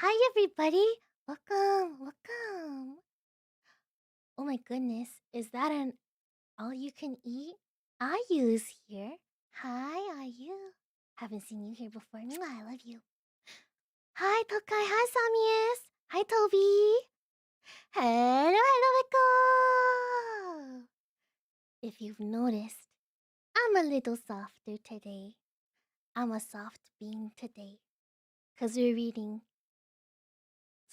Hi, everybody. Welcome, welcome. Oh my goodness, is that an all you can eat? Ayu's here. Hi, Ayu. Haven't seen you here before. Mwah, I love you. Hi, Tokai. Hi, Samius. Hi, Toby. Hello, hello, Echo. If you've noticed, I'm a little softer today. I'm a soft bean today. Because we're reading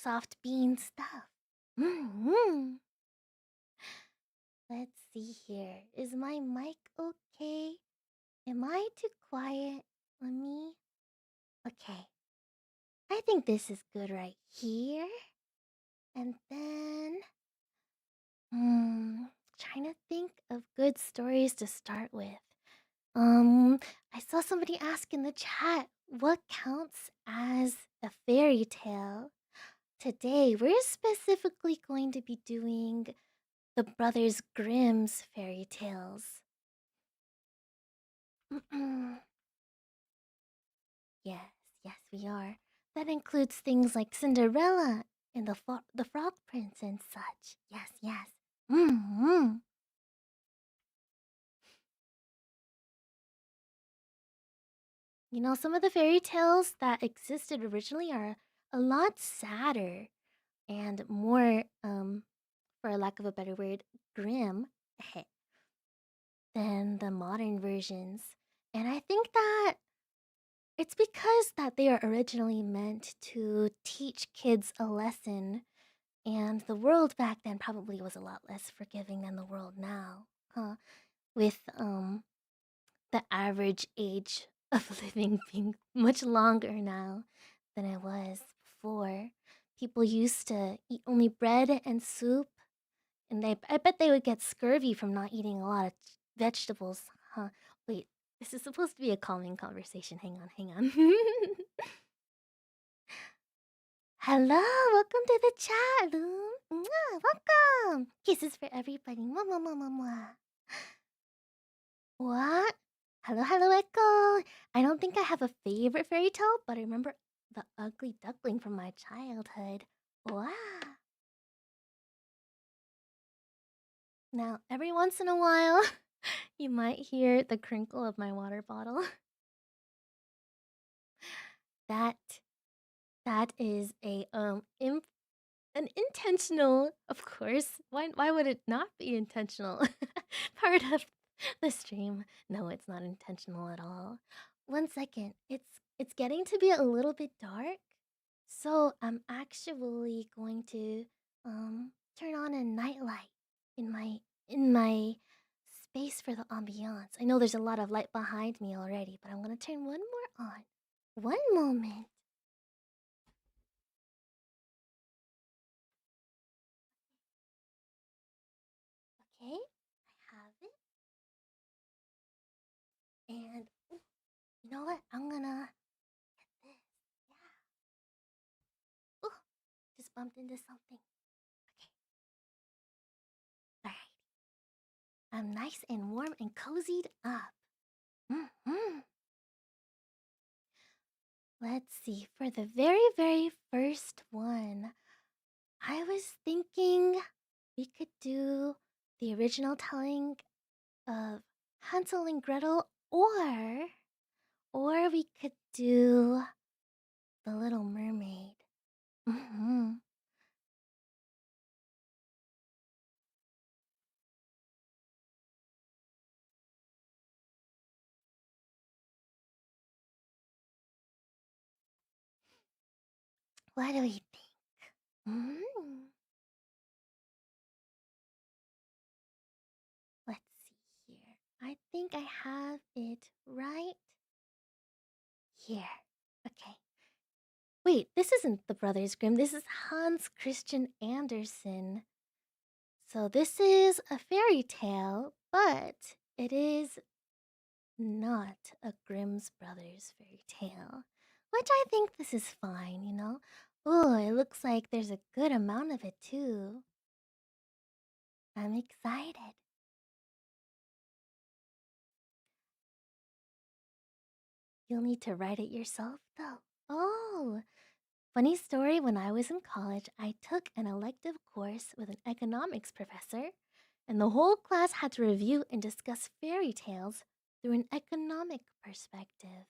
soft bean stuff. Mm-hmm. Let's see here. Is my mic okay? Am I too quiet? Let me. Okay. I think this is good right here. And then. Trying to think of good stories to start with. I saw somebody ask in the chat what counts as a fairy tale. Today, we're specifically going to be doing the Brothers Grimm's fairy tales. Yes, yes, we are. That includes things like Cinderella and the Frog Prince and such. Yes, yes. Mm-hmm. You know, some of the fairy tales that existed originally are a lot sadder and more, for lack of a better word, grim than the modern versions. And I think that it's because that they are originally meant to teach kids a lesson. And the world back then probably was a lot less forgiving than the world now, huh? With the average age of living being much longer now than it was before. People used to eat only bread and soup, and I bet they would get scurvy from not eating a lot of vegetables, huh? Wait, this is supposed to be a calming conversation. Hang on, hang on. Hello, welcome to the chat room. Mwah, welcome. Kisses for everybody. Mwah, mwah, mwah, mwah, mwah. What? Hello, hello, Echo. I don't think I have a favorite fairy tale, but I remember the ugly duckling from my childhood. Wow. Now, every once in a while, you might hear the crinkle of my water bottle. That that is an intentional, of course. Why would it not be intentional? Part of the stream. No, it's not intentional at all. One second. It's getting to be a little bit dark. So I'm actually going to turn on a nightlight in my space for the ambiance. I know there's a lot of light behind me already, but I'm gonna turn one more on. One moment. Okay, I have it. And ooh, you know what? I'm gonna get this. Yeah. Ooh, just bumped into something. Okay. Alright. I'm nice and warm and cozied up. Mm-hmm. Let's see. For the very, very first one, I was thinking we could do the original telling of Hansel and Gretel, or we could do The Little Mermaid. Mm-hmm. What do we think? Mm-hmm. Let's see here. I think I have it right here. Okay. Wait, this isn't the Brothers Grimm. This is Hans Christian Andersen. So this is a fairy tale, but it is not a Grimm's Brothers fairy tale. Which I think this is fine, you know? Oh, it looks like there's a good amount of it too. I'm excited. You'll need to write it yourself, though. Oh, Funny story, when I was in college, I took an elective course with an economics professor, and the whole class had to review and discuss fairy tales through an economic perspective.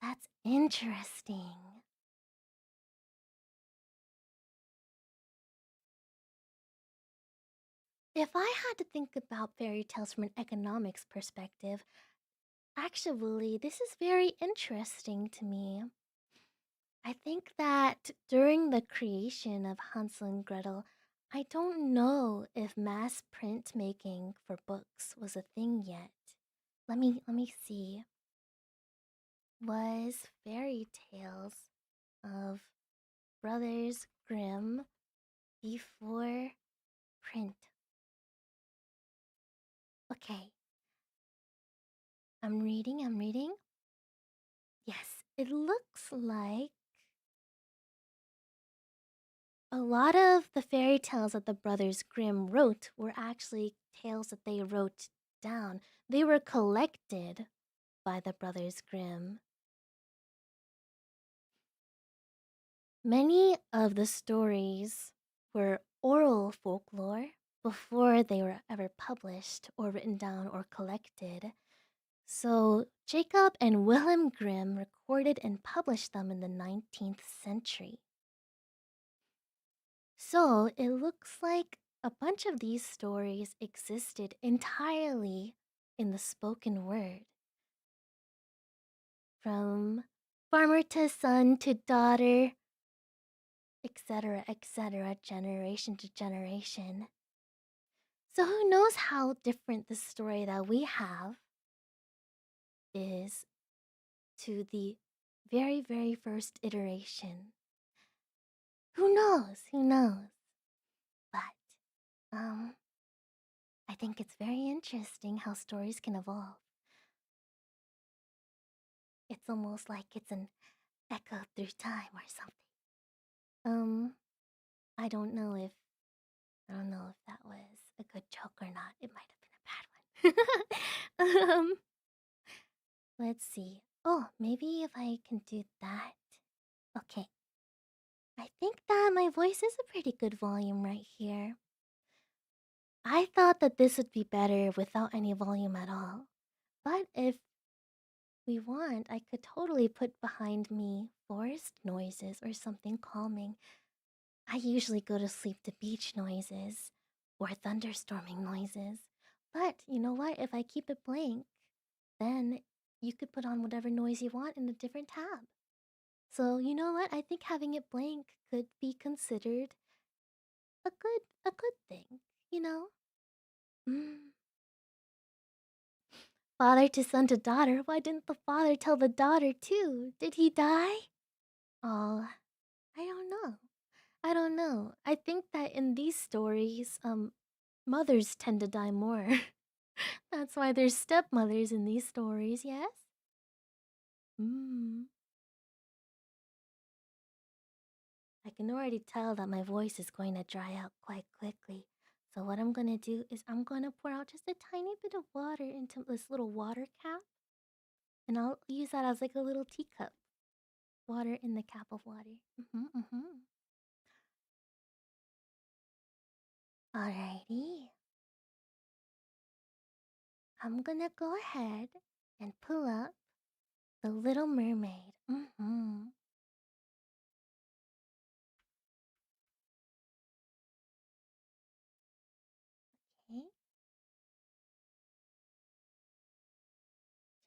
That's interesting. If I had to think about fairy tales from an economics perspective, actually, this is very interesting to me. I think that during the creation of Hansel and Gretel, I don't know if mass printmaking for books was a thing yet. Let me see. Was fairy tales of Brothers Grimm before print? Okay, I'm reading. Yes, it looks like a lot of the fairy tales that the Brothers Grimm wrote were actually tales that they wrote down. They were collected by the Brothers Grimm. Many of the stories were oral folklore before they were ever published or written down or collected. So Jacob and Wilhelm Grimm recorded and published them in the 19th century. So it looks like a bunch of these stories existed entirely in the spoken word. From farmer to son to daughter, etc., generation to generation. So who knows how different the story that we have is to the very, very first iteration. Who knows? Who knows? But, um, I think it's very interesting how stories can evolve. It's almost like it's an echo through time or something. Um, I don't know if that was a good joke or not. It might have been a bad one. Let's see. Oh, maybe if I can do that. Okay. I think that my voice is a pretty good volume right here. I thought that this would be better without any volume at all. But if we want, I could totally put behind me forest noises or something calming. I usually go to sleep to beach noises or thunderstorming noises. But you know what? If I keep it blank, then you could put on whatever noise you want in a different tab. So you know what? I think having it blank could be considered a good thing, you know? Mm. Father to son to daughter. Why didn't the father tell the daughter too? Did he die? Oh, I don't know. I don't know. I think that in these stories, mothers tend to die more. That's why there's stepmothers in these stories, yes? Mm. I can already tell that my voice is going to dry out quite quickly. So what I'm gonna do is I'm gonna pour out just a tiny bit of water into this little water cap, and I'll use that as like a little teacup. Water in the cap of water. Alrighty. I'm gonna go ahead and pull up The Little Mermaid. Okay,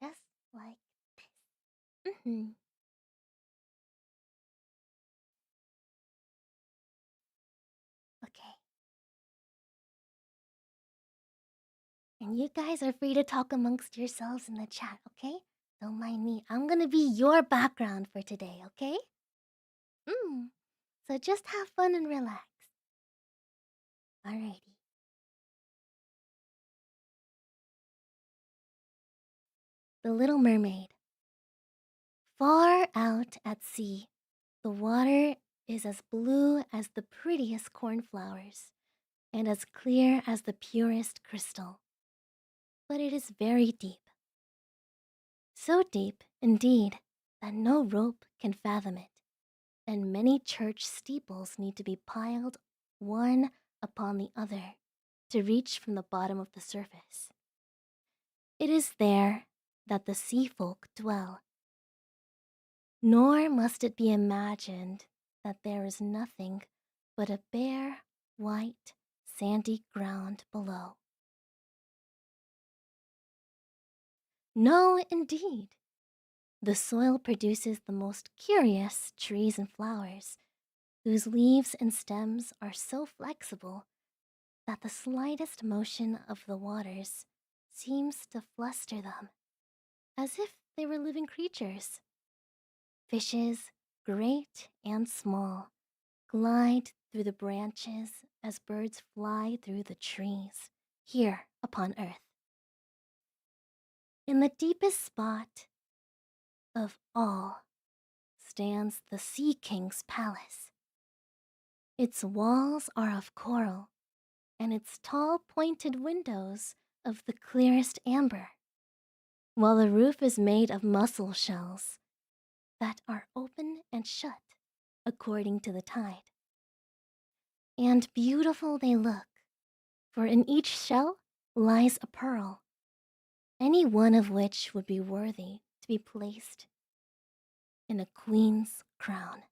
just like this. Okay. And you guys are free to talk amongst yourselves in the chat, okay? Don't mind me. I'm gonna be your background for today, okay? Mm. So just have fun and relax. Alrighty. The Little Mermaid. Far out at sea, the water is as blue as the prettiest cornflowers and as clear as the purest crystal. But it is very deep. So deep, indeed, that no rope can fathom it. and many church steeples need to be piled one upon the other to reach from the bottom of the surface. It is there that the sea folk dwell. Nor must it be imagined that there is nothing but a bare, white, sandy ground below. No, indeed. The soil produces the most curious trees and flowers, whose leaves and stems are so flexible that the slightest motion of the waters seems to fluster them, as if they were living creatures. Fishes, great and small, glide through the branches as birds fly through the trees here upon earth. In the deepest spot of all stands the Sea King's palace. Its walls are of coral, and its tall pointed windows of the clearest amber, while the roof is made of mussel shells that are open and shut according to the tide. And beautiful they look, for in each shell lies a pearl, any one of which would be worthy to be placed in a queen's crown.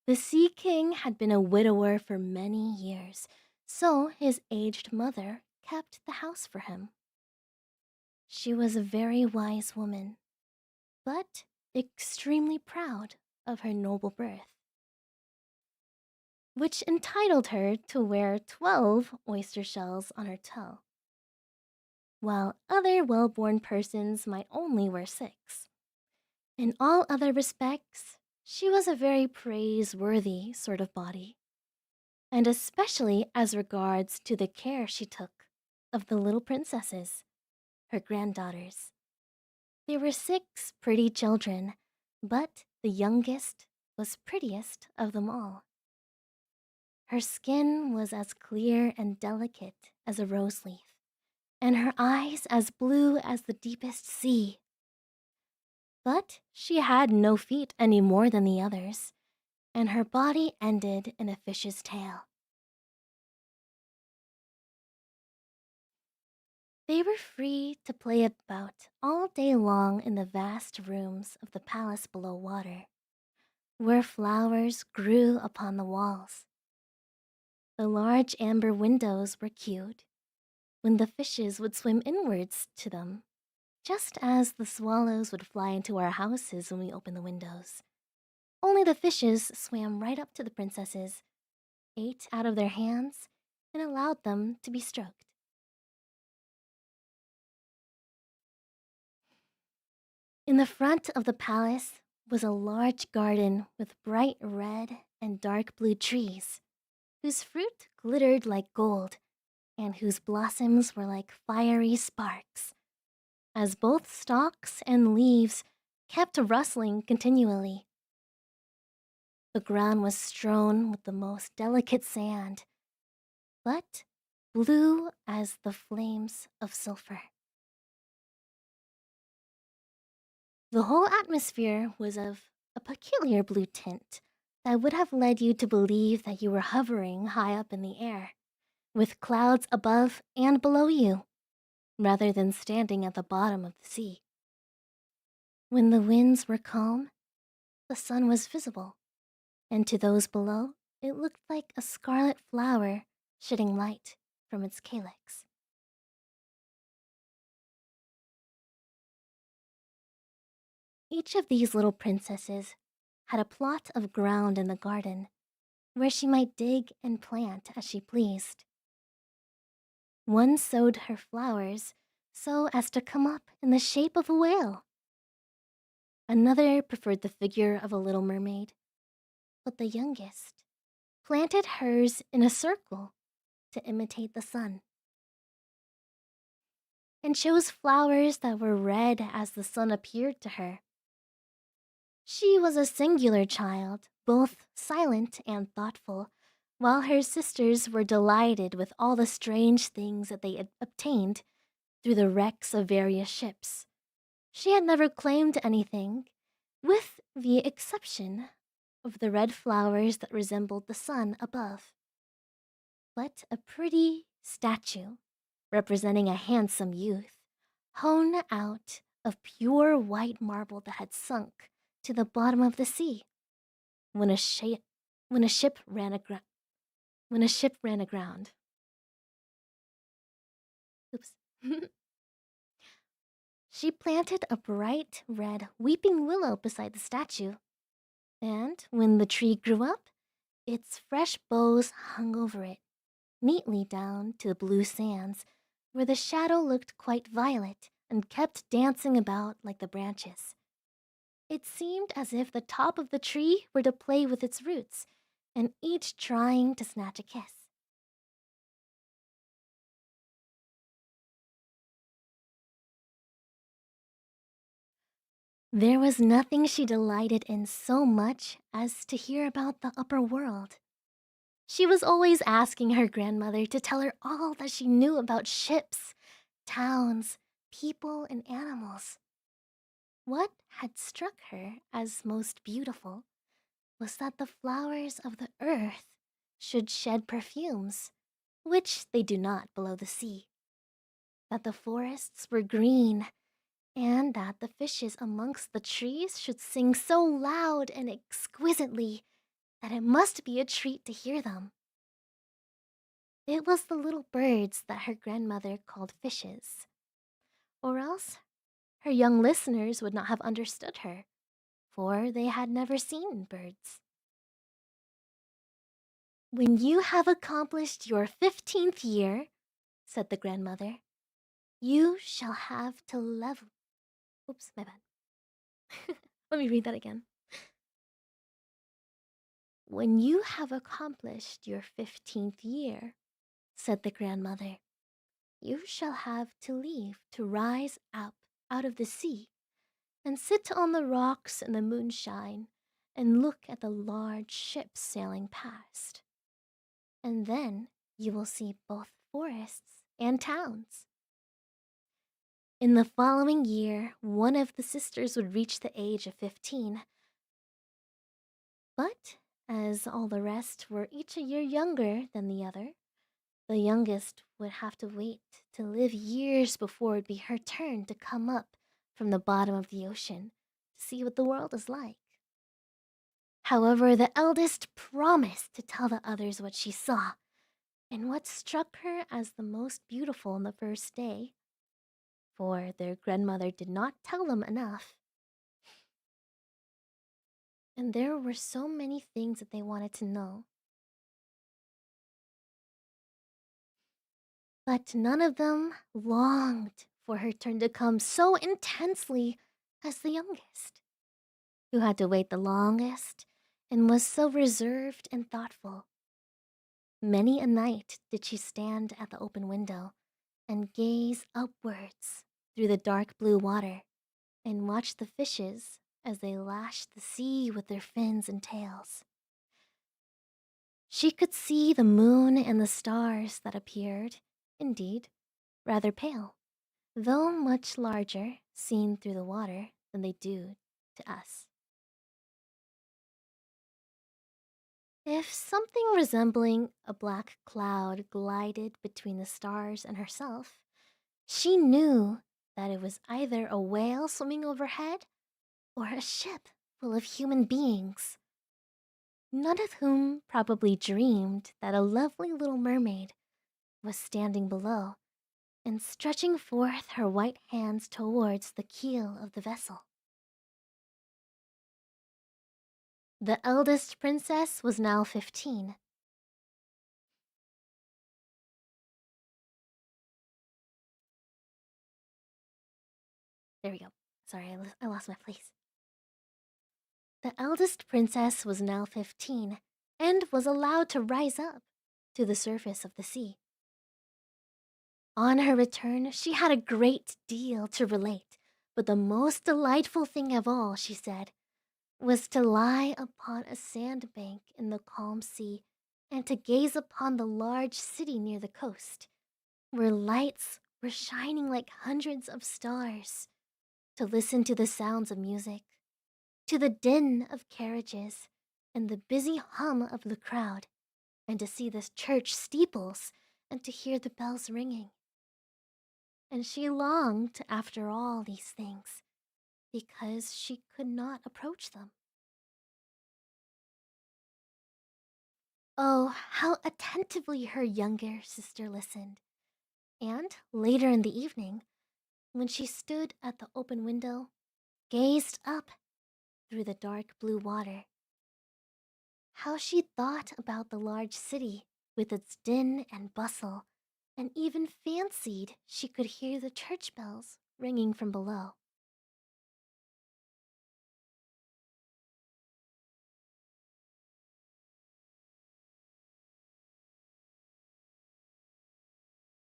The Sea King had been a widower for many years, so his aged mother kept the house for him. She was a very wise woman, but extremely proud of her noble birth, which entitled her to wear 12 oyster shells on her toe, while other well-born persons might only wear 6. In all other respects, she was a very praiseworthy sort of body, and especially as regards to the care she took of the little princesses, her granddaughters. There were 6 pretty children, but the youngest was prettiest of them all. Her skin was as clear and delicate as a rose leaf, and her eyes as blue as the deepest sea. But she had no feet any more than the others, and her body ended in a fish's tail. They were free to play about all day long in the vast rooms of the palace below water, where flowers grew upon the walls. The large amber windows were cute, when the fishes would swim inwards to them, just as the swallows would fly into our houses when we opened the windows. Only the fishes swam right up to the princesses, ate out of their hands, and allowed them to be stroked. In the front of the palace was a large garden with bright red and dark blue trees, whose fruit glittered like gold and whose blossoms were like fiery sparks, as both stalks and leaves kept rustling continually. The ground was strewn with the most delicate sand, but blue as the flames of sulfur. The whole atmosphere was of a peculiar blue tint that would have led you to believe that you were hovering high up in the air, with clouds above and below you, rather than standing at the bottom of the sea. When the winds were calm, the sun was visible, and to those below, it looked like a scarlet flower shedding light from its calyx. Each of these little princesses had a plot of ground in the garden where she might dig and plant as she pleased. One sowed her flowers so as to come up in the shape of a whale. Another preferred the figure of a little mermaid, but the youngest planted hers in a circle to imitate the sun, and chose flowers that were red as the sun appeared to her. She was a singular child, both silent and thoughtful, while her sisters were delighted with all the strange things that they had obtained through the wrecks of various ships. She had never claimed anything, with the exception of the red flowers that resembled the sun above. But a pretty statue representing a handsome youth, hewn out of pure white marble that had sunk to the bottom of the sea when when a ship ran aground. When a ship ran aground. Oops. She planted a bright red weeping willow beside the statue, and when the tree grew up, its fresh boughs hung over it, neatly down to the blue sands, where the shadow looked quite violet and kept dancing about like the branches. It seemed as if the top of the tree were to play with its roots, and each trying to snatch a kiss. There was nothing she delighted in so much as to hear about the upper world. She was always asking her grandmother to tell her all that she knew about ships, towns, people, and animals. What had struck her as most beautiful was that the flowers of the earth should shed perfumes, which they do not below the sea, that the forests were green, and that the fishes amongst the trees should sing so loud and exquisitely that it must be a treat to hear them. It was the little birds that her grandmother called fishes, or else her young listeners would not have understood her, for they had never seen birds. When you have accomplished your 15th year, said the grandmother, you shall have to level. Oops, my bad. Let me read that again. When you have accomplished your 15th year, said the grandmother, you shall have to leave to rise up out of the sea and sit on the rocks in the moonshine and look at the large ships sailing past. And then you will see both forests and towns. In the following year, one of the sisters would reach the age of 15. But as all the rest were each a year younger than the other, the youngest would have to wait to live years before it'd be her turn to come up from the bottom of the ocean to see what the world is like. However, the eldest promised to tell the others what she saw and what struck her as the most beautiful on the first day, for their grandmother did not tell them enough. And there were so many things that they wanted to know. But none of them longed for her turn to come so intensely as the youngest, who had to wait the longest and was so reserved and thoughtful. Many a night did she stand at the open window and gaze upwards through the dark blue water and watch the fishes as they lashed the sea with their fins and tails. She could see the moon and the stars that appeared, indeed, rather pale, though much larger seen through the water than they do to us. If something resembling a black cloud glided between the stars and herself, she knew that it was either a whale swimming overhead or a ship full of human beings, none of whom probably dreamed that a lovely little mermaid was standing below and stretching forth her white hands towards the keel of the vessel. The eldest princess was now 15. There we go. Sorry, I lost my place. The eldest princess was now 15 and was allowed to rise up to the surface of the sea. On her return, she had a great deal to relate, but the most delightful thing of all, she said, was to lie upon a sandbank in the calm sea and to gaze upon the large city near the coast, where lights were shining like hundreds of stars, to listen to the sounds of music, to the din of carriages and the busy hum of the crowd, and to see the church steeples and to hear the bells ringing. And she longed after all these things because she could not approach them. Oh, how attentively her younger sister listened. And later in the evening, when she stood at the open window, gazed up through the dark blue water, how she thought about the large city with its din and bustle, and even fancied she could hear the church bells ringing from below.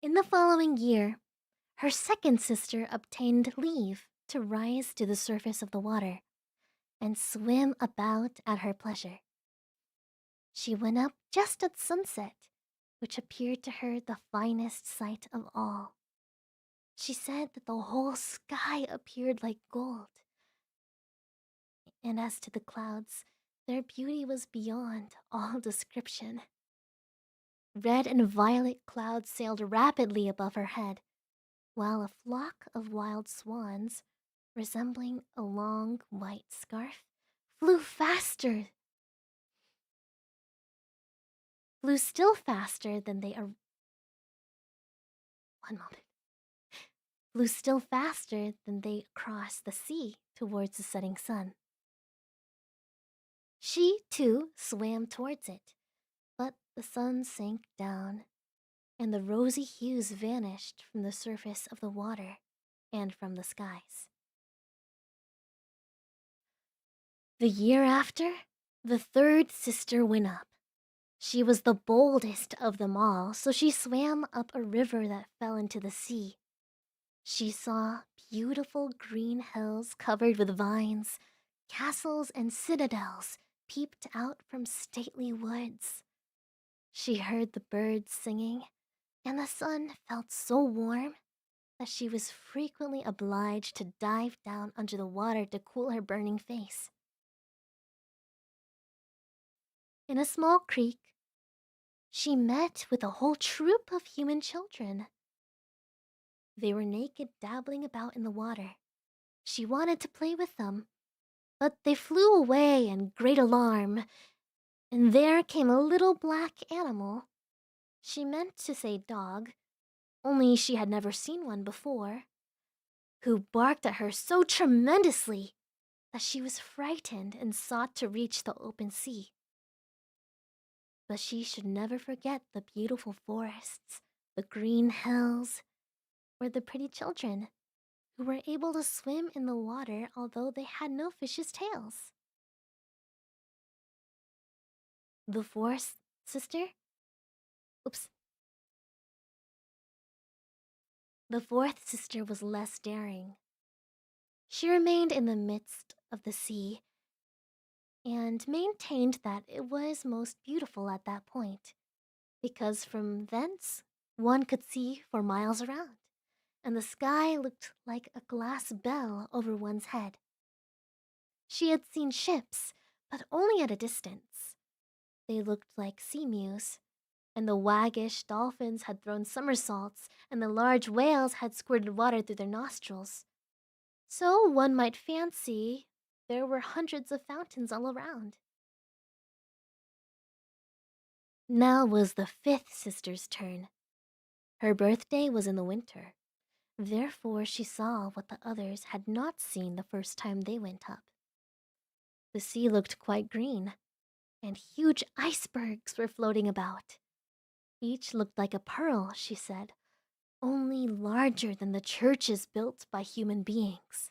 In the following year, her second sister obtained leave to rise to the surface of the water and swim about at her pleasure. She went up just at sunset, which appeared to her the finest sight of all. She said that the whole sky appeared like gold, and as to the clouds, their beauty was beyond all description. Red and violet clouds sailed rapidly above her head, while a flock of wild swans, resembling a long white scarf, flew faster, flew still faster than they are. One moment. Flew still faster than they crossed the sea towards the setting sun. She, too, swam towards it, but the sun sank down, and the rosy hues vanished from the surface of the water and from the skies. The year after, the third sister went up. She was the boldest of them all, so she swam up a river that fell into the sea. She saw beautiful green hills covered with vines, castles and citadels peeped out from stately woods. She heard the birds singing, and the sun felt so warm that she was frequently obliged to dive down under the water to cool her burning face. In a small creek, she met with a whole troop of human children. They were naked, dabbling about in the water. She wanted to play with them, but they flew away in great alarm, and there came a little black animal. She meant to say dog, only she had never seen one before, who barked at her so tremendously that she was frightened and sought to reach the open sea. But she should never forget the beautiful forests, the green hills, or the pretty children who were able to swim in the water although they had no fish's tails. The fourth sister? Oops. The fourth sister was less daring. She remained in the midst of the sea and maintained that it was most beautiful at that point, because from thence one could see for miles around, and the sky looked like a glass bell over one's head. She had seen ships, but only at a distance. They looked like sea mews, and the waggish dolphins had thrown somersaults, and the large whales had squirted water through their nostrils. So one might fancy there were hundreds of fountains all around. Now was the fifth sister's turn. Her birthday was in the winter. Therefore she saw what the others had not seen the first time they went up. The sea looked quite green, and huge icebergs were floating about. Each looked like a pearl, she said, only larger than the churches built by human beings.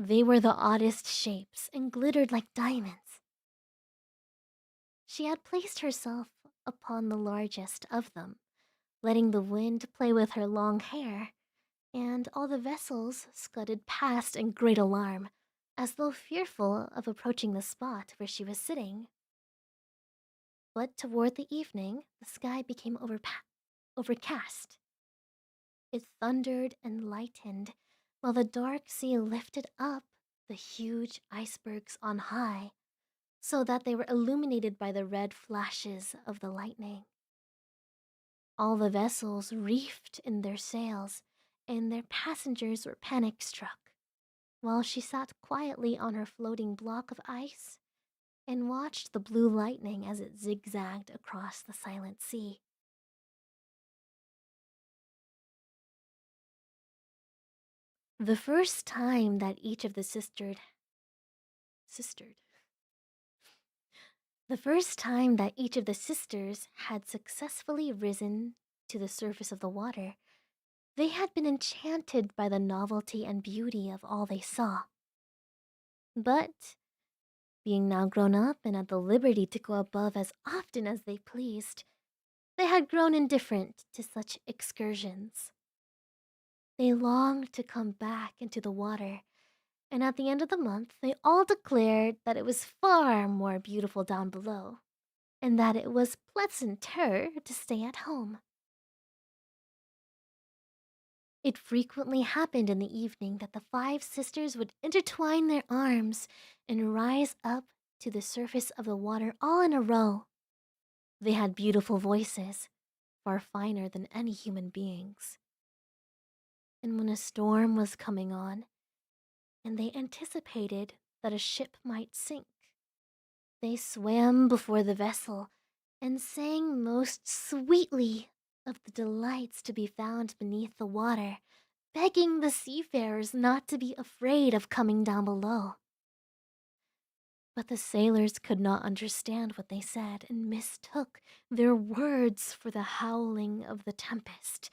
They were the oddest shapes and glittered like diamonds. She had placed herself upon the largest of them, letting the wind play with her long hair, and all the vessels scudded past in great alarm, as though fearful of approaching the spot where she was sitting. But toward the evening, the sky became overcast. It thundered and lightened, while the dark sea lifted up the huge icebergs on high so that they were illuminated by the red flashes of the lightning. All the vessels reefed in their sails, and their passengers were panic struck, while she sat quietly on her floating block of ice and watched the blue lightning as it zigzagged across the silent sea. The first time that each of the sistered, the first time that each of the sisters had successfully risen to the surface of the water, they had been enchanted by the novelty and beauty of all they saw. But, being now grown up and at the liberty to go above as often as they pleased, they had grown indifferent to such excursions. They longed to come back into the water, and at the end of the month, they all declared that it was far more beautiful down below, and that it was pleasanter to stay at home. It frequently happened in the evening that the five sisters would intertwine their arms and rise up to the surface of the water all in a row. They had beautiful voices, far finer than any human beings. And when a storm was coming on, and they anticipated that a ship might sink, they swam before the vessel and sang most sweetly of the delights to be found beneath the water, begging the seafarers not to be afraid of coming down below. But the sailors could not understand what they said and mistook their words for the howling of the tempest,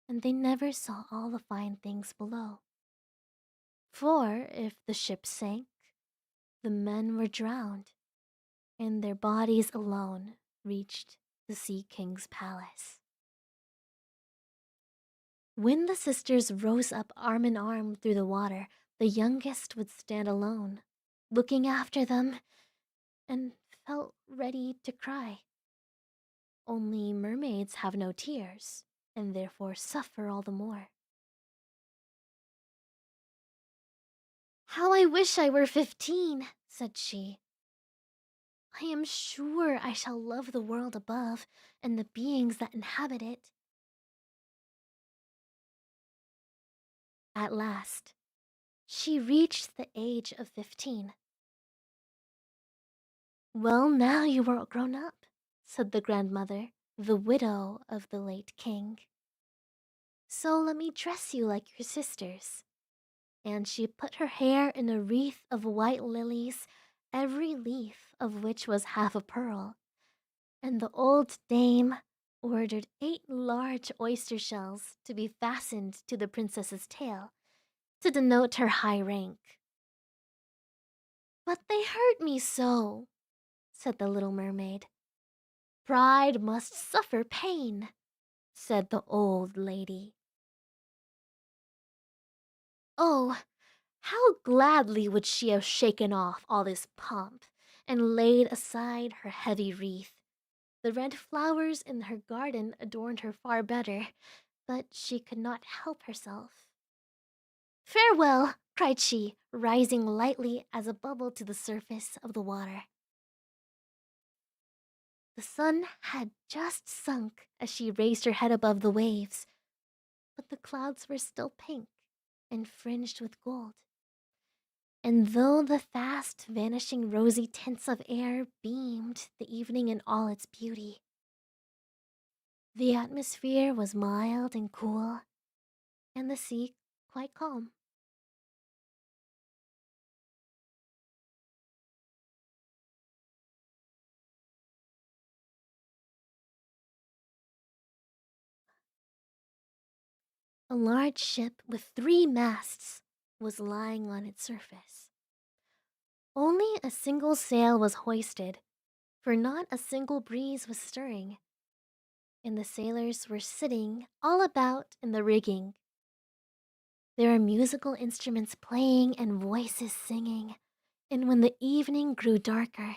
and they never saw all the fine things below. For if the ship sank, the men were drowned, and their bodies alone reached the Sea King's palace. When the sisters rose up arm in arm through the water, the youngest would stand alone, looking after them, and felt ready to cry. Only mermaids have no tears, and therefore suffer all the more. "How I wish I were 15," said she. "I am sure I shall love the world above and the beings that inhabit it." At last, she reached the age of 15. "Well, now you are grown up," said the grandmother, the widow of the late king. "So let me dress you like your sisters." And she put her hair in a wreath of white lilies, every leaf of which was half a pearl. And the old dame ordered 8 large oyster shells to be fastened to the princess's tail, to denote her high rank. "But they hurt me so," said the little mermaid. "Pride must suffer pain," said the old lady. Oh, how gladly would she have shaken off all this pomp and laid aside her heavy wreath. The red flowers in her garden adorned her far better, but she could not help herself. "Farewell!" cried she, rising lightly as a bubble to the surface of the water. The sun had just sunk as she raised her head above the waves, but the clouds were still pink and fringed with gold. And though the fast vanishing rosy tints of air beamed the evening in all its beauty, the atmosphere was mild and cool, and the sea quite calm. A large ship with 3 masts was lying on its surface. Only a single sail was hoisted, for not a single breeze was stirring, and the sailors were sitting all about in the rigging. There were musical instruments playing and voices singing, and when the evening grew darker,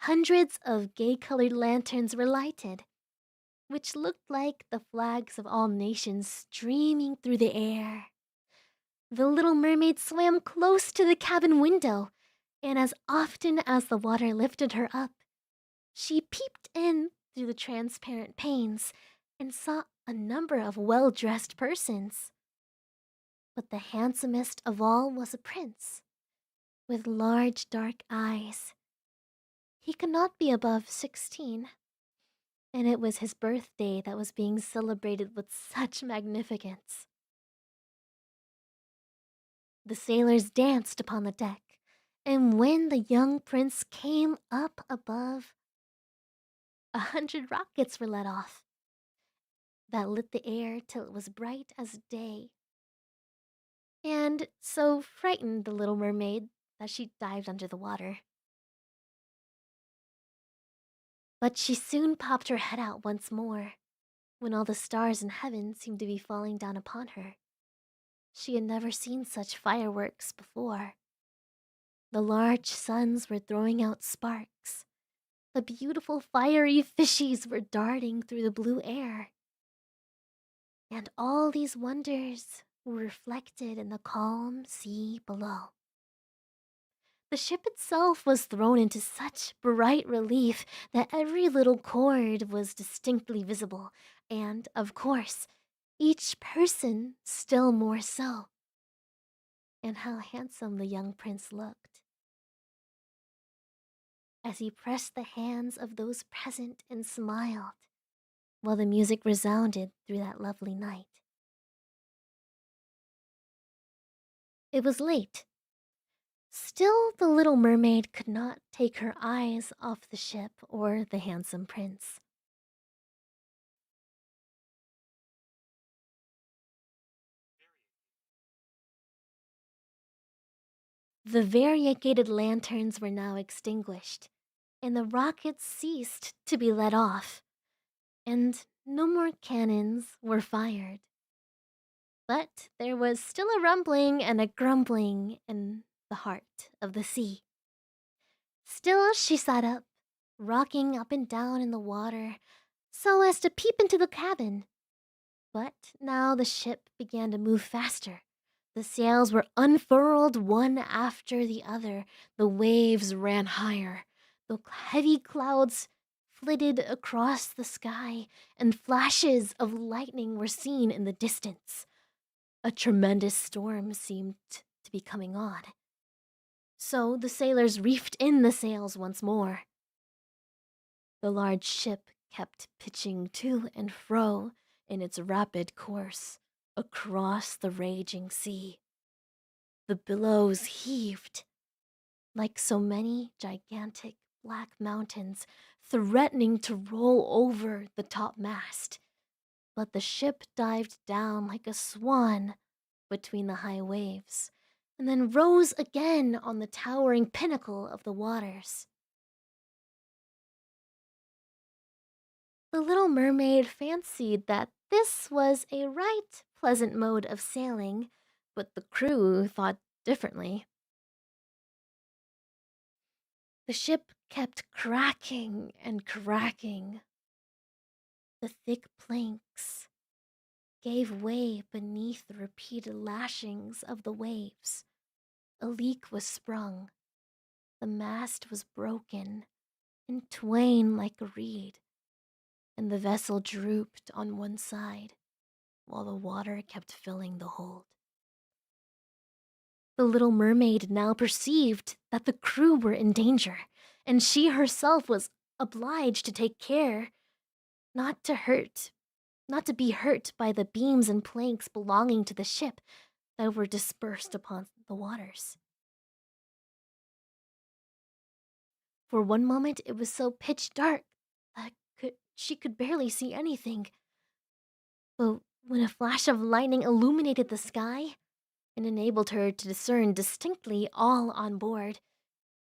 hundreds of gay-colored lanterns were lighted, which looked like the flags of all nations streaming through the air. The little mermaid swam close to the cabin window, and as often as the water lifted her up, she peeped in through the transparent panes and saw a number of well dressed persons. But the handsomest of all was a prince, with large dark eyes. He could not be above 16, and it was his birthday that was being celebrated with such magnificence. The sailors danced upon the deck, and when the young prince came up above, 100 rockets were let off that lit the air till it was bright as day, and so frightened the little mermaid that she dived under the water. But she soon popped her head out once more, when all the stars in heaven seemed to be falling down upon her. She had never seen such fireworks before. The large suns were throwing out sparks. The beautiful fiery fishies were darting through the blue air. And all these wonders were reflected in the calm sea below. The ship itself was thrown into such bright relief that every little cord was distinctly visible, and, of course, each person still more so. And how handsome the young prince looked as he pressed the hands of those present and smiled, while the music resounded through that lovely night. It was late. Still, the little mermaid could not take her eyes off the ship or the handsome prince. The variegated lanterns were now extinguished, and the rockets ceased to be let off, and no more cannons were fired. But there was still a rumbling and a grumbling in the heart of the sea. Still she sat up, rocking up and down in the water, so as to peep into the cabin. But now the ship began to move faster. The sails were unfurled one after the other. The waves ran higher. The heavy clouds flitted across the sky, and flashes of lightning were seen in the distance. A tremendous storm seemed to be coming on. So the sailors reefed in the sails once more. The large ship kept pitching to and fro in its rapid course across the raging sea. The billows heaved like so many gigantic black mountains threatening to roll over the topmast. But the ship dived down like a swan between the high waves, and then rose again on the towering pinnacle of the waters. The little mermaid fancied that this was a right pleasant mode of sailing, but the crew thought differently. The ship kept cracking and cracking. The thick planks gave way beneath the repeated lashings of the waves. A leak was sprung. The mast was broken in twain like a reed, and the vessel drooped on one side while the water kept filling the hold. The little mermaid now perceived that the crew were in danger, and she herself was obliged to take care not to hurt, not to be hurt by the beams and planks belonging to the ship that were dispersed upon the waters. For one moment it was so pitch dark that she could barely see anything. But when a flash of lightning illuminated the sky and enabled her to discern distinctly all on board,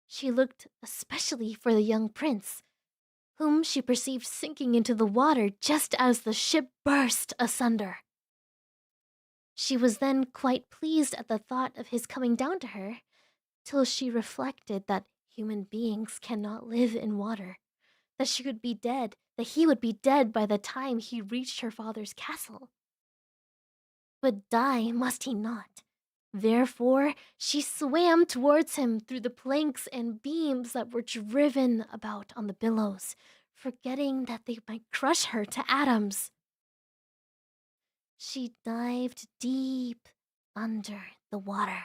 she looked especially for the young prince, whom she perceived sinking into the water just as the ship burst asunder. She was then quite pleased at the thought of his coming down to her, till she reflected that human beings cannot live in water, that she would be dead, that he would be dead by the time he reached her father's castle. But die must he not, Therefore, she swam towards him through the planks and beams that were driven about on the billows, forgetting that they might crush her to atoms. She dived deep under the water,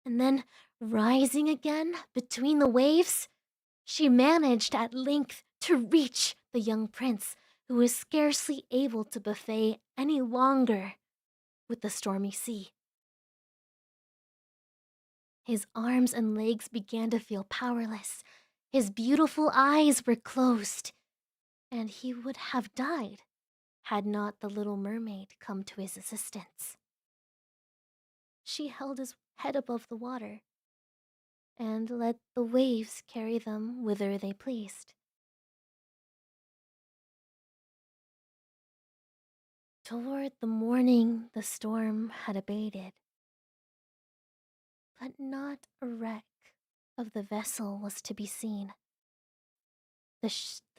and then, rising again between the waves, she managed at length to reach the young prince, who was scarcely able to buffet any longer with the stormy sea. His arms and legs began to feel powerless. His beautiful eyes were closed, and he would have died had not the little mermaid come to his assistance. She held his head above the water and let the waves carry them whither they pleased. Toward the morning, the storm had abated, but not a wreck of the vessel was to be seen. The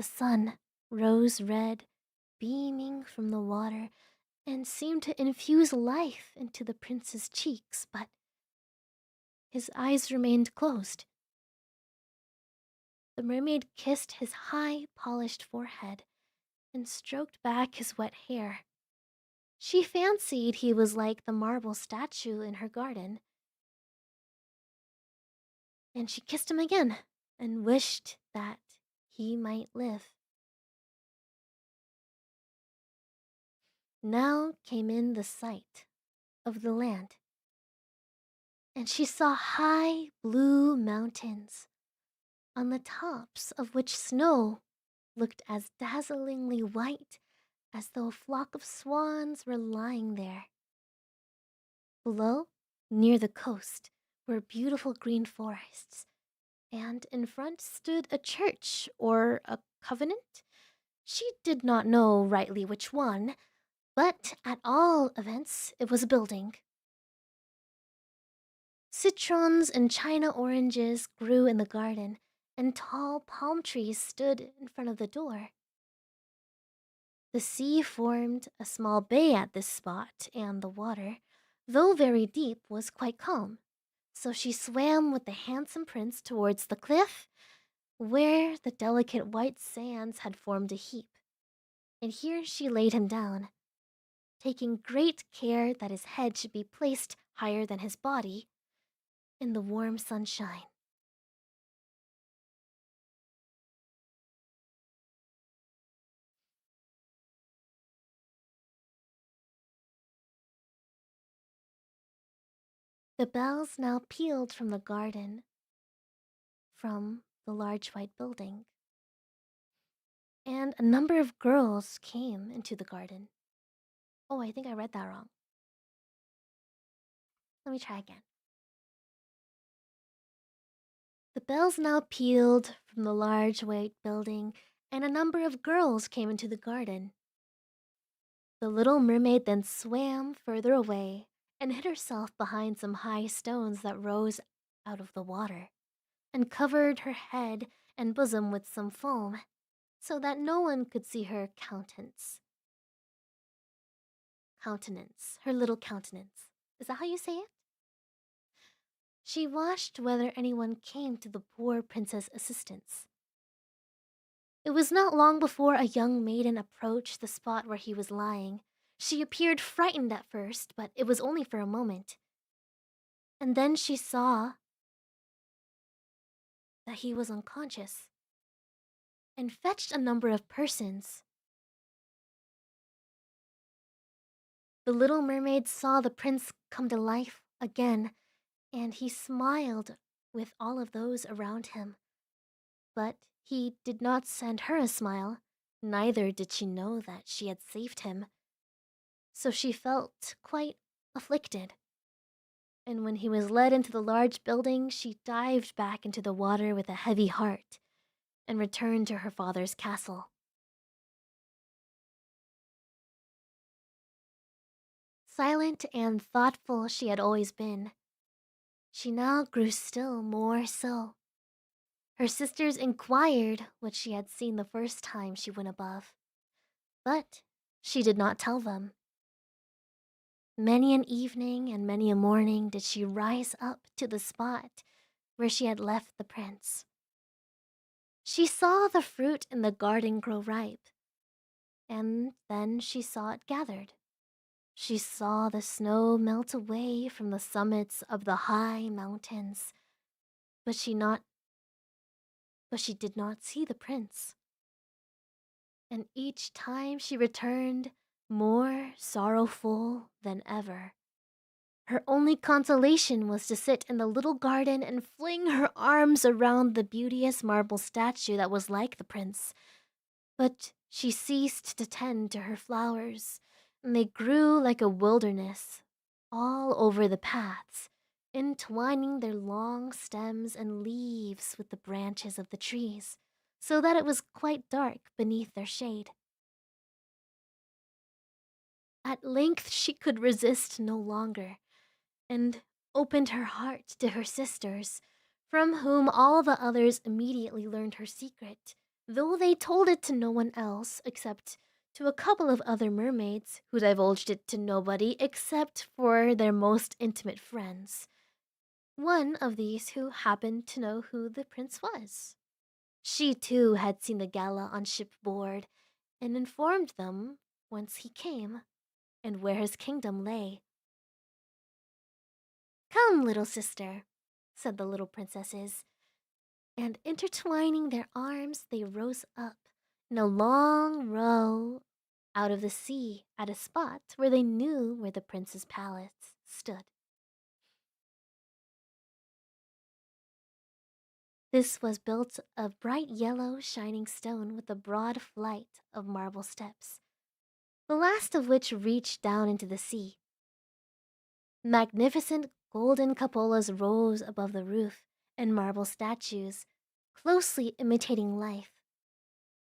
sun, rose red, beaming from the water, and seemed to infuse life into the prince's cheeks, but his eyes remained closed. The mermaid kissed his high, polished forehead and stroked back his wet hair. She fancied he was like the marble statue in her garden, and she kissed him again and wished that he might live. Now came in the sight of the land, and she saw high blue mountains, on the tops of which snow looked as dazzlingly white as though a flock of swans were lying there. Below, near the coast, were beautiful green forests, and in front stood a church or a convent. She did not know rightly which one, but at all events it was a building. Citrons and China oranges grew in the garden, and tall palm trees stood in front of the door. The sea formed a small bay at this spot, and the water, though very deep, was quite calm. So she swam with the handsome prince towards the cliff, where the delicate white sands had formed a heap. And here she laid him down, taking great care that his head should be placed higher than his body in the warm sunshine. The bells now pealed from the garden, from the large white building, and a number of girls came into the garden. Oh, I think I read that wrong. Let me try again. The bells now pealed from the large white building, and a number of girls came into the garden. The little mermaid then swam further away and hid herself behind some high stones that rose out of the water, and covered her head and bosom with some foam, so that no one could see her countenance. Her little countenance. Is that how you say it? She watched whether anyone came to the poor prince's assistance. It was not long before a young maiden approached the spot where he was lying. She appeared frightened at first, but it was only for a moment. And then she saw that he was unconscious, and fetched a number of persons. The little mermaid saw the prince come to life again, and he smiled with all of those around him. But he did not send her a smile, neither did she know that she had saved him. So she felt quite afflicted. And when he was led into the large building, she dived back into the water with a heavy heart and returned to her father's castle. Silent and thoughtful she had always been, she now grew still more so. Her sisters inquired what she had seen the first time she went above, but she did not tell them. Many an evening and many a morning did she rise up to the spot where she had left the prince. She saw the fruit in the garden grow ripe, and then she saw it gathered. She saw the snow melt away from the summits of the high mountains, but she did not see the prince. And each time she returned more sorrowful than ever. Her only consolation was to sit in the little garden and fling her arms around the beauteous marble statue that was like the prince. But she ceased to tend to her flowers, and they grew like a wilderness all over the paths, entwining their long stems and leaves with the branches of the trees, so that it was quite dark beneath their shade. At length she could resist no longer, and opened her heart to her sisters, from whom all the others immediately learned her secret, though they told it to no one else except to a couple of other mermaids who divulged it to nobody except for their most intimate friends. One of these who happened to know who the prince was. She too had seen the gala on shipboard and informed them whence he came and where his kingdom lay. "Come, little sister," said the little princesses, and intertwining their arms, they rose up in a long row out of the sea at a spot where they knew where the prince's palace stood. This was built of bright yellow shining stone with a broad flight of marble steps, the last of which reached down into the sea. Magnificent golden cupolas rose above the roof, and marble statues, closely imitating life,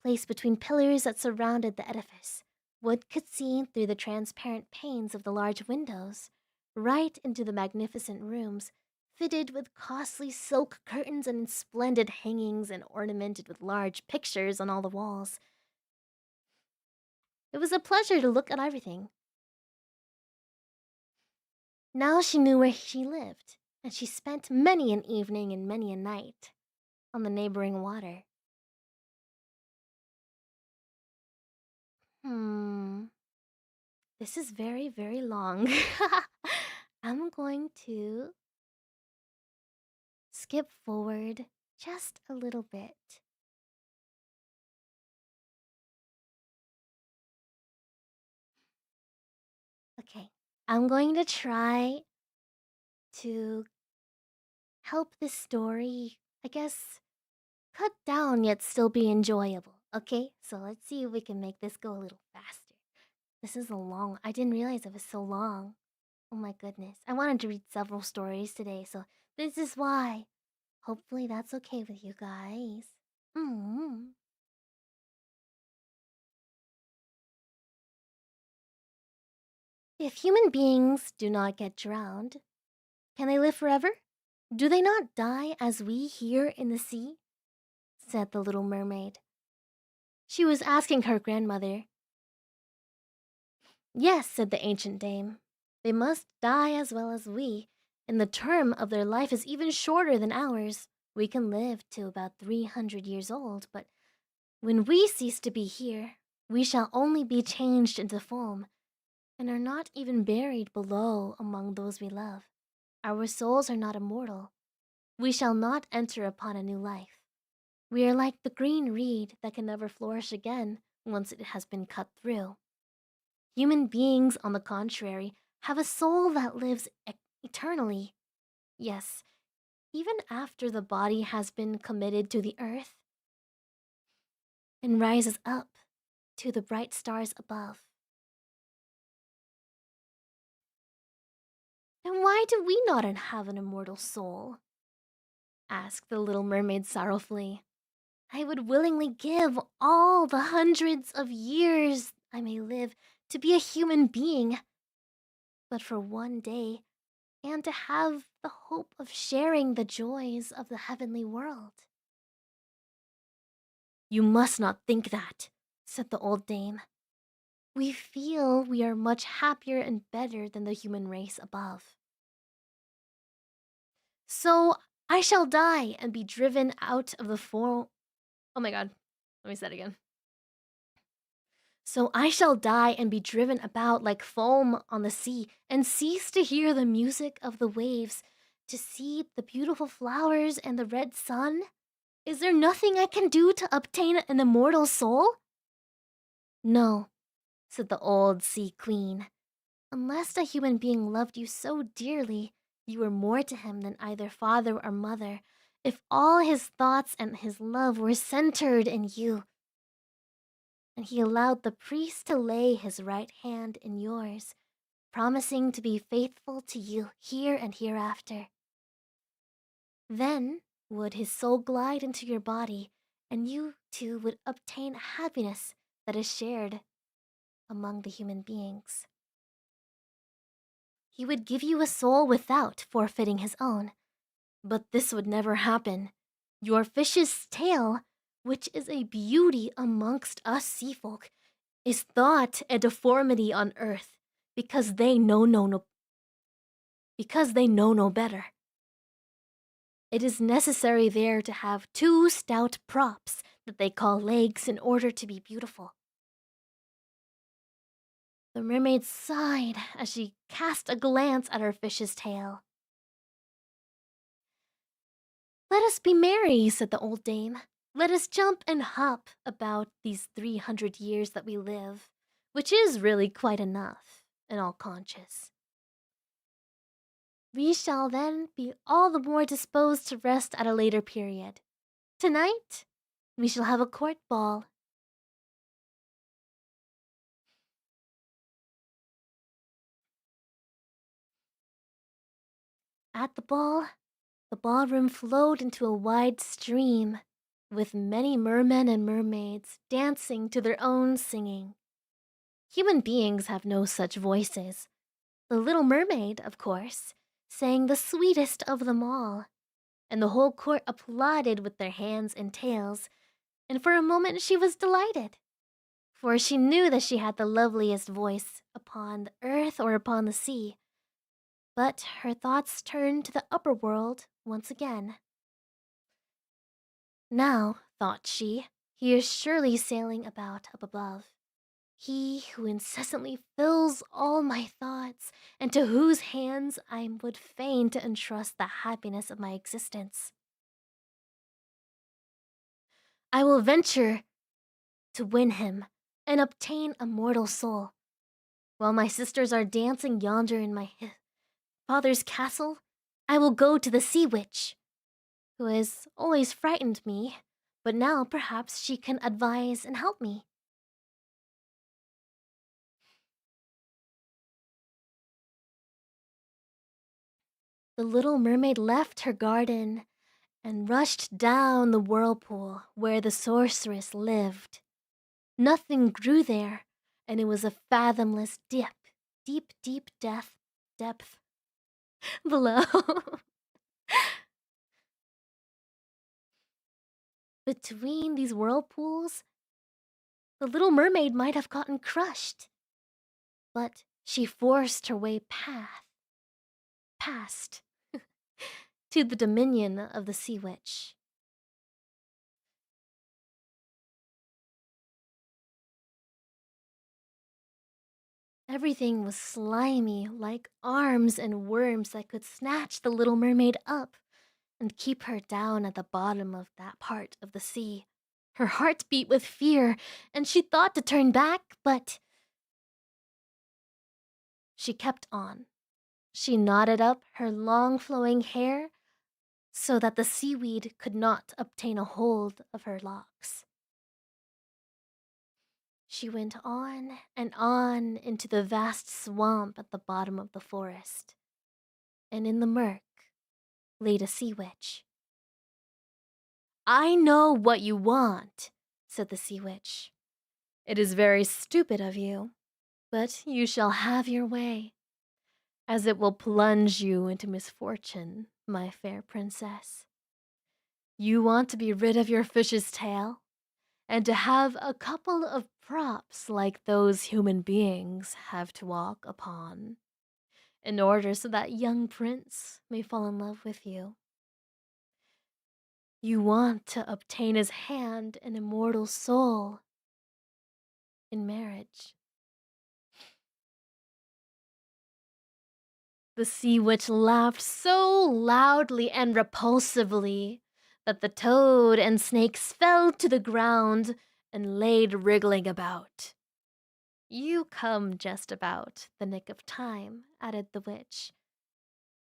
placed between pillars that surrounded the edifice, one could see through the transparent panes of the large windows, right into the magnificent rooms, fitted with costly silk curtains and splendid hangings and ornamented with large pictures on all the walls. It was a pleasure to look at everything. Now she knew where she lived, and she spent many an evening and many a night on the neighboring water. Hmm, this is very, very long. I'm going to skip forward just a little bit. Okay, I'm going to try to help this story, I guess, cut down yet still be enjoyable. Okay, so let's see if we can make this go a little faster. This is a long, I didn't realize it was so long. Oh my goodness. I wanted to read several stories today, so this is why. Hopefully that's okay with you guys. Mm. If human beings do not get drowned, can they live forever? Do they not die as we here in the sea? Said the little mermaid. She was asking her grandmother. Yes, said the ancient dame. They must die as well as we, and the term of their life is even shorter than ours. We can live to about 300 years old, but when we cease to be here, we shall only be changed into foam, and are not even buried below among those we love. Our souls are not immortal. We shall not enter upon a new life. We are like the green reed that can never flourish again once it has been cut through. Human beings, on the contrary, have a soul that lives eternally. Yes, even after the body has been committed to the earth and rises up to the bright stars above. "And why do we not have an immortal soul?" asked the little mermaid sorrowfully. "I would willingly give all the hundreds of years I may live to be a human being, but for one day, and to have the hope of sharing the joys of the heavenly world." "You must not think that," said the old dame. we feel we are much happier and better than the human race above. So I shall die and be driven out of the form. Oh my god. Let me say that again. So I shall die and be driven about like foam on the sea, and cease to hear the music of the waves, to see the beautiful flowers and the red sun. Is there nothing I can do to obtain an immortal soul? No, said the old sea queen. Unless a human being loved you so dearly, you were more to him than either father or mother, if all his thoughts and his love were centered in you. And he allowed the priest to lay his right hand in yours, promising to be faithful to you here and hereafter. Then would his soul glide into your body, and you too would obtain happiness that is shared among the human beings. He would give you a soul without forfeiting his own. But this would never happen. Your fish's tail, which is a beauty amongst us sea folk, is thought a deformity on earth because they know no better. It is necessary there to have two stout props that they call legs in order to be beautiful. The mermaid sighed as she cast a glance at her fish's tail. Let us be merry, said the old dame. Let us jump and hop about these 300 years that we live, which is really quite enough, in all conscience. We shall then be all the more disposed to rest at a later period. Tonight, we shall have a court ball. At the ballroom flowed into a wide stream, with many mermen and mermaids dancing to their own singing. Human beings have no such voices. The little mermaid, of course, sang the sweetest of them all, and the whole court applauded with their hands and tails, and for a moment she was delighted, for she knew that she had the loveliest voice upon the earth or upon the sea. But her thoughts turned to the upper world once again. Now, thought she, he is surely sailing about up above. He who incessantly fills all my thoughts, and to whose hands I would fain to entrust the happiness of my existence. I will venture to win him and obtain a mortal soul. While my sisters are dancing yonder in my father's castle, I will go to the sea witch, who has always frightened me, but now perhaps she can advise and help me. The little mermaid left her garden and rushed down the whirlpool where the sorceress lived. Nothing grew there, and it was a fathomless deep depth below. Between these whirlpools, the little mermaid might have gotten crushed, but she forced her way past to the dominion of the sea witch. Everything was slimy, like arms and worms that could snatch the little mermaid up and keep her down at the bottom of that part of the sea. Her heart beat with fear, and she thought to turn back, but she kept on. She knotted up her long flowing hair so that the seaweed could not obtain a hold of her locks. She went on and on into the vast swamp at the bottom of the forest, and in the murk laid a sea witch. I know what you want, said the sea witch. It is very stupid of you, but you shall have your way, as it will plunge you into misfortune, my fair princess. You want to be rid of your fish's tail, and to have a couple of props like those human beings have to walk upon, in order so that young prince may fall in love with you. You want to obtain his hand and immortal soul in marriage. The sea witch laughed so loudly and repulsively that the toad and snakes fell to the ground and laid wriggling about. You come just about the nick of time, added the witch,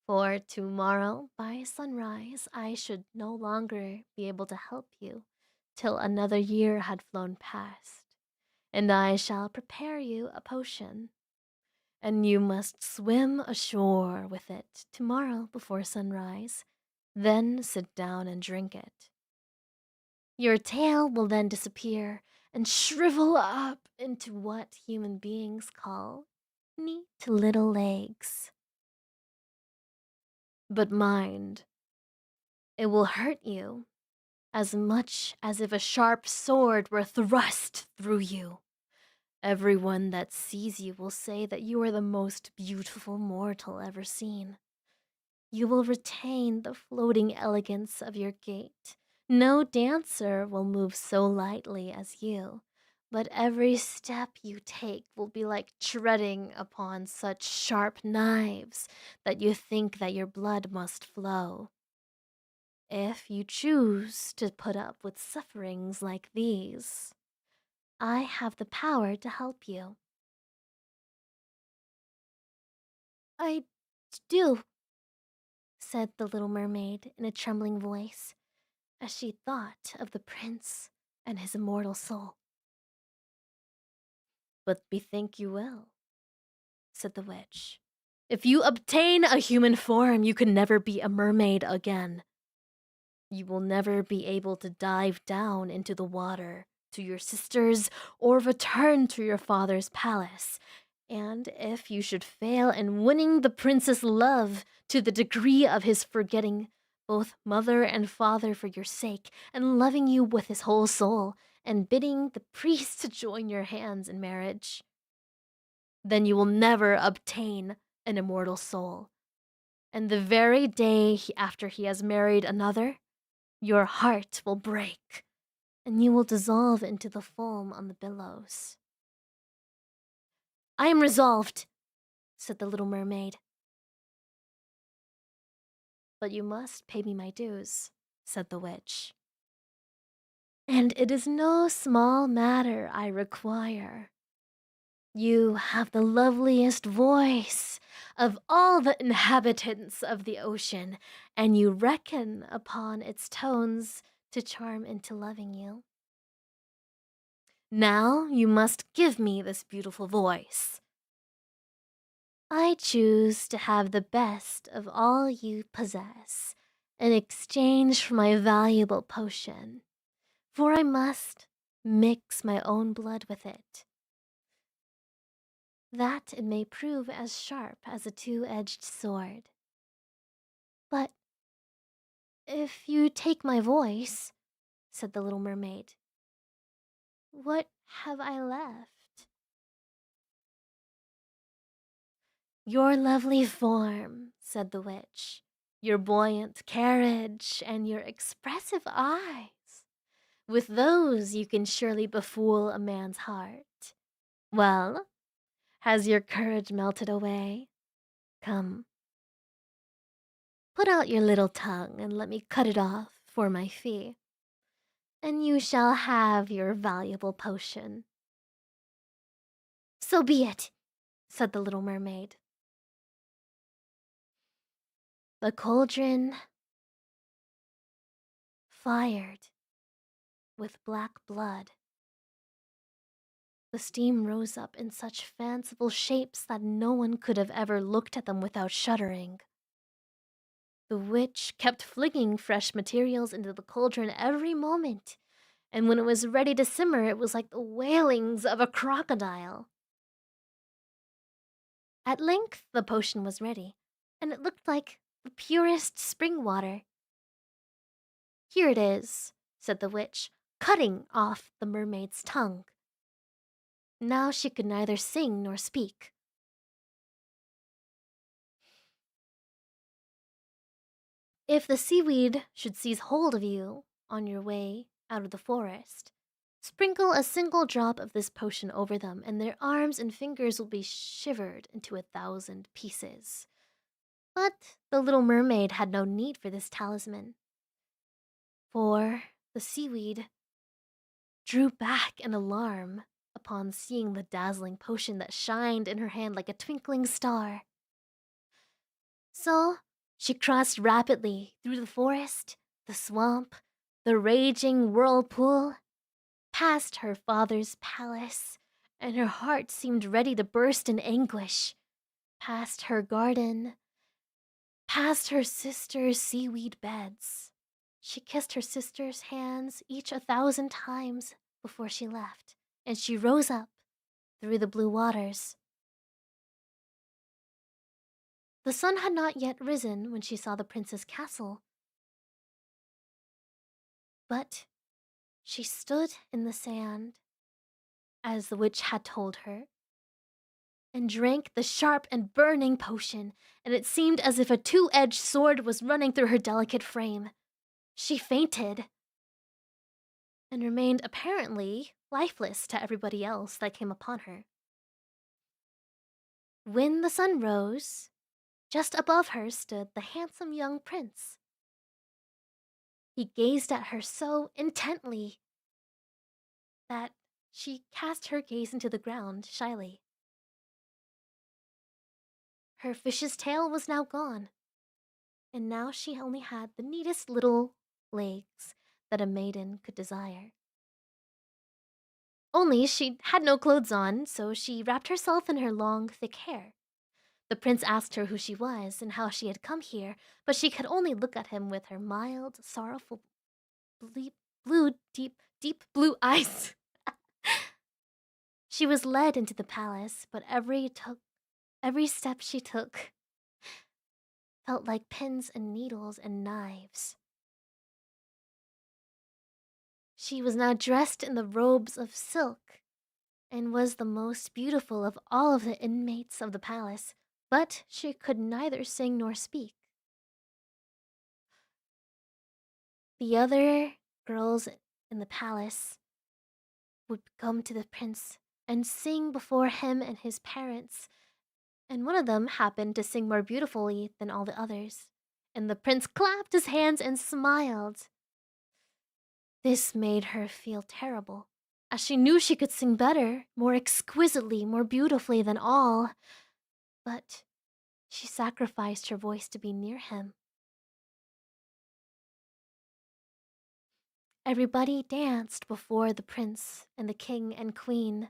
for tomorrow by sunrise I should no longer be able to help you till another year had flown past, and I shall prepare you a potion, and you must swim ashore with it tomorrow before sunrise, then sit down and drink it. Your tail will then disappear and shrivel up into what human beings call neat little legs. But mind, it will hurt you as much as if a sharp sword were thrust through you. Everyone that sees you will say that you are the most beautiful mortal ever seen. You will retain the floating elegance of your gait. No dancer will move so lightly as you, but every step you take will be like treading upon such sharp knives that you think that your blood must flow. If you choose to put up with sufferings like these, I have the power to help you. I do, said the little mermaid in a trembling voice, as she thought of the prince and his immortal soul. But bethink you will, said the witch. If you obtain a human form, you can never be a mermaid again. You will never be able to dive down into the water to your sisters or return to your father's palace. And if you should fail in winning the prince's love to the degree of his forgetting both mother and father for your sake, and loving you with his whole soul, and bidding the priest to join your hands in marriage, then you will never obtain an immortal soul. And the very day after he has married another, your heart will break, and you will dissolve into the foam on the billows. I am resolved, said the little mermaid. But you must pay me my dues, said the witch. And it is no small matter I require. You have the loveliest voice of all the inhabitants of the ocean, and you reckon upon its tones to charm into loving you. Now you must give me this beautiful voice. I choose to have the best of all you possess in exchange for my valuable potion, for I must mix my own blood with it, that it may prove as sharp as a two-edged sword. But if you take my voice, said the little mermaid, what have I left? Your lovely form, said the witch, your buoyant carriage, and your expressive eyes. With those you can surely befool a man's heart. Well, has your courage melted away? Come, put out your little tongue and let me cut it off for my fee, and you shall have your valuable potion. So be it, said the little mermaid. The cauldron fired with black blood. The steam rose up in such fanciful shapes that no one could have ever looked at them without shuddering. The witch kept flinging fresh materials into the cauldron every moment, and when it was ready to simmer, it was like the wailings of a crocodile. At length, the potion was ready, and it looked like the purest spring water. Here it is, said the witch. cutting off the mermaid's tongue. Now she could neither sing nor speak. If the seaweed should seize hold of you on your way out of the forest, sprinkle a single drop of this potion over them, and their arms and fingers will be shivered into 1,000 pieces. But the little mermaid had no need for this talisman, for the seaweed drew back in alarm upon seeing the dazzling potion that shined in her hand like a twinkling star. So she crossed rapidly through the forest, the swamp, the raging whirlpool, past her father's palace, and her heart seemed ready to burst in anguish, past her garden, past her sister's seaweed beds. She kissed her sister's hands each 1,000 times before she left, and she rose up through the blue waters. The sun had not yet risen when she saw the prince's castle, but she stood in the sand, as the witch had told her, and drank the sharp and burning potion, and it seemed as if a two-edged sword was running through her delicate frame. She fainted, and remained apparently lifeless to everybody else that came upon her. When the sun rose, just above her stood the handsome young prince. He gazed at her so intently that she cast her gaze into the ground shyly. Her fish's tail was now gone, and now she only had the neatest little legs that a maiden could desire. Only she had no clothes on, so she wrapped herself in her long, thick hair. The prince asked her who she was and how she had come here, but she could only look at him with her mild, sorrowful, deep blue eyes. She was led into the palace, but every step she took felt like pins and needles and knives. She was now dressed in the robes of silk and was the most beautiful of all of the inmates of the palace, but she could neither sing nor speak. The other girls in the palace would come to the prince and sing before him and his parents, and one of them happened to sing more beautifully than all the others, and the prince clapped his hands and smiled. This made her feel terrible, as she knew she could sing better, more exquisitely, more beautifully than all, but she sacrificed her voice to be near him. Everybody danced before the prince and the king and queen,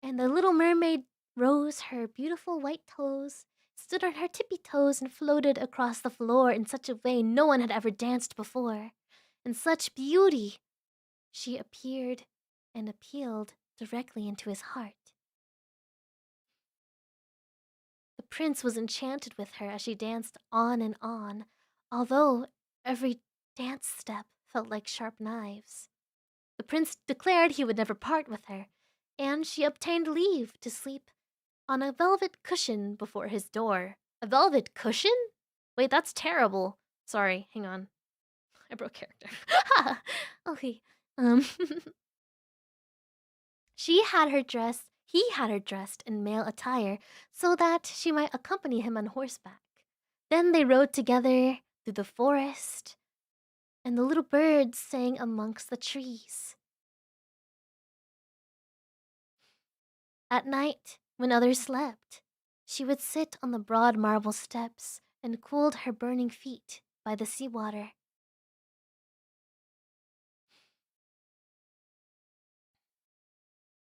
and the little mermaid rose her beautiful white toes, stood on her tippy toes, and floated across the floor in such a way no one had ever danced before. In such beauty, she appeared and appealed directly into his heart. The prince was enchanted with her as she danced on and on, although every dance step felt like sharp knives. The prince declared he would never part with her, and she obtained leave to sleep on a velvet cushion before his door. A velvet cushion? Wait, that's terrible. Sorry, hang on. I broke character. Okay. Um he had her dressed in male attire so that she might accompany him on horseback. Then they rode together through the forest, and the little birds sang amongst the trees. At night, when others slept, she would sit on the broad marble steps and cooled her burning feet by the sea water.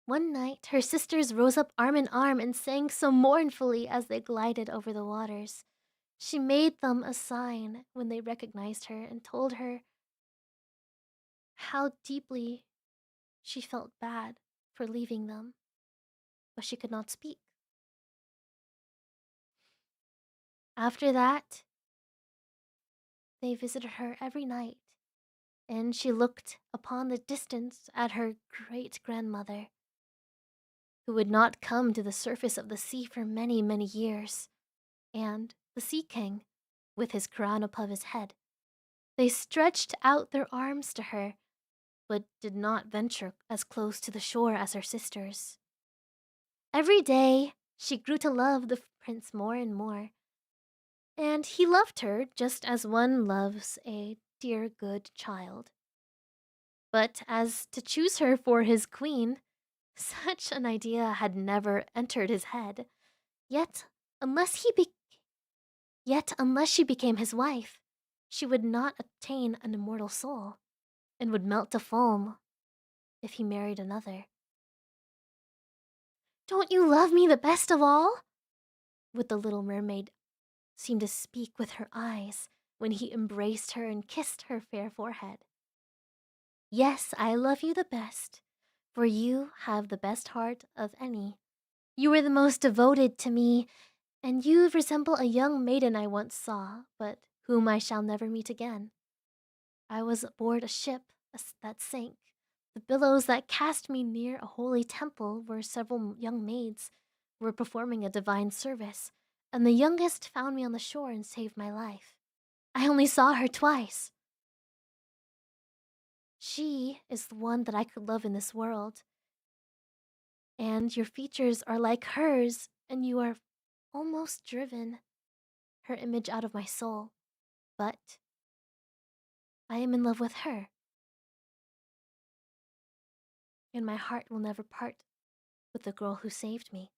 One night, her sisters rose up arm in arm and sang so mournfully as they glided over the waters. She made them a sign when they recognized her and told her how deeply she felt bad for leaving them, but she could not speak. After that, they visited her every night and she looked upon the distance at her great grandmother, who would not come to the surface of the sea for many, many years, and the Sea King, with his crown above his head. They stretched out their arms to her, but did not venture as close to the shore as her sisters. Every day, she grew to love the prince more and more, and he loved her just as one loves a dear good child. But as to choose her for his queen, such an idea had never entered his head. Yet, unless he be- Yet unless she became his wife, she would not attain an immortal soul, and would melt to foam if he married another. "Don't you love me the best of all?" would the little mermaid seem to speak with her eyes when he embraced her and kissed her fair forehead. "Yes, I love you the best, for you have the best heart of any. You were the most devoted to me, and you resemble a young maiden I once saw, but whom I shall never meet again. I was aboard a ship that sank. The billows that cast me near a holy temple where several young maids were performing a divine service, and the youngest found me on the shore and saved my life. I only saw her twice. She is the one that I could love in this world, and your features are like hers, and you are almost driven her image out of my soul. But I am in love with her, and my heart will never part with the girl who saved me."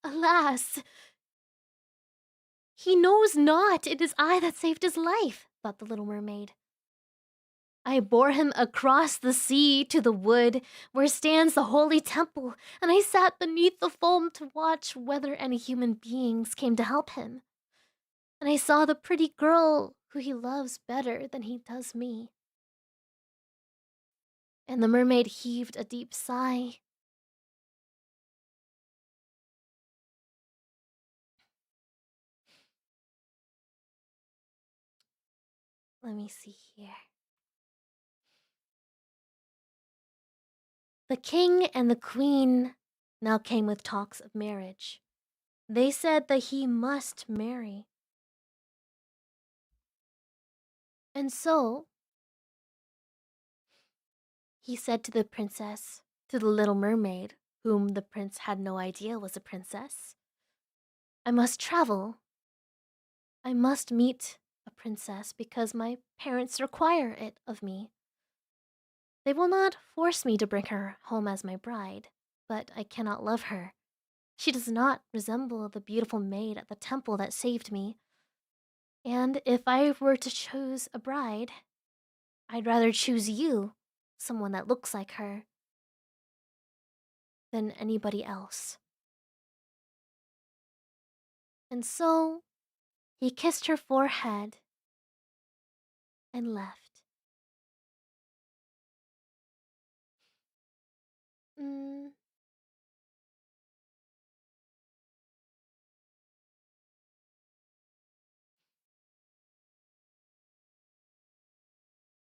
"Alas! He knows not it is I that saved his life," thought the little mermaid. "I bore him across the sea to the wood where stands the holy temple, and I sat beneath the foam to watch whether any human beings came to help him. And I saw the pretty girl who he loves better than he does me." And the mermaid heaved a deep sigh. Let me see here. The king and the queen now came with talks of marriage. They said that he must marry. And so he said to the princess, to the little mermaid, whom the prince had no idea was a princess, "I must travel. I must meet a princess because my parents require it of me. They will not force me to bring her home as my bride, but I cannot love her. She does not resemble the beautiful maid at the temple that saved me. And if I were to choose a bride, I'd rather choose you, someone that looks like her, than anybody else." And so he kissed her forehead and left. Mm.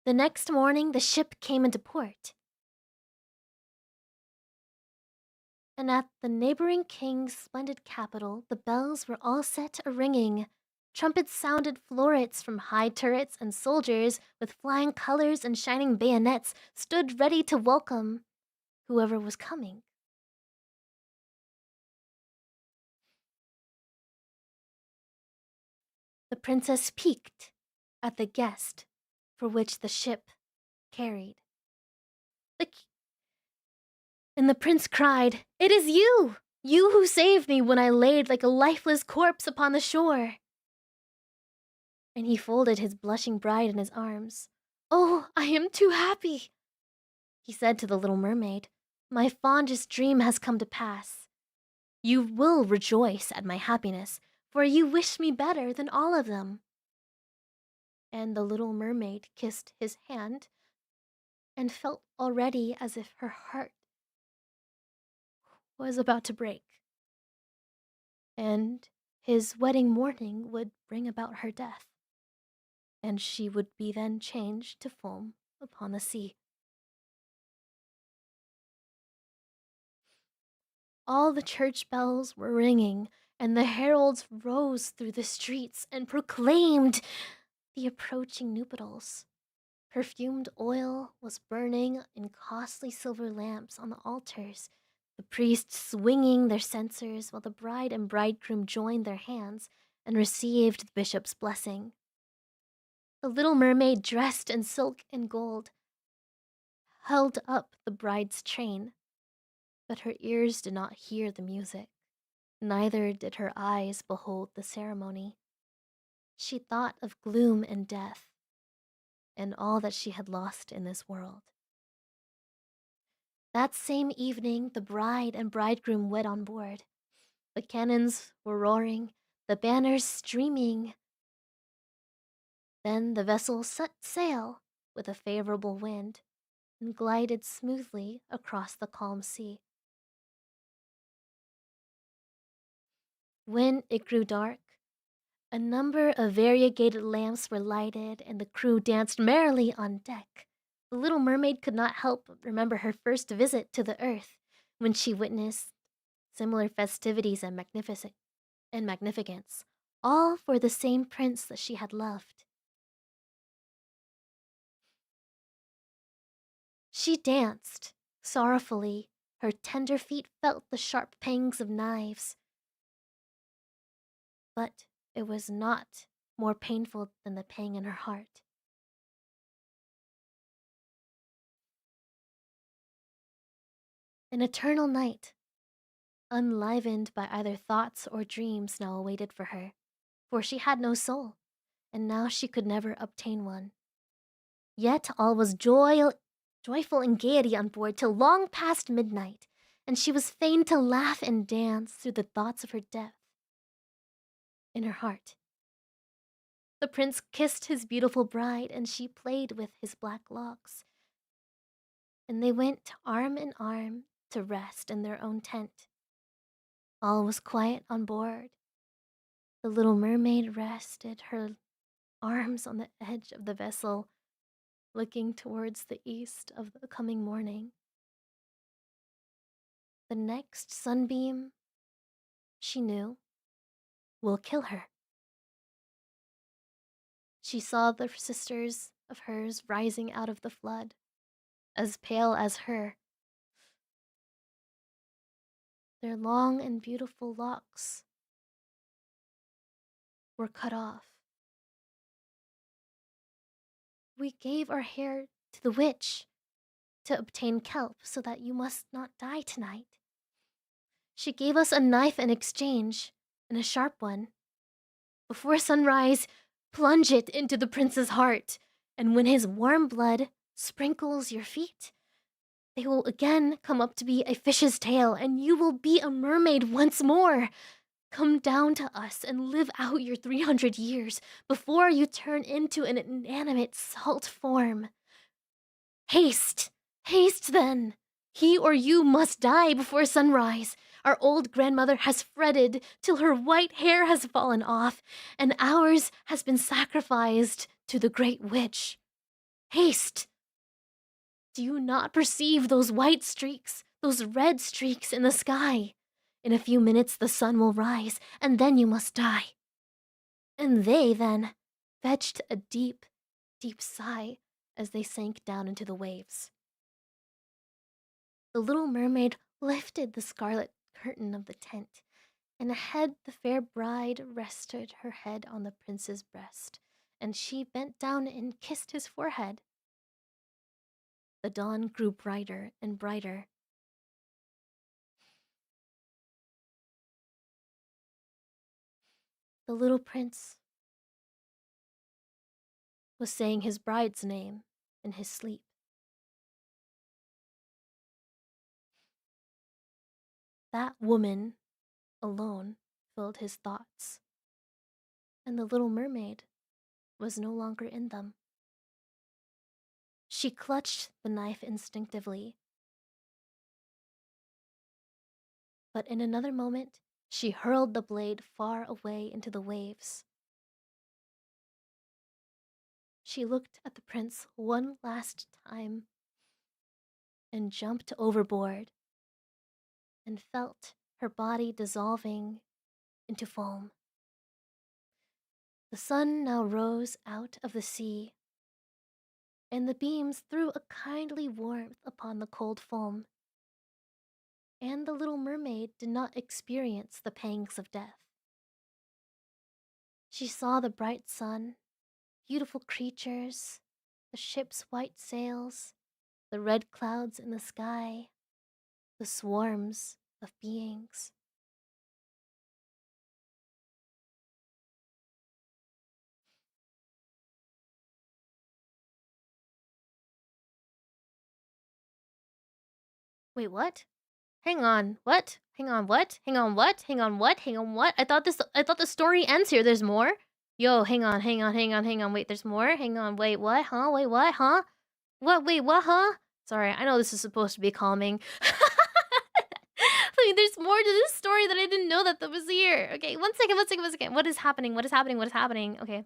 The next morning, the ship came into port, and at the neighboring king's splendid capital, the bells were all set a ringing. Trumpets sounded florets from high turrets, and soldiers with flying colors and shining bayonets stood ready to welcome whoever was coming. The princess peeked at the guest for which the ship carried. The And the prince cried, "It is you! You who saved me when I laid like a lifeless corpse upon the shore." And he folded his blushing bride in his arms. "Oh, I am too happy," he said to the little mermaid. "My fondest dream has come to pass. You will rejoice at my happiness, for you wish me better than all of them." And the little mermaid kissed his hand and felt already as if her heart was about to break, and his wedding morning would bring about her death. and she would be then changed to foam upon the sea. All the church bells were ringing, and the heralds rose through the streets and proclaimed the approaching nuptials. Perfumed oil was burning in costly silver lamps on the altars, the priests swinging their censers while the bride and bridegroom joined their hands and received the bishop's blessing. The little mermaid, dressed in silk and gold, held up the bride's train, but her ears did not hear the music, neither did her eyes behold the ceremony. She thought of gloom and death, and all that she had lost in this world. That same evening, the bride and bridegroom went on board. The cannons were roaring, the banners streaming. Then the vessel set sail with a favorable wind and glided smoothly across the calm sea. When it grew dark, a number of variegated lamps were lighted and the crew danced merrily on deck. The little mermaid could not help but remember her first visit to the earth when she witnessed similar festivities and magnificence, all for the same prince that she had loved. She danced sorrowfully. Her tender feet felt the sharp pangs of knives, but it was not more painful than the pang in her heart. An eternal night, unlivened by either thoughts or dreams, now awaited for her, for she had no soul, and now she could never obtain one. Yet all was joyful and gaiety on board till long past midnight, and she was fain to laugh and dance through the thoughts of her death in her heart. The prince kissed his beautiful bride, and she played with his black locks, and they went arm in arm to rest in their own tent. All was quiet on board. The little mermaid rested her arms on the edge of the vessel, looking towards the east of the coming morning. The next sunbeam, she knew, will kill her. She saw the sisters of hers rising out of the flood, as pale as her. Their long and beautiful locks were cut off. We gave our hair to the witch to obtain kelp so that you must not die tonight. She gave us a knife in exchange, and a sharp one. Before sunrise, plunge it into the prince's heart, and when his warm blood sprinkles your feet, they will again come up to be a fish's tail, and you will be a mermaid once more. Come down to us and live out your 300 years before you turn into an inanimate salt form. Haste! Haste then! He or you must die before sunrise. Our old grandmother has fretted till her white hair has fallen off, and ours has been sacrificed to the great witch. Haste! Do you not perceive those white streaks, those red streaks in the sky? In a few minutes the sun will rise, and then you must die. And they then fetched a deep, deep sigh as they sank down into the waves. The little mermaid lifted the scarlet curtain of the tent, and ahead the fair bride rested her head on the prince's breast, and she bent down and kissed his forehead. The dawn grew brighter and brighter. The little prince was saying his bride's name in his sleep. That woman alone filled his thoughts, and the little mermaid was no longer in them. She clutched the knife instinctively, but in another moment, she hurled the blade far away into the waves. she looked at the prince one last time and jumped overboard and felt her body dissolving into foam. The sun now rose out of the sea, and the beams threw a kindly warmth upon the cold foam, and the little mermaid did not experience the pangs of death. She saw the bright sun, beautiful creatures, the ship's white sails, the red clouds in the sky, the swarms of beings. Wait, what? Hang on, what? Hang on, what? Hang on, what? Hang on, what? Hang on, what? I thought the story ends here. There's more? Yo, hang on. Wait, there's more? Hang on, wait, what? Huh? Wait, what? Huh? What? Wait, what? Huh? Sorry, I know this is supposed to be calming. Wait, there's more to this story that I didn't know that was here. Okay, one second. What is happening? Okay.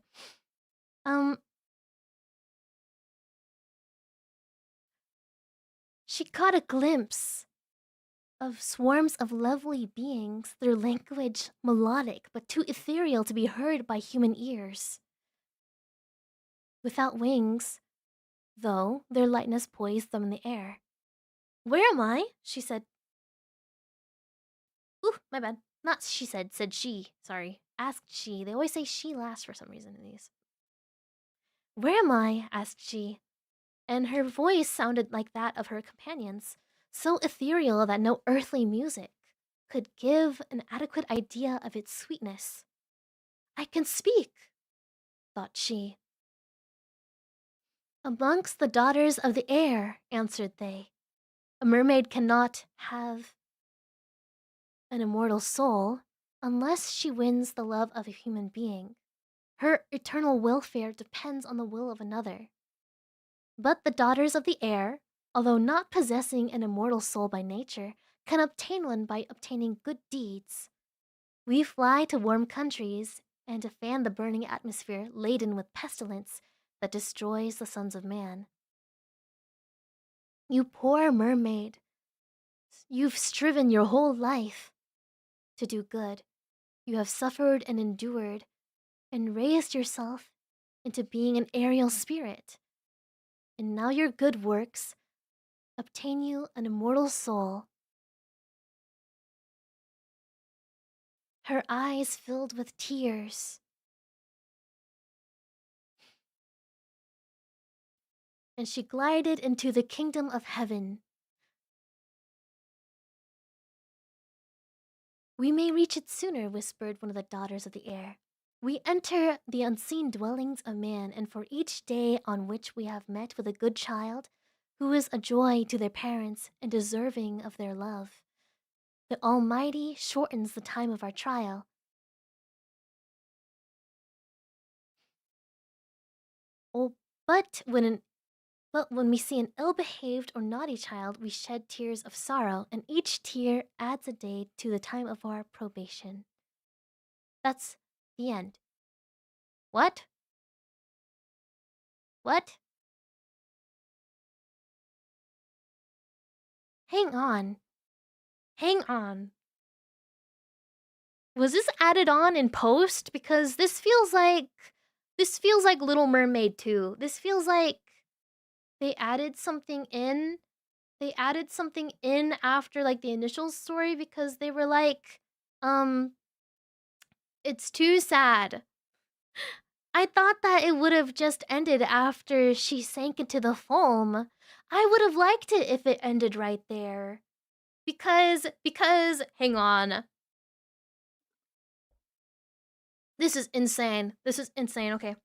She caught a glimpse of swarms of lovely beings, their language melodic but too ethereal to be heard by human ears. Without wings, though, their lightness poised them in the air. "Where am I?" she said. Ooh, my bad. Not she said she. Sorry. Asked she. They always say she last for some reason in these. "Where am I?" asked she, and her voice sounded like that of her companions, so ethereal that no earthly music could give an adequate idea of its sweetness. "I can speak," thought she. "Amongst the daughters of the air," answered they. "A mermaid cannot have an immortal soul unless she wins the love of a human being. Her eternal welfare depends on the will of another. But the daughters of the air, although not possessing an immortal soul by nature, can obtain one by obtaining good deeds. We fly to warm countries and to fan the burning atmosphere laden with pestilence that destroys the sons of man. You poor mermaid, you've striven your whole life to do good. You have suffered and endured and raised yourself into being an aerial spirit. And now your good works obtain you an immortal soul." Her eyes filled with tears, and she glided into the kingdom of heaven. "We may reach it sooner," whispered one of the daughters of the air. "We enter the unseen dwellings of man, and for each day on which we have met with a good child, who is a joy to their parents and deserving of their love, the Almighty shortens the time of our trial. Oh, but when we see an ill-behaved or naughty child, we shed tears of sorrow, and each tear adds a day to the time of our probation." That's the end. What? What? Hang on. Hang on. Was this added on in post? Because this feels like Little Mermaid 2. This feels like they added something in. They added something in after like the initial story because they were like, it's too sad. I thought that it would have just ended after she sank into the foam. I would have liked it if it ended right there. Because hang on. This is insane. Okay.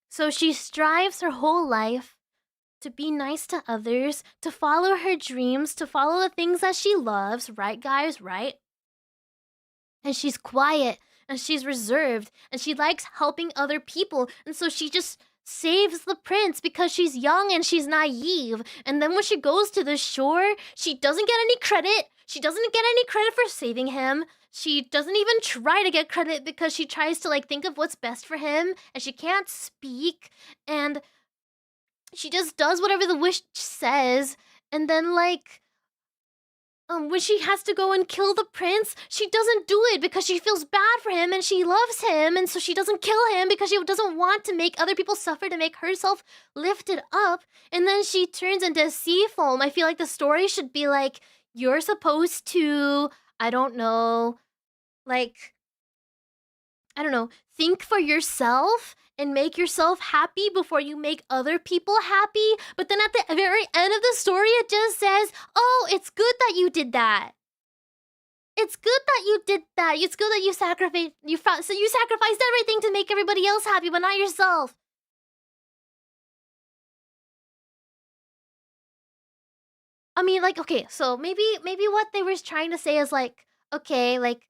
So she strives her whole life to be nice to others, to follow her dreams, to follow the things that she loves, right, guys? Right? And she's quiet and she's reserved and she likes helping other people. And so she just saves the prince because she's young and she's naive. And then when she goes to the shore, she doesn't get any credit. She doesn't get any credit for saving him. she doesn't even try to get credit because she tries to like think of what's best for him and she can't speak and she just does whatever the wish says and then like when she has to go and kill the prince, she doesn't do it because she feels bad for him and she loves him, and so she doesn't kill him because she doesn't want to make other people suffer to make herself lifted up. And then she turns into sea foam. I feel like the story should be like, you're supposed to, I don't know, like, I don't know, think for yourself and make yourself happy before you make other people happy. But then at the very end of the story, it just says, oh, it's good that you did that. It's good that you did that. It's good that you sacrificed. So you sacrificed everything to make everybody else happy, but not yourself. I mean, like, okay, so maybe what they were trying to say is like, okay, like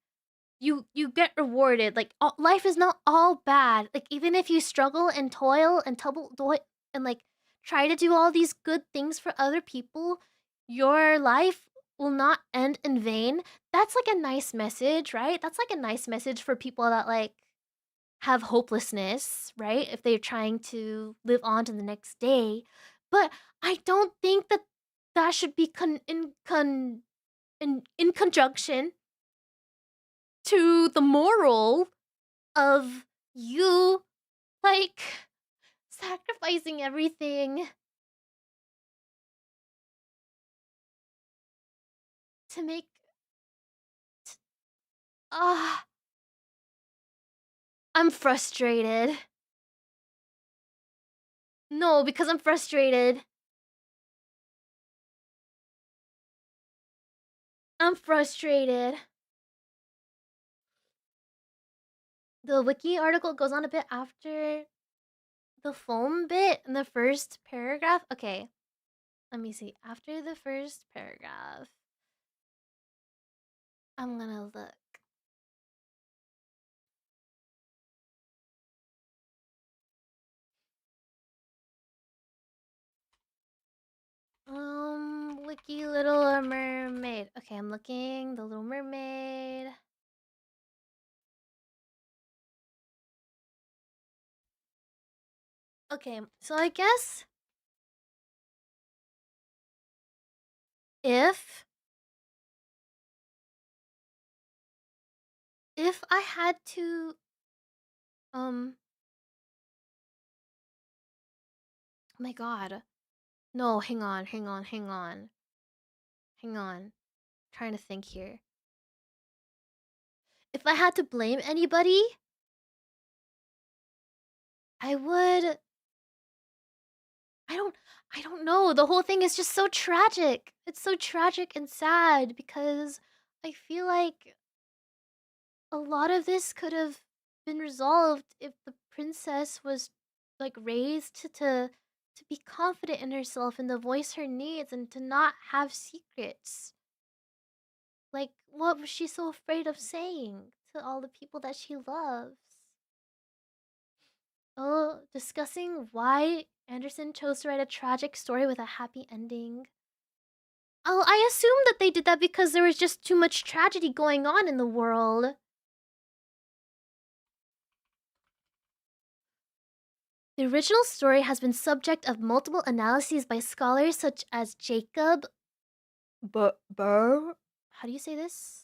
you get rewarded. Like life is not all bad. Like even if you struggle and toil and and like try to do all these good things for other people, your life will not end in vain. That's like a nice message, right? That's like a nice message for people that like have hopelessness, right? If they're trying to live on to the next day. But I don't think that that should be in conjunction to the moral of you like sacrificing everything to make ah I'm frustrated. No, because I'm frustrated. I'm frustrated. The wiki article goes on a bit after the foam bit in the first paragraph. Okay, let me see. After the first paragraph, I'm gonna look. Wiki Little Mermaid. Okay, I'm looking. The Little Mermaid. Okay, so I guess if I had to oh my god. No, hang on. Trying to think here. If I had to blame anybody, I would I don't I don't know. The whole thing is just so tragic. It's so tragic and sad because I feel like a lot of this could have been resolved if the princess was like raised to be confident in herself and to voice her needs and to not have secrets. Like what was she so afraid of saying to all the people that she loves? Oh, discussing why Anderson chose to write a tragic story with a happy ending. Oh, I assume that they did that because there was just too much tragedy going on in the world. The original story has been subject of multiple analyses by scholars such as Jacob Burr. How do you say this?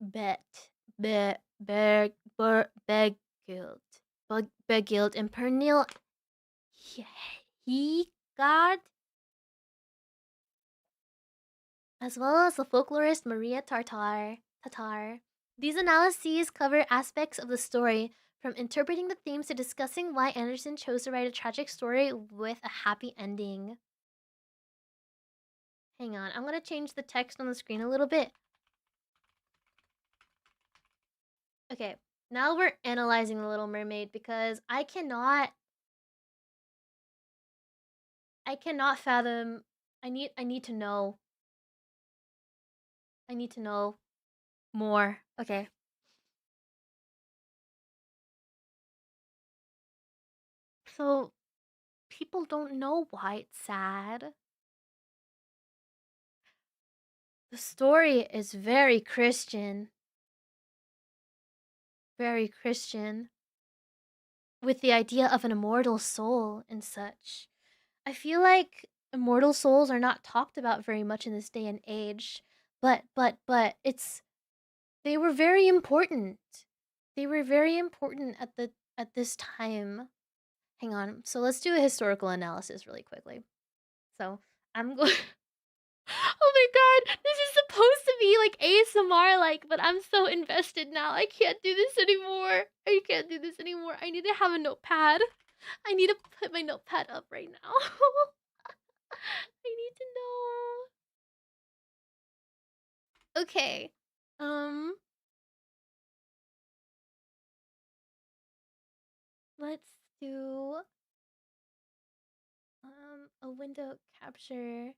Bet Begild. Begild and Pernil Hegard, as well as the folklorist Maria Tatar. These analyses cover aspects of the story, from interpreting the themes to discussing why Anderson chose to write a tragic story with a happy ending. Hang on, I'm gonna change the text on the screen a little bit. Okay, now we're analyzing The Little Mermaid because I cannot fathom. I need to know. I need to know more. Okay. So people don't know why it's sad. The story is very Christian. Very Christian. With the idea of an immortal soul and such. I feel like immortal souls are not talked about very much in this day and age. But it's they were very important. They were very important at this time. Hang on. So let's do a historical analysis really quickly. So I'm going. Oh my god, this is supposed to be like ASMR like, but I'm so invested now. I can't do this anymore. I can't do this anymore. I need to have a notepad. I need to put my notepad up right now. I need to know. Okay. Um let's do a window capture.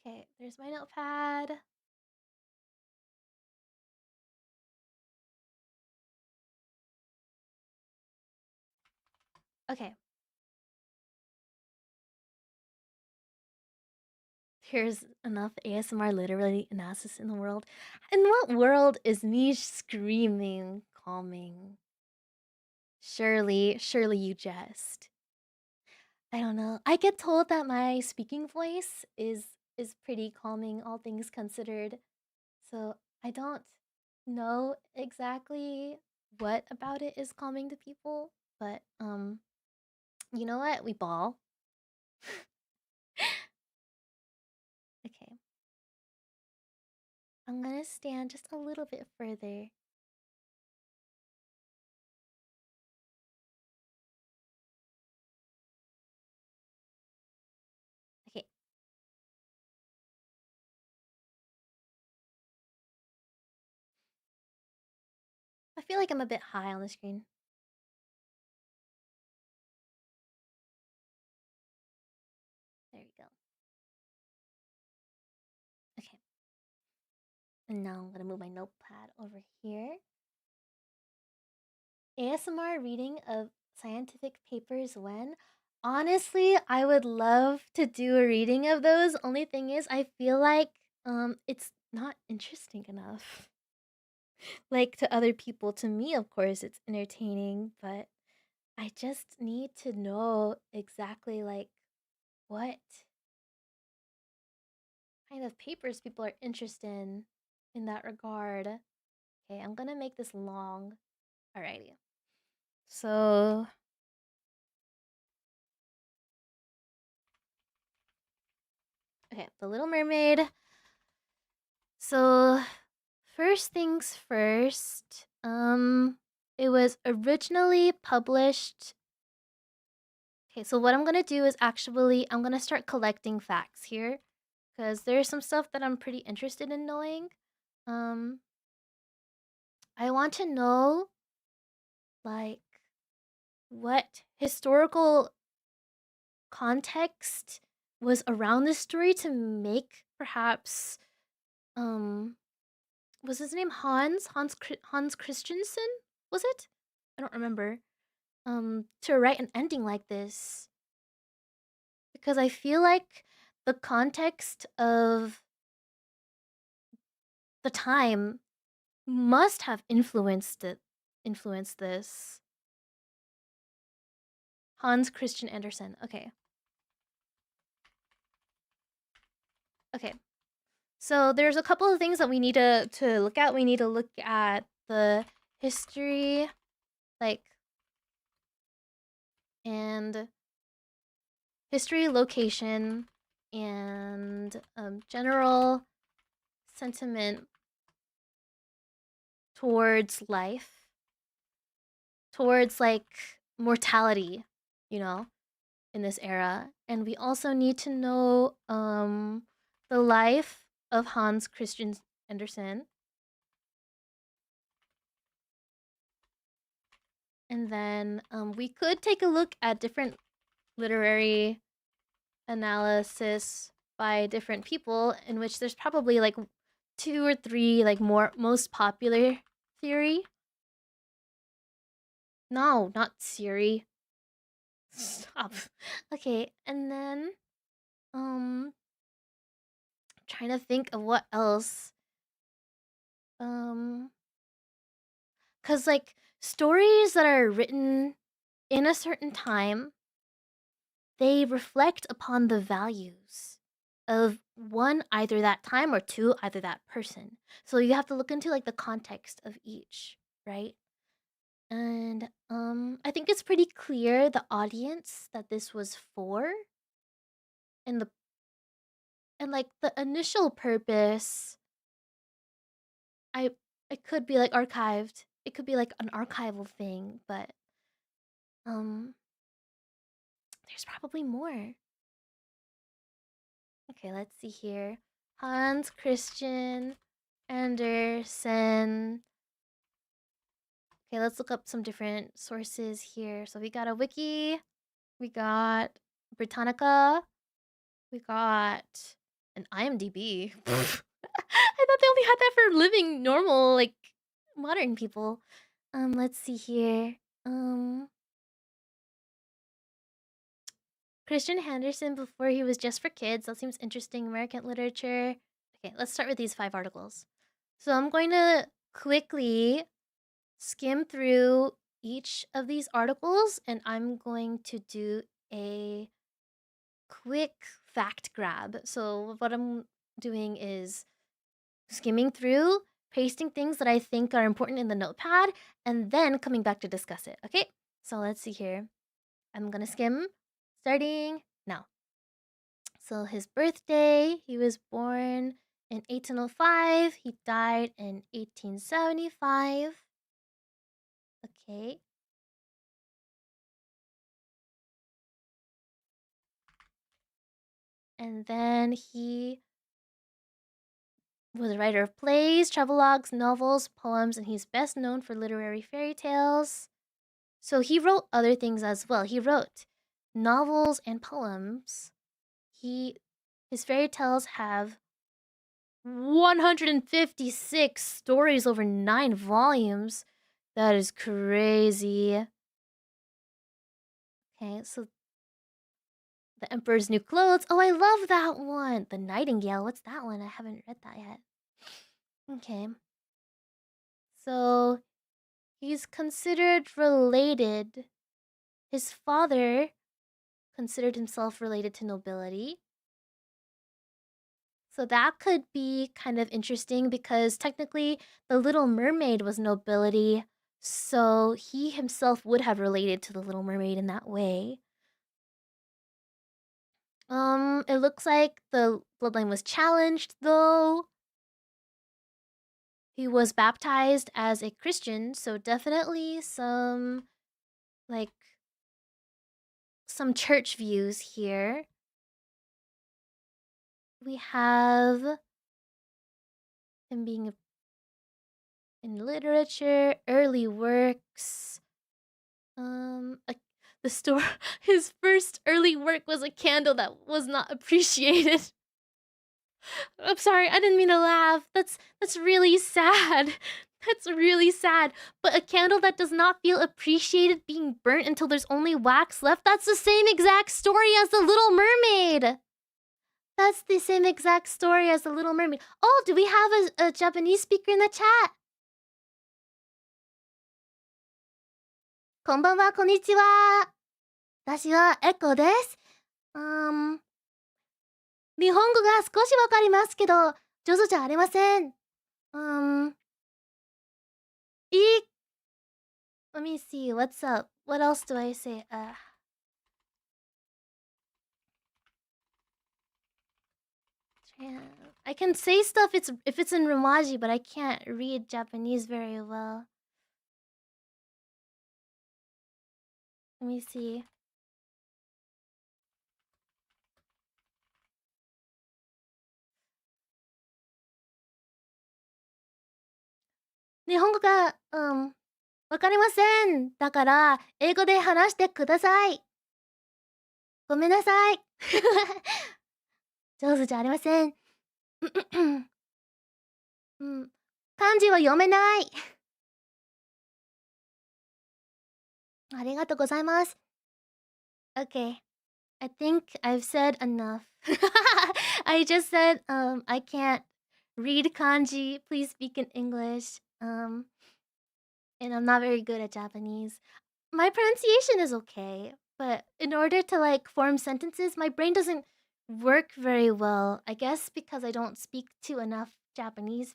Okay, there's my notepad. Okay. Here's enough ASMR literally analysis in the world. In what world is me screaming calming? Surely you jest. I don't know. I get told that my speaking voice is pretty calming, all things considered. So I don't know exactly what about it is calming to people, but you know what? We ball. Okay. I'm gonna stand just a little bit further. Okay. I feel like I'm a bit high on the screen. There we go. Okay. And now I'm gonna move my notepad over here. ASMR reading of scientific papers when? Honestly, I would love to do a reading of those. Only thing is I feel like it's not interesting enough. Like to other people, to me of course it's entertaining, but I just need to know exactly like what kind of papers people are interested in that regard. Okay, I'm gonna make this long. Alrighty. So okay, The Little Mermaid. So first things first, it was originally published. Okay, so what I'm gonna do is actually I'm gonna start collecting facts here because there's some stuff that I'm pretty interested in knowing. Um, I want to know like what historical context was around this story to make perhaps um was his name Hans Christensen, was it? I don't remember. To write an ending like this because I feel like the context of the time must have influenced this. Hans Christian Andersen. Okay. Okay. So there's a couple of things that we need to look at. We need to look at the history, like, and history, location, and general sentiment towards life, towards like mortality, you know, in this era. And we also need to know the life of Hans Christian Andersen. And then we could take a look at different literary analysis by different people, in which there's probably like two or three like more most popular theory. No, not Siri. Stop. Okay, and then trying to think of what else. Um, cause like stories that are written in a certain time, they reflect upon the values of one, either that time, or two, either that person. So you have to look into like the context of each, right? And I think it's pretty clear the audience that this was for, and the and like the initial purpose. I it could be like archived. It could be like an archival thing, but um there's probably more. Okay, let's see here. Hans Christian Andersen. Okay, let's look up some different sources here. So we got a wiki, we got Britannica, we got an IMDb. I thought they only had that for living normal, like modern people. Let's see here. Um, Christian Henderson before he was just for kids. That seems interesting. American literature. Okay, let's start with these 5 articles. So I'm going to quickly skim through each of these articles and I'm going to do a quick fact grab. So what I'm doing is skimming through, pasting things that I think are important in the notepad, and then coming back to discuss it. Okay? So let's see here. I'm gonna skim starting now. So his birthday, he was born in 1805, he died in 1875. Okay. And then he was a writer of plays, travelogues, novels, poems, and he's best known for literary fairy tales. So he wrote other things as well. He wrote novels and poems. His fairy tales have 156 stories over 9 volumes. That is crazy. Okay, so The Emperor's New Clothes. Oh, I love that one. The Nightingale. What's that one? I haven't read that yet. Okay. So he's considered related. His father considered himself related to nobility. So that could be kind of interesting because technically the Little Mermaid was nobility. So he himself would have related to the Little Mermaid in that way. It looks like the bloodline was challenged though. He was baptized as a Christian, so definitely like some church views here. We have him being in literature, early works. A, the store. His first early work was a candle that was not appreciated. I'm sorry, I didn't mean to laugh. That's really sad. That's really sad. But a candle that does not feel appreciated being burnt until there's only wax left, that's the same exact story as the Little Mermaid. That's the same exact story as the Little Mermaid. Oh, do we have a Japanese speaker in the chat? こんばんは、こんにちは。私はエコです。日本語が少しわかりますけど、上手じゃありません。い Let me see. What's up? What else do I say? I can say stuff if it's in Romaji, but I can't read Japanese very well. Let me see. 日本語が、わかりません。だから、英語で話してください。ごめんなさい。上手じゃありません。漢字は読めない。arigatou gozaimasu. Okay. I think I've said enough. I just said I can't read kanji. Please speak in English. And I'm not very good at Japanese. My pronunciation is okay, but in order to like form sentences, my brain doesn't work very well. I guess because I don't speak to enough Japanese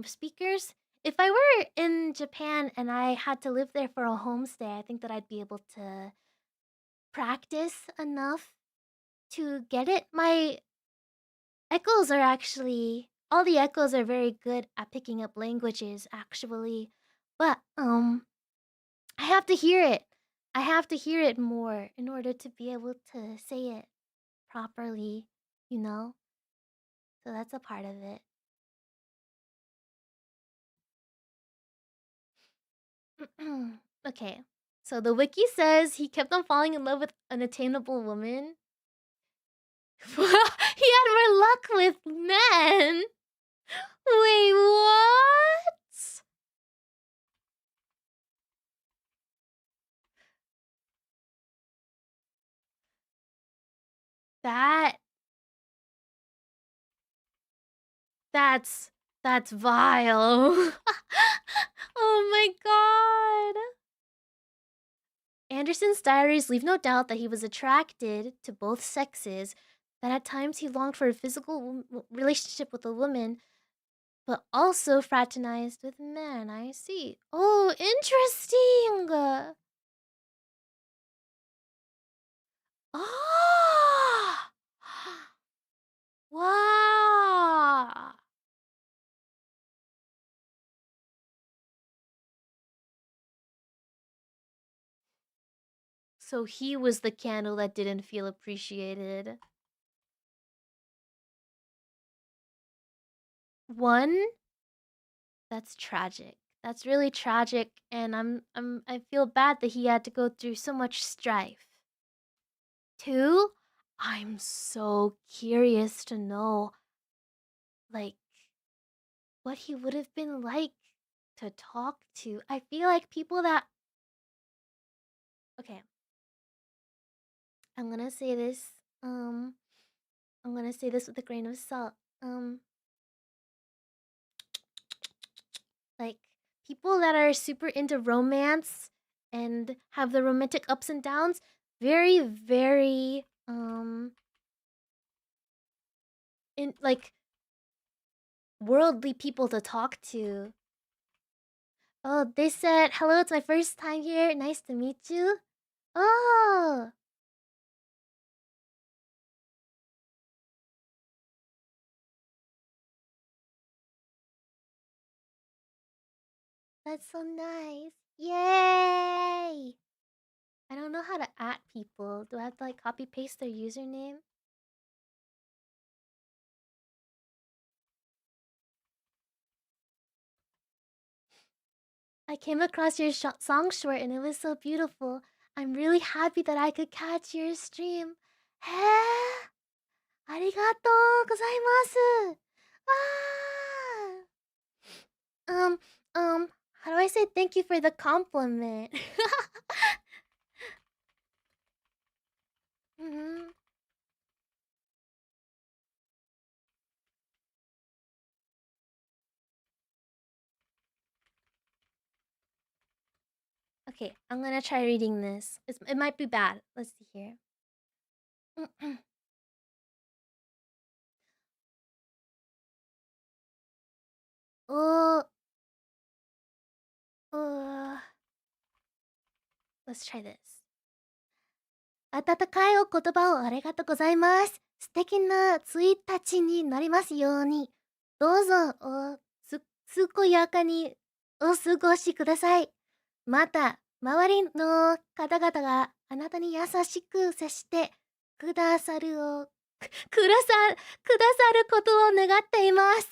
speakers. If I were in Japan and I had to live there for a homestay, I think that I'd be able to practice enough to get it. My echoes are actually all the echoes are very good at picking up languages actually. But I have to hear it. I have to hear it more in order to be able to say it properly, you know? So that's a part of it. Okay. So the wiki says he kept on falling in love with unattainable women. He had more luck with men. Wait, what? That that's that's vile. Oh my god. Anderson's diaries leave no doubt that he was attracted to both sexes, that at times he longed for a physical relationship with a woman, but also fraternized with men. I see. Oh, interesting. Ah! Wow. So he was the candle that didn't feel appreciated. One, that's tragic. That's really tragic, and I feel bad that he had to go through so much strife. Two, I'm so curious to know, like, what he would have been like to talk to. I feel like people that. Okay, I'm gonna say this. Um, I'm gonna say this with a grain of salt. Like people that are super into romance and have the romantic ups and downs, very, very in like worldly people to talk to. Oh, they said, hello, it's my first time here. Nice to meet you. Oh, that's so nice. Yay! I don't know how to add people. Do I have to like copy paste their username? I came across your song short and it was so beautiful. I'm really happy that I could catch your stream. Hey, arigatou gozaimasu. Ah! Um, how do I say thank you for the compliment? Mhm. Okay, I'm gonna try reading this. It might be bad. Let's see here. Oh, let's try this. 温かいお言葉をありがとうございます。素敵な1日になりますように。どうぞ健やかにお過ごしください。また、周りの方々があなたに優しく接してくださるを、くださることを願っています。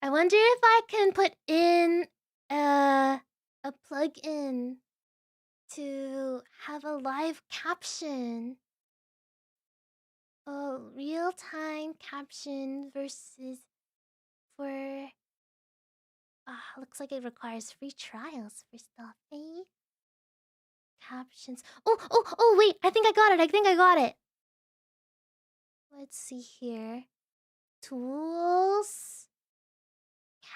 I wonder if I can put in a plug-in to have a live caption. A real-time caption versus for looks like it requires free trials for stuff, eh? Captions. Oh, wait, I think I got it. I think I got it. Let's see here. Tools,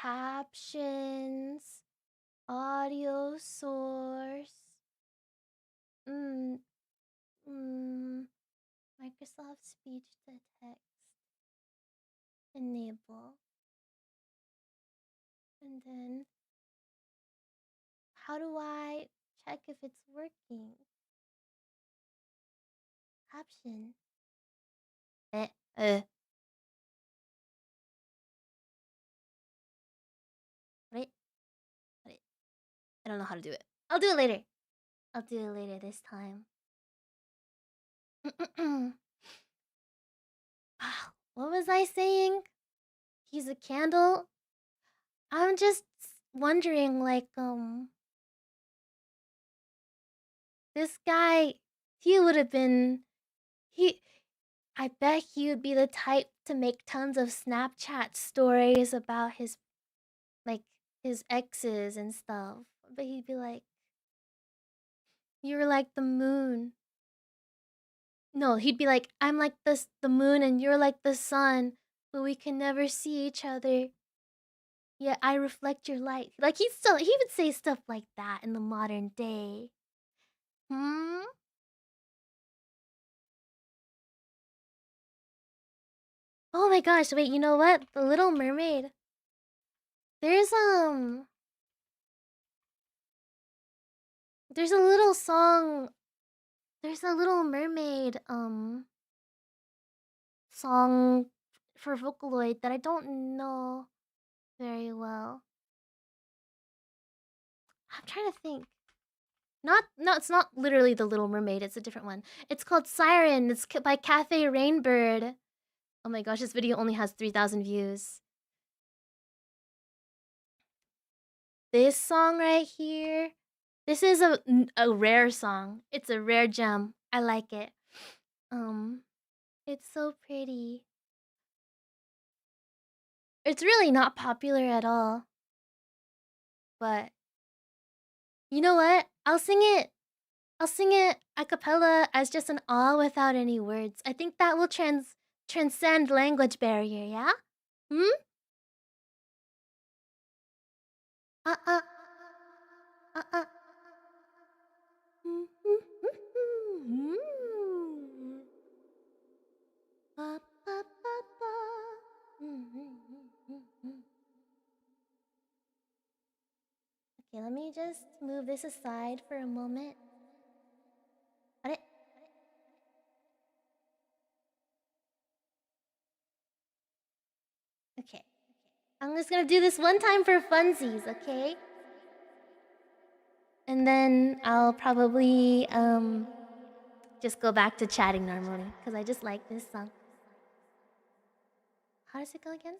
captions, audio source. Microsoft speech to text. Enable. And then how do I check if it's working? Caption. Eh, uh. Wait, wait. I don't know how to do it. I'll do it later. I'll do it later this time. What was I saying? He's a candle? I'm just wondering, like, this guy, he would have been. I bet he would be the type to make tons of Snapchat stories about his, like, his exes and stuff. But he'd be like, you're like the moon. No, he'd be like, I'm like the moon and you're like the sun, but we can never see each other. Yet I reflect your light. Like he would say stuff like that in the modern day. Hmm? Oh my gosh, wait, you know what? The Little Mermaid. There's there's a little song. There's a Little Mermaid song for Vocaloid that I don't know very well. I'm trying to think. No, it's not literally The Little Mermaid. It's a different one. It's called Siren. It's by Cafe Rainbird. Oh my gosh, this video only has 3,000 views. This song right here. This is a rare song. It's a rare gem. I like it. It's so pretty. It's really not popular at all. But you know what? I'll sing it. I'll sing it a cappella as just an awe without any words. I think that will transcend language barrier, yeah? Hmm? Uh. Ba, ba, ba, ba. Okay, let me just move this aside for a moment. Are. Okay. I'm just gonna do this one time for funsies, okay? And then I'll probably just go back to chatting normally because I just like this song. How does it go again?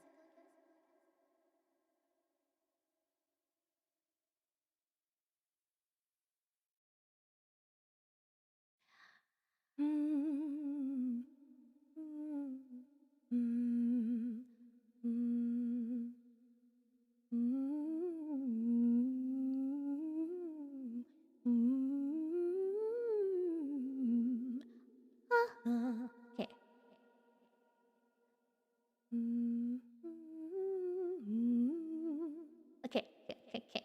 Okay. Okay.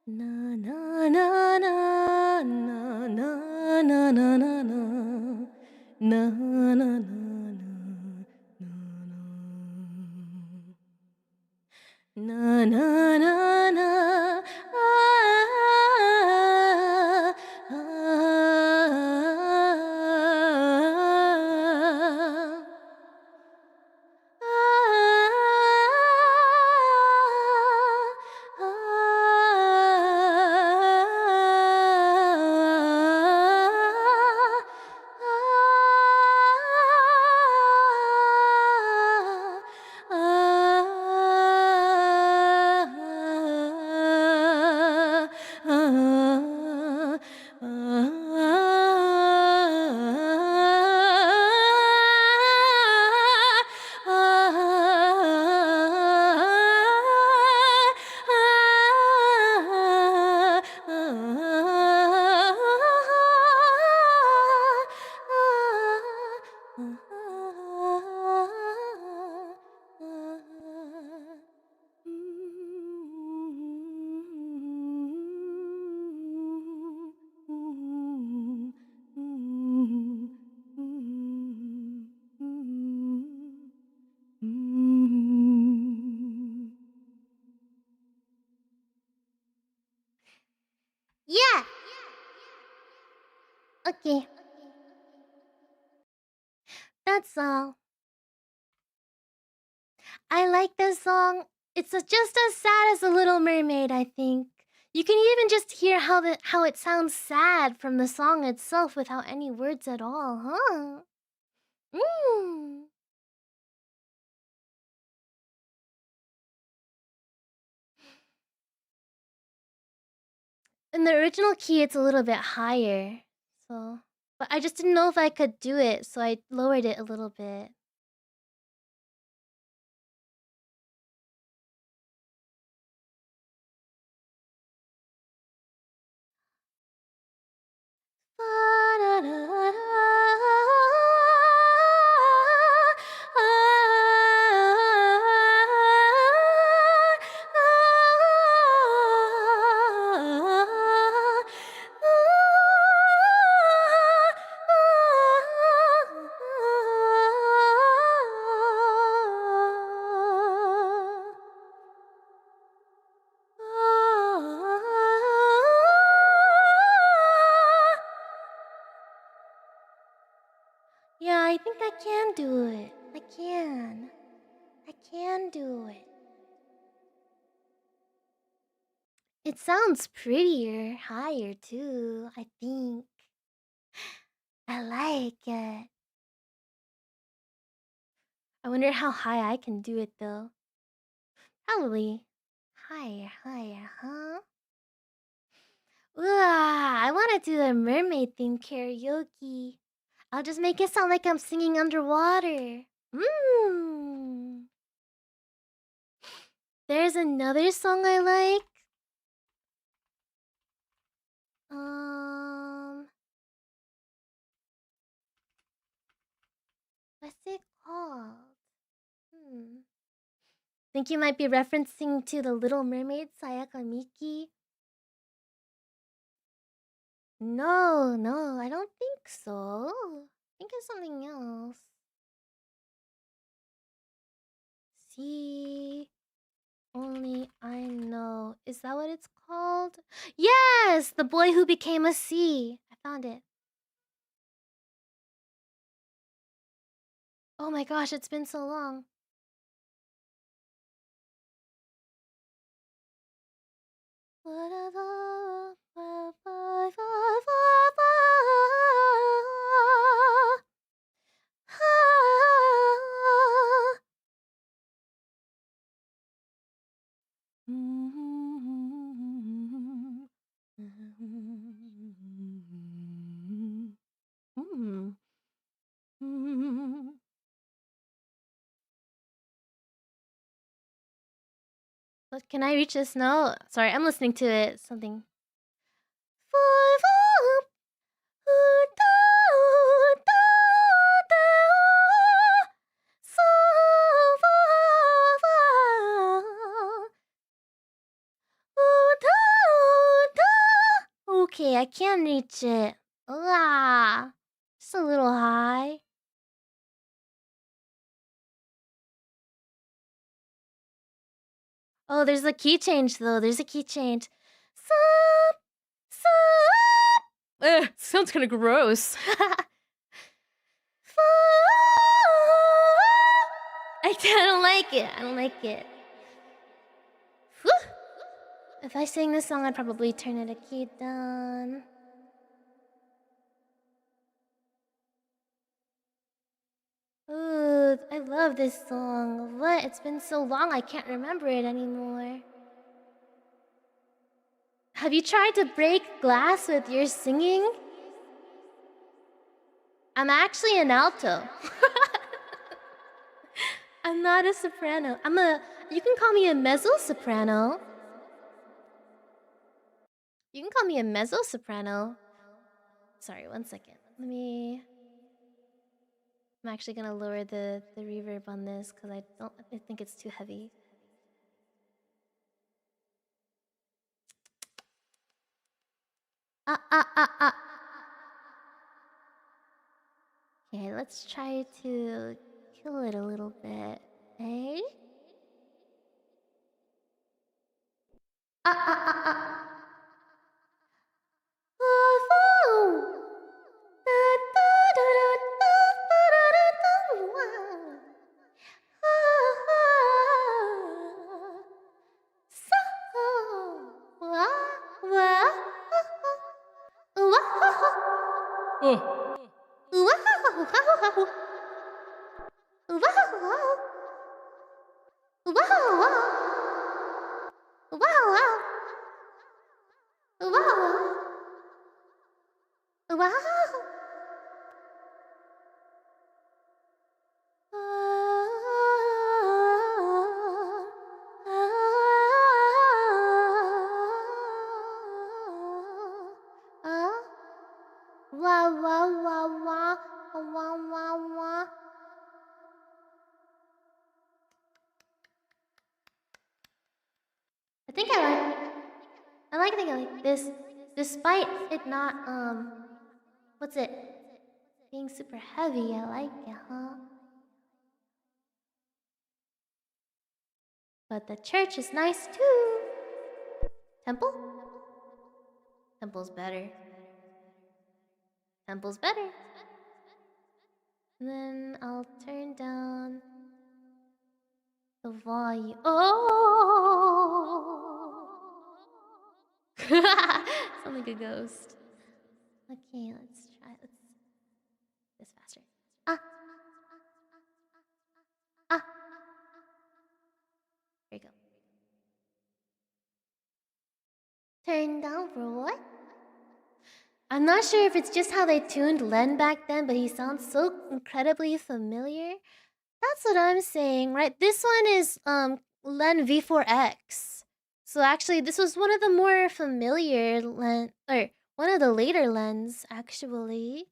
Na na na na na na na na na na na na na na na na Okay. That's all. I like this song. It's just as sad as The Little Mermaid, I think. You can even just hear how it sounds sad from the song itself without any words at all, huh? Mmm. In the original key, it's a little bit higher. So, but I just didn't know if I could do it, so I lowered it a little bit. Yeah, I think I can do it. I can. I can do it. It sounds prettier, higher too, I think. I like it. I wonder how high I can do it though. Probably higher, higher, huh? Ooh, I want to do the mermaid theme karaoke. I'll just make it sound like I'm singing underwater. Mmm. There's another song I like. What's it called? Think you might be referencing to the Little Mermaid, Sayaka Miki? No, I don't think so. I think it's something else. See, only I know. Is that what it's called? Yes! The Boy Who Became a Sea. I found it. Oh my gosh, it's been so long. But can I reach this note? Sorry, I'm listening to it. Something. Okay, I can reach it. Ah, just a little high. Oh, there's a key change though. There's a key change. Sup, sup. Sounds kind of gross. I don't like it. I don't like it. Whew. If I sang this song, I'd probably turn it a key down. Ooh, I love this song. What? It's been so long, I can't remember it anymore. Have you tried to break glass with your singing? I'm actually an alto. I'm not a soprano. You can call me a mezzo-soprano. You can call me a mezzo-soprano. Sorry, one second. I'm actually gonna lower the reverb on this because I think it's too heavy. Ah. Okay, let's try to kill it a little bit. Hey? Ah. Wow! Wow! Wow! Wow! Wow! Wow, wow, wow, wow, wow, wow, wow. I think I like thinking like this, despite it not, what's it, being super heavy, I like it, huh? But the church is nice too. Temple? Temple's better. Temple's better. And then I'll turn down the volume. Oh! Sound like a ghost. Okay, let's try this faster. Ah! Ah! There you go. Turn down for what? I'm not sure if it's just how they tuned Len back then, but he sounds so incredibly familiar. That's what I'm saying, right? This one is Len V4X. So actually, this was one of the more familiar Len, or one of the later Lens, actually.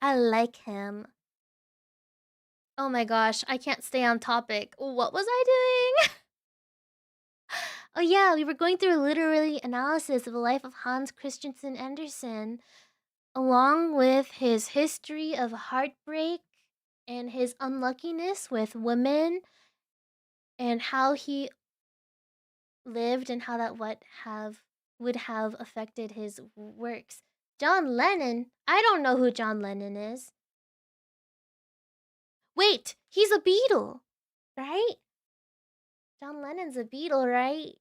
I like him. Oh my gosh, I can't stay on topic. What was I doing? Oh yeah, we were going through a literary analysis of the life of Hans Christian Andersen, along with his history of heartbreak and his unluckiness with women, and how he lived and how that would have affected his works. John Lennon? I don't know who John Lennon is. Wait, he's a Beatle, right? John Lennon's a Beatle, right?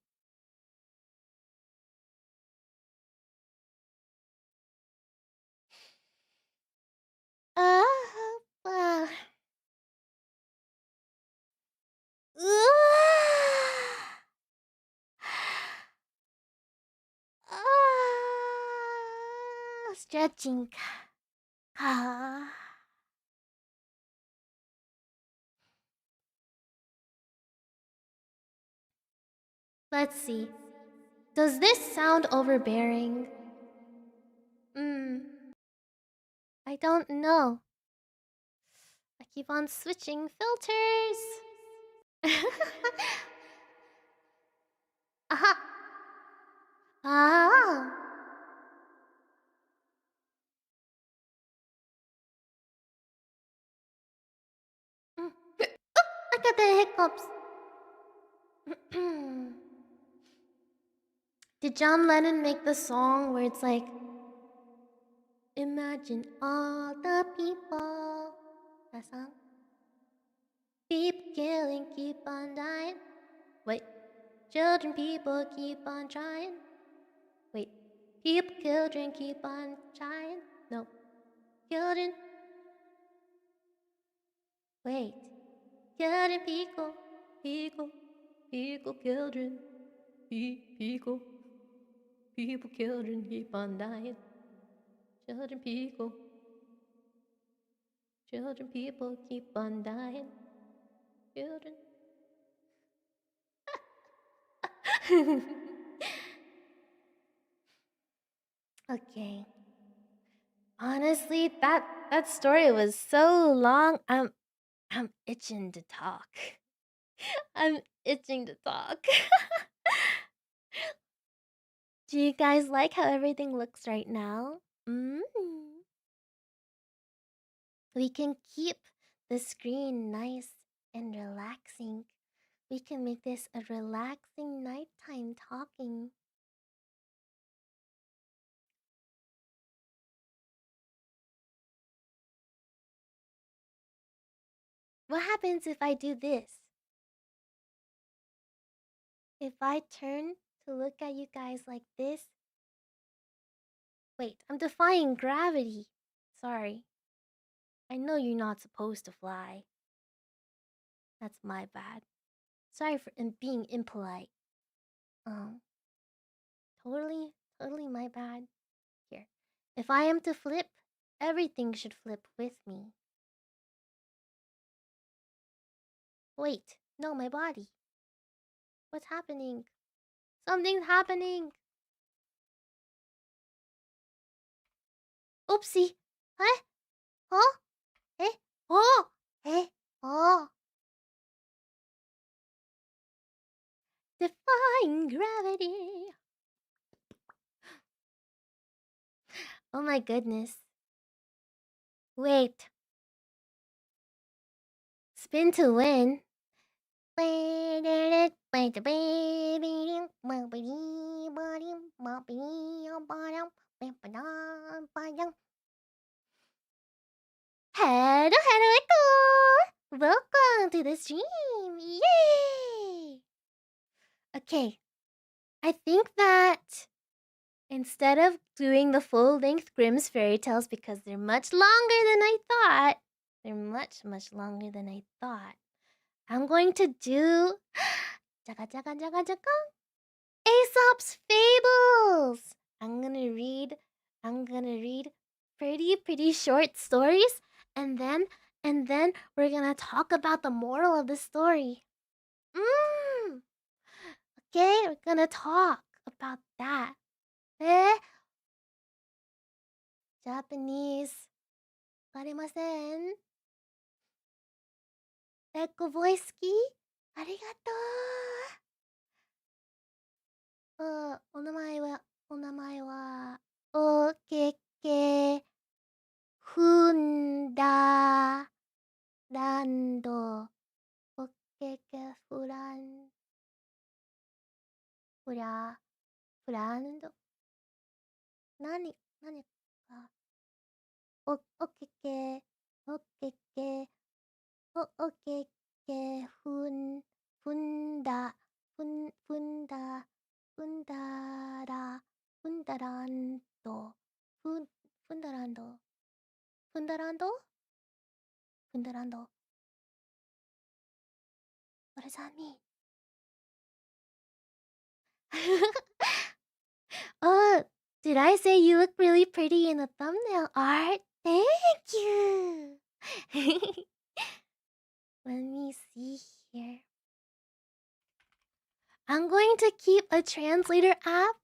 Uh, uh, stretching. Let's see. Does this sound overbearing? I don't know. I keep on switching filters. Aha. Ah. Mm. I got the hiccups. Did John Lennon make the song where it's like, imagine all the people? That song? Keep killing, keep on dying. Wait, children, people keep on trying. Wait, children keep on trying. No, children. Wait, children, people, children, people, children keep on dying. Children, people keep on dying. Children. Okay. Honestly, that story was so long. I'm itching to talk. I'm itching to talk. Do you guys like how everything looks right now? We can keep the screen nice and relaxing. We can make this a relaxing nighttime talking. What happens if I do this? If I turn to look at you guys like this? Wait, I'm defying gravity. Sorry. I know you're not supposed to fly. That's my bad. Sorry for being impolite. Um, totally my bad. Here. If I am to flip, everything should flip with me. Wait, no, my body. What's happening? Something's happening. Oopsie. Huh? Huh? Eh? Oh! Eh? Oh! Defying gravity. Oh my goodness. Wait. Spin to win. Hello, Echo! Welcome to the stream! Yay! Okay, I think that instead of doing the full-length Grimm's fairy tales because they're much longer than I thought, much longer than I thought, I'm going to do jaga jaga jaga jaga Aesop's Fables. I'm gonna read pretty short stories, and then we're gonna talk about the moral of the story. Okay, we're gonna talk about that. Eh? Japanese. わかりません? Echo voice ski? ありがとう。お名前は、おけけ、ふんだ、ランド、おけけ、フラン、フラ、フランド。何か。おけけ、おけけ、おけけ、ふんだ、ふんだ、ふんだら、ふんだらんど、ふんだらんど、ふんだらんど、ふんだらんど。What does that mean? Oh, did I say you look really pretty in the thumbnail art? Thank you! Let me see here. I'm going to keep a translator app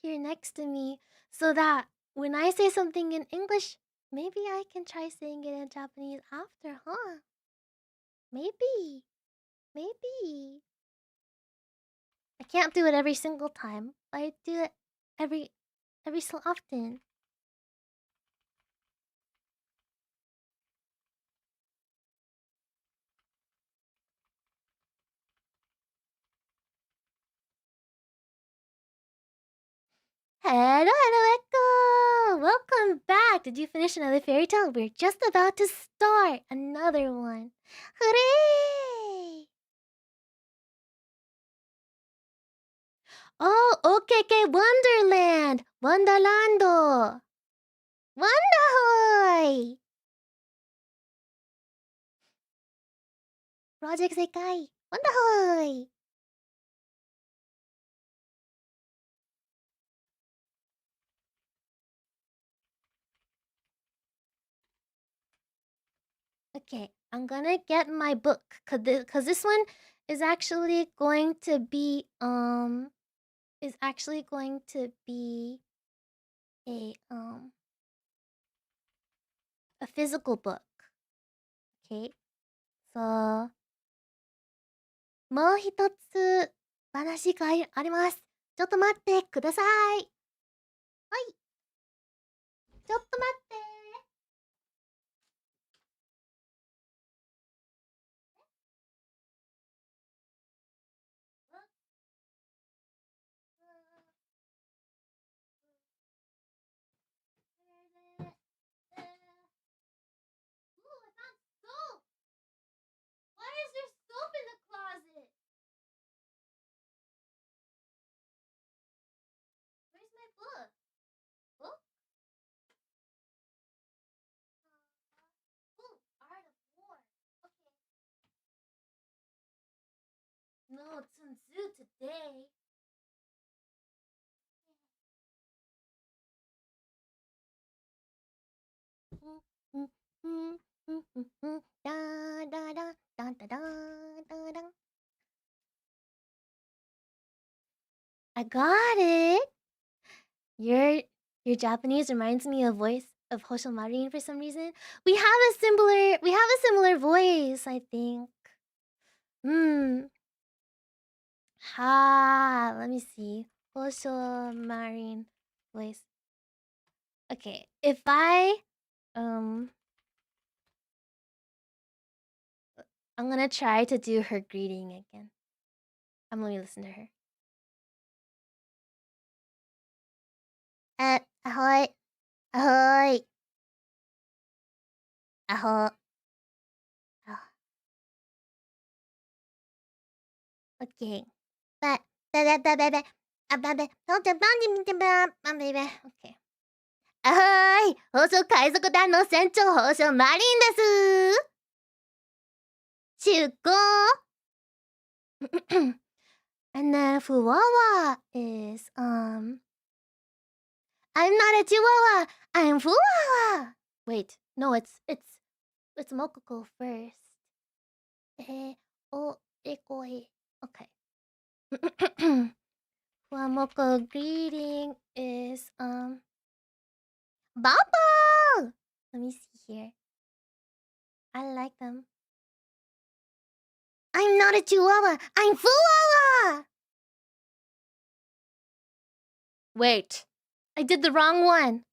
here next to me so that when I say something in English, maybe I can try saying it in Japanese after, huh? Maybe. I can't do it every single time, but I do it every so often. Hello, Echo! Welcome back! Did you finish another fairy tale? We're just about to start another one. Hooray! Oh, OKK Wonderland! Wonderlando! Wonderhoy! Project Sekai! Wonderhoy! Okay, I'm gonna get my book cause this one is actually going to be a physical book. Okay, so もう一つ話があります。ちょっと待ってください。はい。ちょっと待って。Ooh, I found soap! Why is there soap in the closet? Where's my book? Book? no Tzu today. I got it. Your your Japanese reminds me of voice of Hoshomarin for some reason. We have a similar voice, I think. Hmm. Let me see. Hoshomarin voice. Okay, if um I'm gonna try to do her greeting again. I'm gonna listen to her. Ahoy. Ahoy. Aho. Oh, okay. But okay. Ahoy! 放送海賊団の船長放送マリンです出航And then Fuwawa is I'm not a Chihuahua, I'm Fuwawa. Wait, no, it's Mokoko first. Ekoi. Okay. Fuwamoko greeting is Babo! Let me see here. I like them. I'm not a Chihuahua, I'm Fuwawa! Wait, I did the wrong one.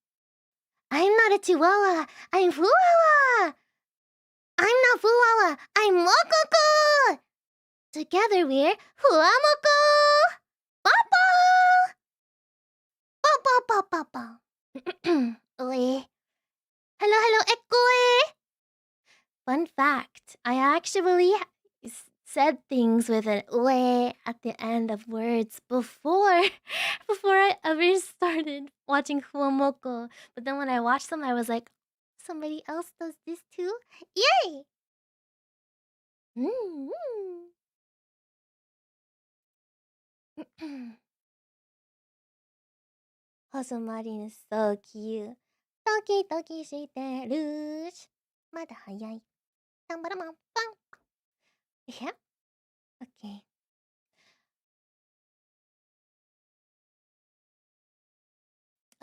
I'm not a Chihuahua, I'm Fuwawa! I'm not Fuwawa, I'm Mokoko! Together we're Fuwamoko! Papa! Papa, papa. Oi. Hello, Ekoi! Fun fact, I actually said things with an ue at the end of words before I ever started watching Fuomoko. But then when I watched them, I was like, somebody else does this too? Yay! Hosomarin is so cute. Toki toki shiteru. Mada hayai. Tambaraman. Yeah? Okay.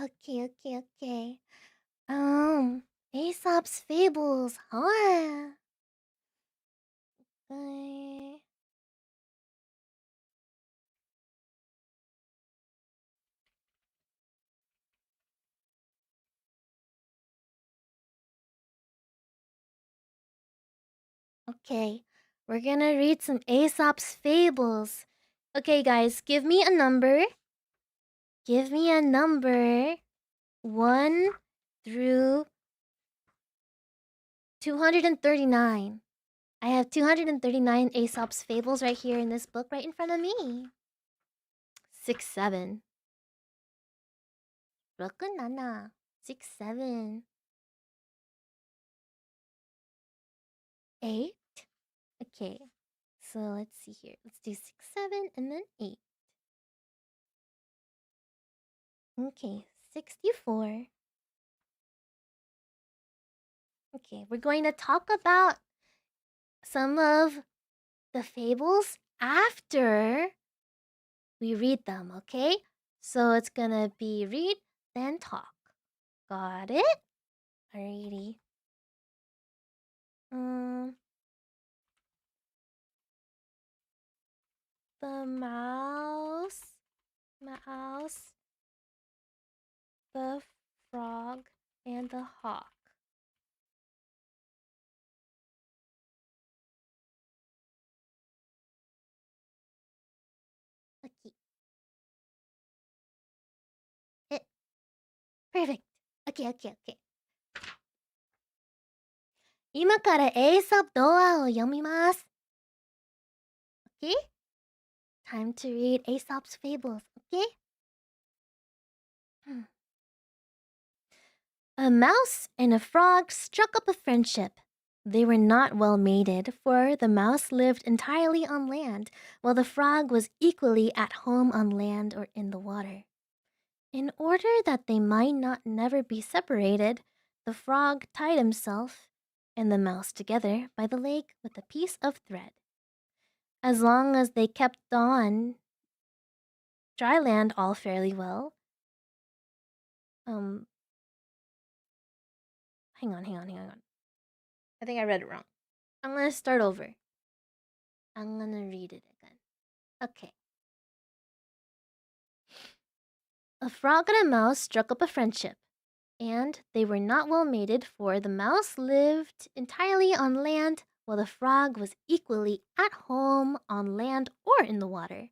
Okay. Aesop's Fables, huh? Okay. Okay, we're gonna read some Aesop's Fables. Okay, guys, give me a number. Give me a number 1 through 239. I have 239 Aesop's Fables right here in this book right in front of me. 6, 7. 6, 7. 6, 7. 8. Okay, so let's see here. Let's do 6, 7, and then 8. Okay, 64. Okay, we're going to talk about some of the fables after we read them, okay? So it's gonna be read, then talk. Got it? Alrighty. The mouse, the frog, and the hawk. Okay. Perfect. Okay. 今から Aesop 童話を読みます。Okay? Time to read Aesop's Fables, okay? A mouse and a frog struck up a friendship. They were not well mated, for the mouse lived entirely on land, while the frog was equally at home on land or in the water. In order that they might not never be separated, the frog tied himself and the mouse together by the leg with a piece of thread. As long as they kept on dry land all fairly well. Um, hang on. I think I read it wrong. I'm gonna start over. I'm gonna read it again. Okay. A frog and a mouse struck up a friendship, and they were not well mated, for the mouse lived entirely on land, while the frog was equally at home on land or in the water.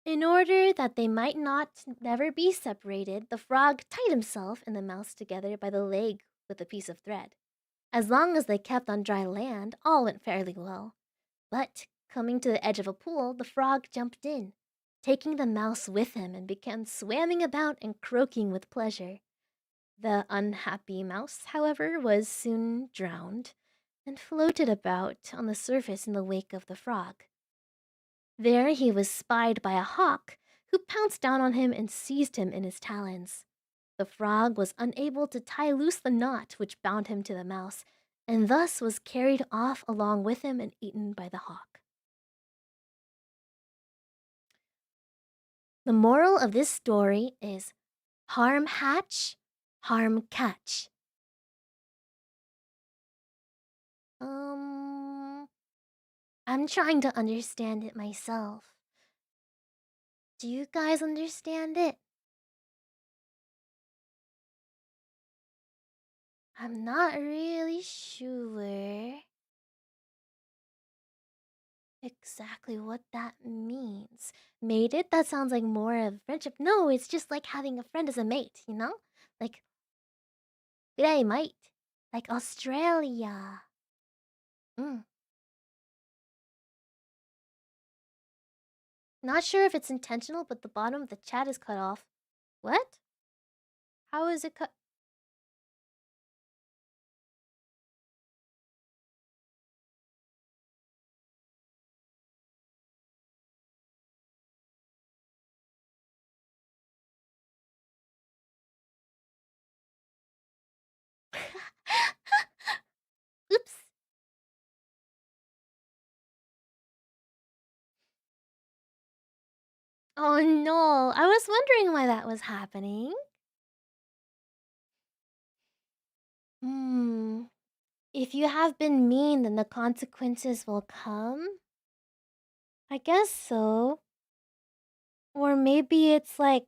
In order that they might not never be separated, the frog tied himself and the mouse together by the leg with a piece of thread. As long as they kept on dry land, all went fairly well. But, coming to the edge of a pool, the frog jumped in, taking the mouse with him, and began swimming about and croaking with pleasure. The unhappy mouse, however, was soon drowned and floated about on the surface in the wake of the frog. There he was spied by a hawk, who pounced down on him and seized him in his talons. The frog was unable to tie loose the knot which bound him to the mouse, and thus was carried off along with him and eaten by the hawk. The moral of this story is harm hatch, harm catch. I'm trying to understand it myself. Do you guys understand it? I'm not really sure exactly what that means. Mated? That sounds like more of friendship. No, it's just like having a friend as a mate, you know? Like, g'day, mate. Like Australia. Mm. Not sure if it's intentional, but the bottom of the chat is cut off. What? How is it cut? Oops. Oh no, I was wondering why that was happening. Hmm. If you have been mean, then the consequences will come? I guess so. Or maybe it's like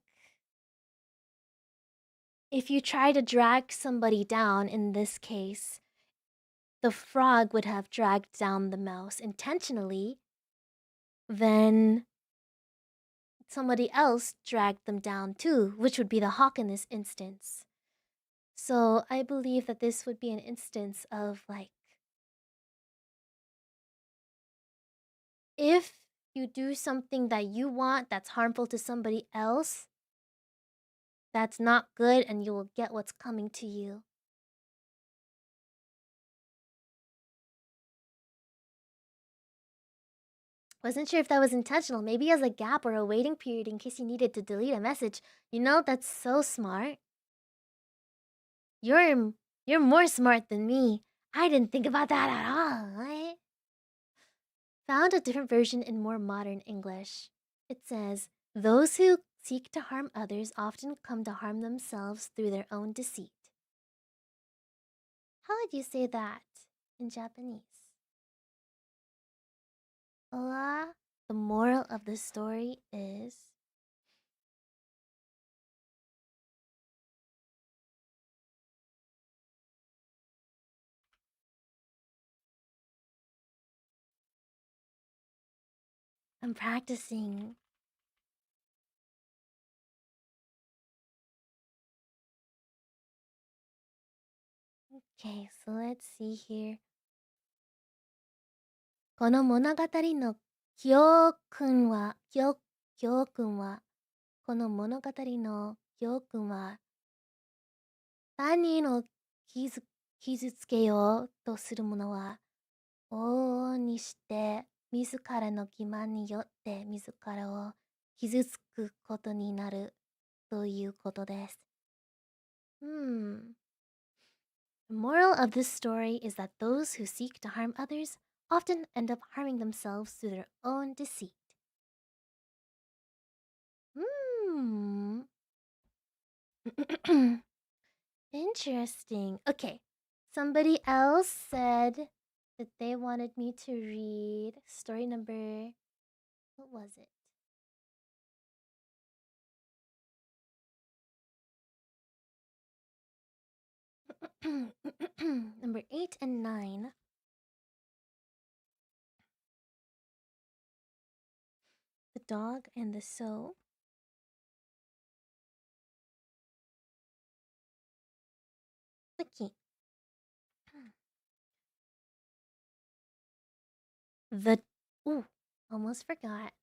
if you try to drag somebody down, in this case, the frog would have dragged down the mouse intentionally, then somebody else dragged them down too, which would be the hawk in this instance. So I believe that this would be an instance of like, if you do something that you want that's harmful to somebody else, that's not good and you will get what's coming to you. Wasn't sure if that was intentional. Maybe as a gap or a waiting period in case you needed to delete a message. You know, that's so smart. You're more smart than me. I didn't think about that at all. Eh? Found a different version in more modern English. It says, "Those who seek to harm others often come to harm themselves through their own deceit." How would you say that in Japanese? The moral of the story is I'm practicing. Okay, so let's see here. この物語の教訓は、この物語の教訓は、他人を傷傷つけようとする者は、往々にして自らの欺瞞によって自らを傷つくことになるということです。Hmm. The moral of this story is that those who seek to harm others often end up harming themselves through their own deceit. Hmm. Interesting. Okay. Somebody else said that they wanted me to read story number. What was it? Number 8 and 9. The dog and the sow. Okay. The. Ooh, almost forgot.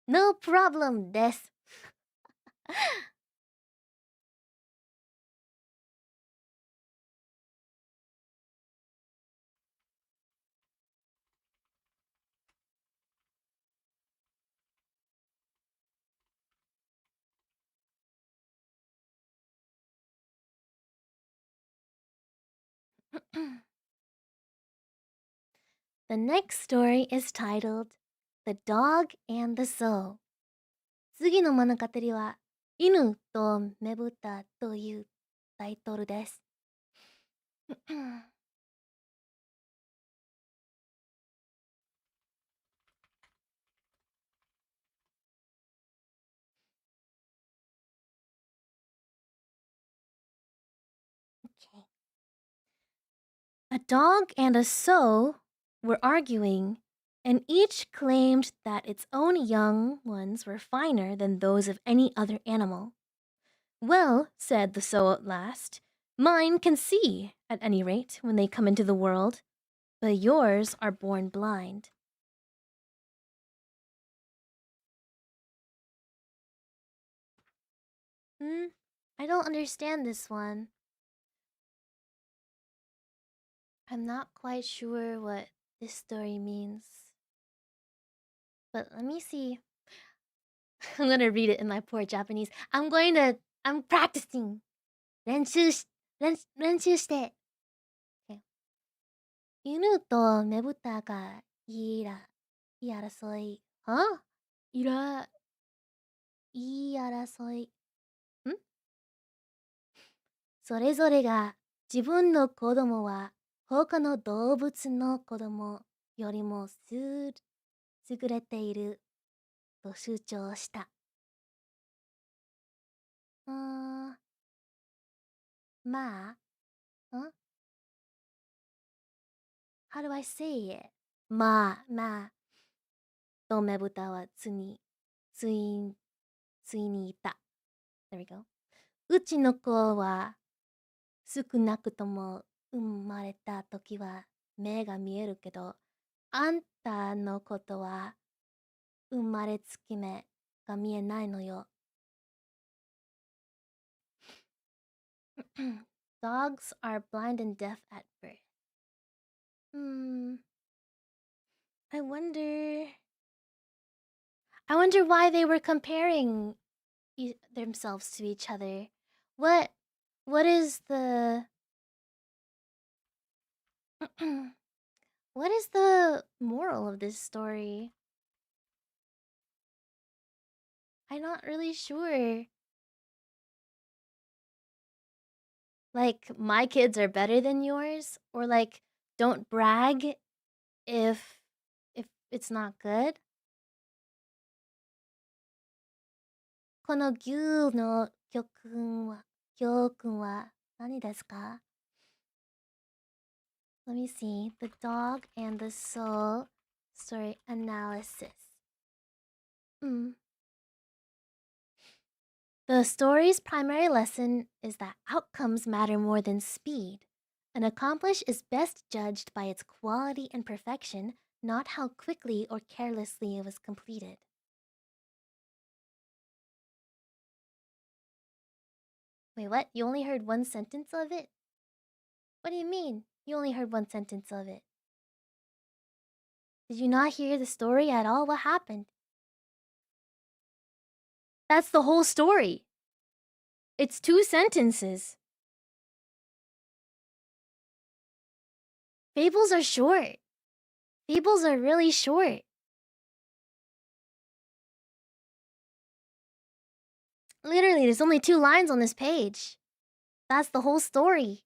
No problem, des. The next story is titled The Dog and the Soul. 次の物語は犬とめぶたというタイトルです。Okay. A dog and a sow were arguing, and each claimed that its own young ones were finer than those of any other animal. Well, said the sow at last, mine can see, at any rate, when they come into the world, but yours are born blind. I don't understand this one. I'm not quite sure what this story means. But let me see. I'm gonna read it in my poor Japanese. I'm practicing. 練習して。Okay. 犬とねぶたがいい争い。は言い争い。それぞれが自分の子供は他の動物の子供よりも優れていると主張した。まあ、How do I say it? まあ、とめぶたはついに言った。There we go. うちの子は少なくとも生まれた時は目が見えるけど、あんたのことは生まれつき目が見えないのよ。Dogs are blind and deaf at birth. I wonder. I wonder why they were comparing themselves to each other. What is the what is the moral of this story? I'm not really sure. Like, my kids are better than yours, or like, don't brag if it's not good. この牛の教訓は何ですか? Let me see. The dog and the soul story analysis. The story's primary lesson is that outcomes matter more than speed. An accomplish is best judged by its quality and perfection, not how quickly or carelessly it was completed. Wait, what? You only heard one sentence of it? What do you mean? You only heard one sentence of it. Did you not hear the story at all? What happened? That's the whole story. It's 2 sentences. Fables are short. Fables are really short. Literally, there's only 2 lines on this page. That's the whole story.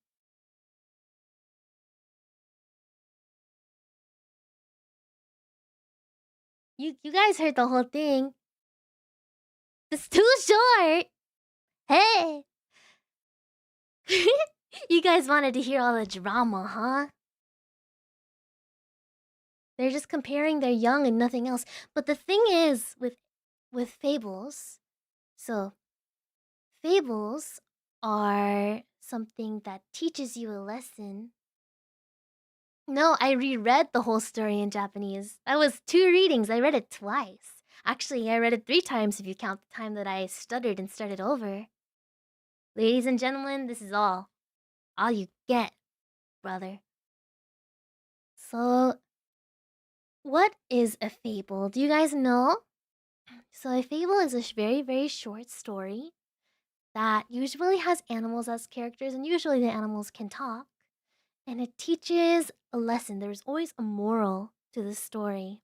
You guys heard the whole thing. It's too short. Hey. You guys wanted to hear all the drama, huh? They're just comparing their young and nothing else. But the thing is with fables, so fables are something that teaches you a lesson. No, I reread the whole story in Japanese. That was 2 readings. I read it twice. Actually, I read it 3 times if you count the time that I stuttered and started over. Ladies and gentlemen, this is all. All you get, brother. So, what is a fable? Do you guys know? So, a fable is a very, very short story that usually has animals as characters, and usually the animals can talk. And it teaches a lesson. There's always a moral to the story.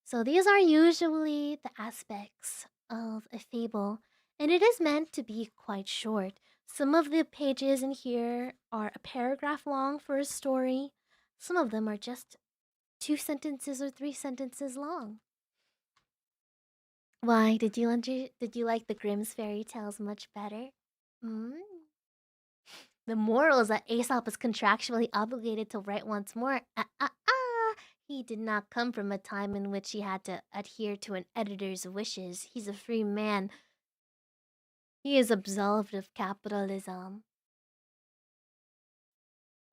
So these are usually the aspects of a fable, and it is meant to be quite short. Some of the pages in here are a paragraph long for a story. Some of them are just 2 sentences or 3 sentences long. Why, did you like the Grimm's fairy tales much better? Hmm? The moral is that Aesop is contractually obligated to write once more. He did not come from a time in which he had to adhere to an editor's wishes. He's a free man. He is absolved of capitalism.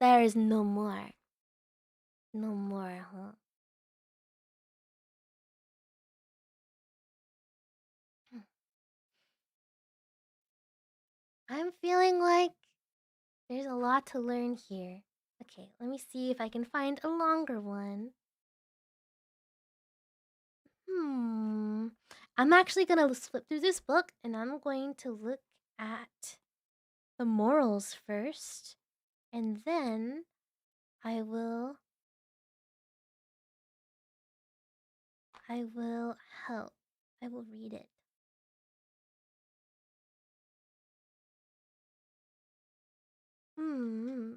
There is no more. No more, huh? I'm feeling like there's a lot to learn here. Okay, let me see if I can find a longer one. I'm actually gonna flip through this book and I'm going to look at the morals first, and then I will help. I will read it. Hmm.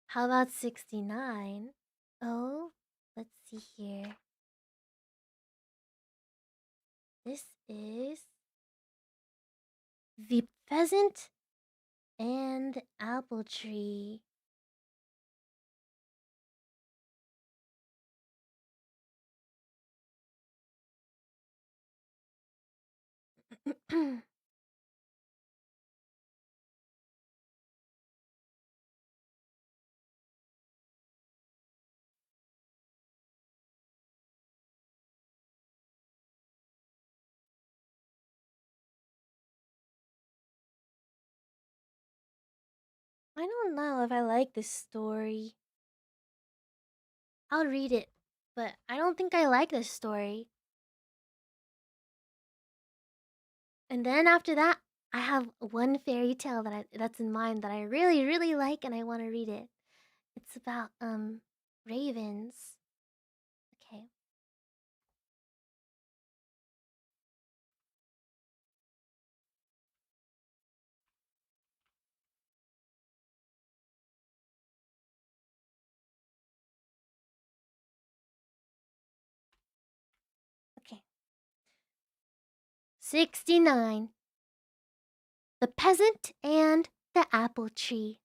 How about 69? Oh, let's see here. This is the pheasant and apple tree. I don't know if I like this story. I'll read it, but I don't think I like this story. And then after that, I have one fairy tale that's in mind that I really, really like and I want to read it. It's about ravens. Okay. Okay. 69. The peasant and the apple tree.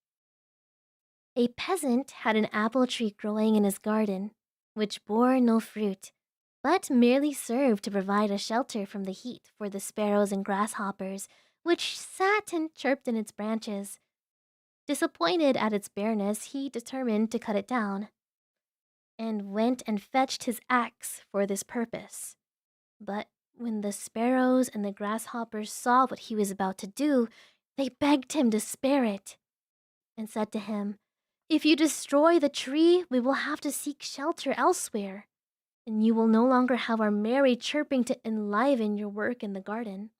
A peasant had an apple tree growing in his garden, which bore no fruit. but merely served to provide a shelter from the heat for the sparrows and grasshoppers, which sat and chirped in its branches. Disappointed at its bareness, he determined to cut it down, and went and fetched his axe for this purpose. But when the sparrows and the grasshoppers saw what he was about to do, they begged him to spare it, and said to him, "If you destroy the tree, we will have to seek shelter elsewhere, and you will no longer have our merry chirping to enliven your work in the garden."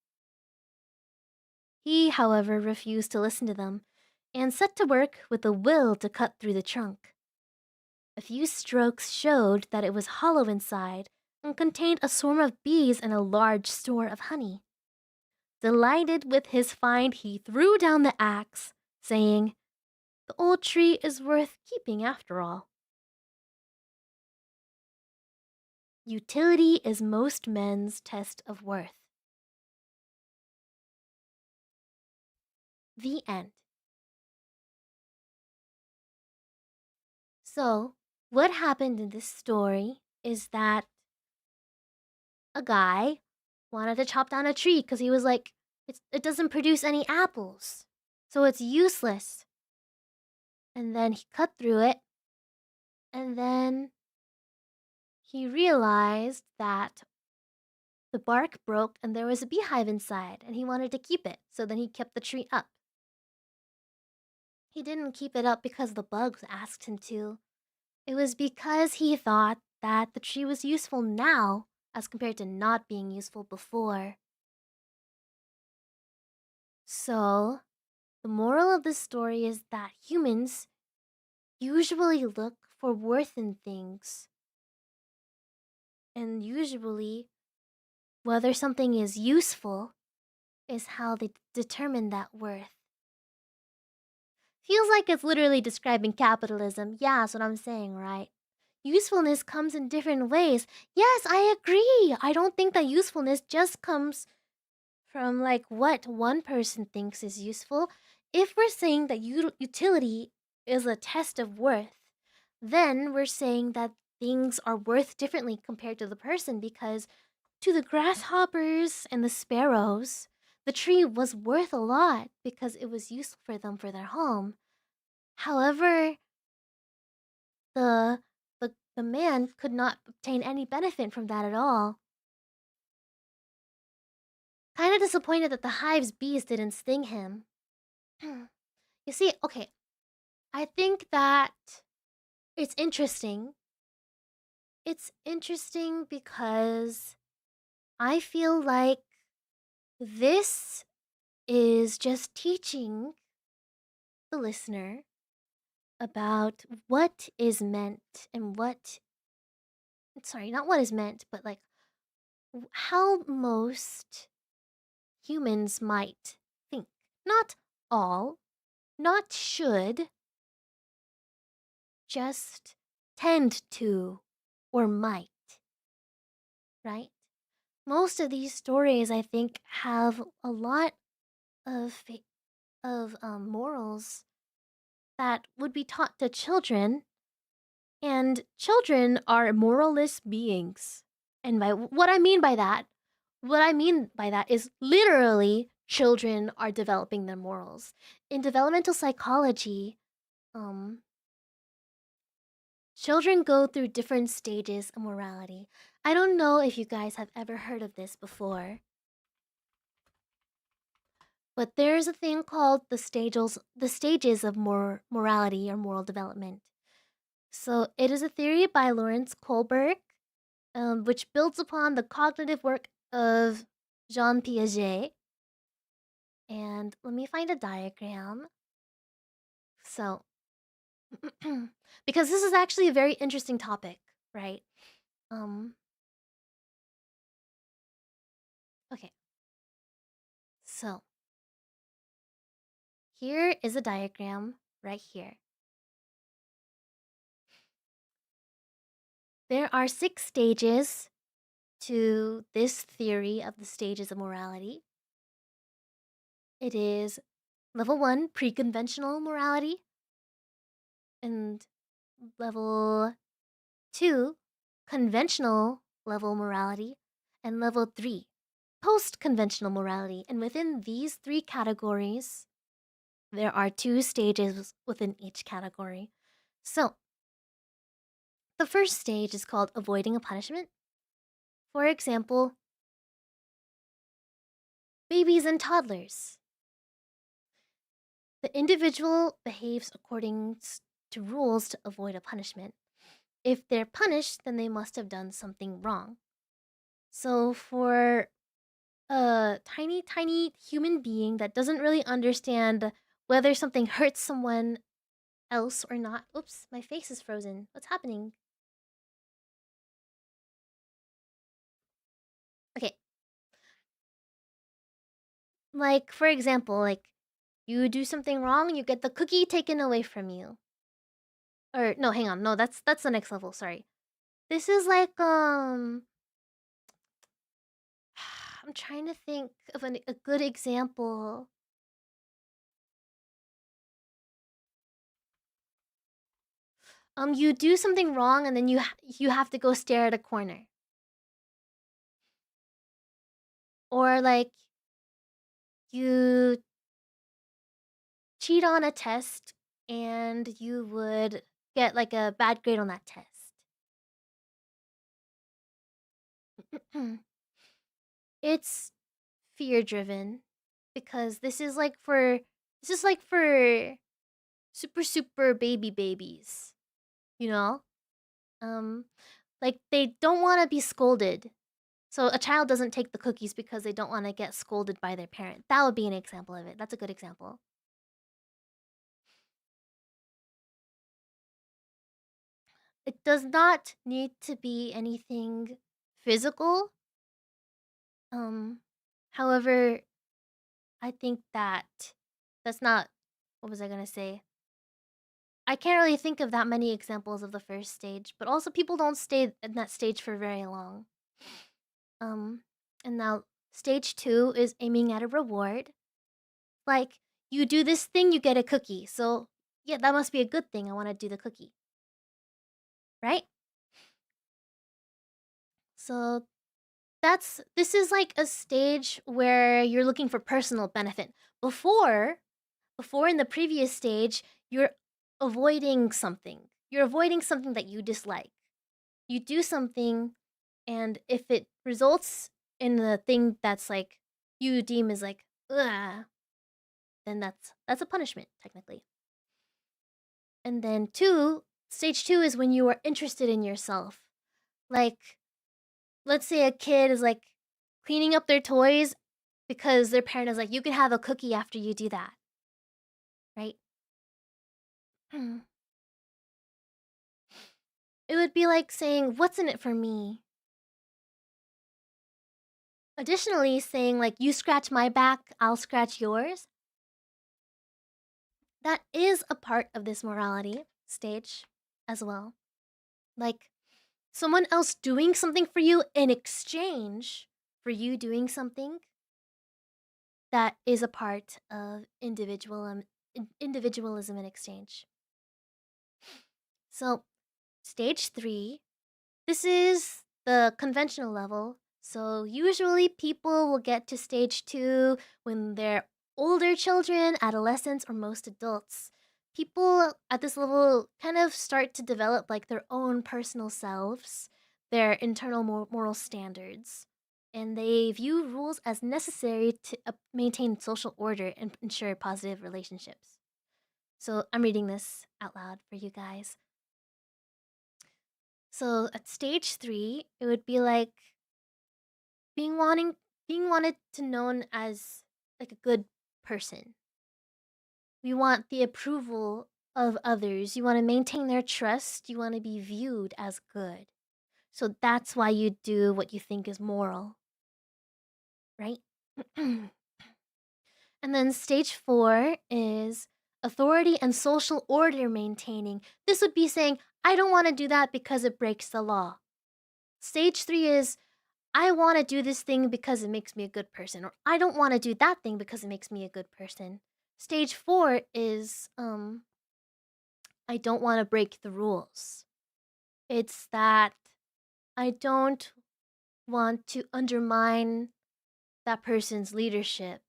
He, however, refused to listen to them, and set to work with a will to cut through the trunk. A few strokes showed that it was hollow inside and contained a swarm of bees and a large store of honey. Delighted with his find, he threw down the axe, saying, "The old tree is worth keeping after all." Utility is most men's test of worth. The end. So, what happened in this story is that a guy wanted to chop down a tree because he was like, it doesn't produce any apples, so it's useless. And then he cut through it, and then he realized that the bark broke and there was a beehive inside, and he wanted to keep it, so then he kept the tree up. He didn't keep it up because the bugs asked him to. It was because he thought that the tree was useful now as compared to not being useful before. So, the moral of the story is that humans usually look for worth in things. And usually, whether something is useful is how they determine that worth. Feels like it's literally describing capitalism. Yeah, that's what I'm saying, right? Usefulness comes in different ways. Yes, I agree. I don't think that usefulness just comes from like what one person thinks is useful. If we're saying that utility is a test of worth, then we're saying that things are worth differently compared to the person, because to the grasshoppers and the sparrows, the tree was worth a lot because it was useful for them for their home. However, the the man could not obtain any benefit from that at all. Kind of disappointed that the hive's bees didn't sting him. You see, okay, I think that it's interesting. It's interesting because I feel like this is just teaching the listener about what is meant and what, sorry, not what is meant, but like how most humans might think. Not all, not should, just tend to or might, right? Most of these stories, I think, have a lot of morals that would be taught to children, and children are moralless beings. And by what I mean by that is literally children are developing their morals. In developmental psychology, um, children go through different stages of morality. I don't know if you guys have ever heard of this before, but there's a thing called the stages of morality or moral development. So it is a theory by Lawrence Kohlberg, which builds upon the cognitive work of Jean Piaget. And let me find a diagram. So, because this is actually a very interesting topic, right? Um, okay. So, here is a diagram right here. There are 6 stages to this theory of the stages of morality. It is level 1, pre-conventional morality, and level 2, conventional level morality, and level 3, post conventional morality. And within these three categories, there are two stages within each category. So, the first stage is called avoiding a punishment. For example, babies and toddlers. The individual behaves according to rules to avoid a punishment. If they're punished, then they must have done something wrong. So, for a tiny, tiny human being that doesn't really understand whether something hurts someone else or not. Oops, my face is frozen. What's happening? Okay, like for example, like you do something wrong, you get the cookie taken away from you. Or no, hang on. No, that's the next level. Sorry. This is like I'm trying to think of a good example. You do something wrong and then you have to go stare at a corner. Or like you cheat on a test and you would get like a bad grade on that test. It's fear driven because this is like for super baby babies, you know? Um like they don't want to be scolded. So a child doesn't take the cookies because they don't want to get scolded by their parent. That would be an example of it. That's a good example. It does not need to be anything physical. Um however, I think that's not what was I going to say? I can't really think of that many examples of the first stage, but also people don't stay in that stage for very long. Um, and now stage 2 is aiming at a reward. Like, you do this thing, you get a cookie. So, yeah, that must be a good thing. I want to do the cookie. Right? So, this is like a stage where you're looking for personal benefit. Before, before in the previous stage, you're avoiding something. You're avoiding something that you dislike. You do something, and if it results in the thing that's like you deem is like ugh, then that's a punishment technically. And then stage two is when you are interested in yourself. Like, let's say a kid is like cleaning up their toys because their parent is like, you can have a cookie after you do that, right? It would be like saying, what's in it for me? Additionally, saying like, you scratch my back, I'll scratch yours. That is a part of this morality stage as well. Like someone else doing something for you in exchange for you doing something that is a part of individualism in exchange. So, stage 3, this is the conventional level. So, usually people will get to stage 2 when they're older children, adolescents, or most adults. People at this level kind of start to develop like their own personal selves, their internal moral standards, and they view rules as necessary to maintain social order and ensure positive relationships. So, I'm reading this out loud for you guys. So at stage 3, it would be like being wanting being wanted to known as like a good person. We want the approval of others. You want to maintain their trust. You want to be viewed as good. So that's why you do what you think is moral, right? And then stage 4 is authority and social order maintaining. This would be saying, I don't want to do that because it breaks the law. Stage 3 is I want to do this thing because it makes me a good person, or I don't want to do that thing because it makes me a good person. Stage 4 is I don't want to break the rules. It's that I don't want to undermine that person's leadership.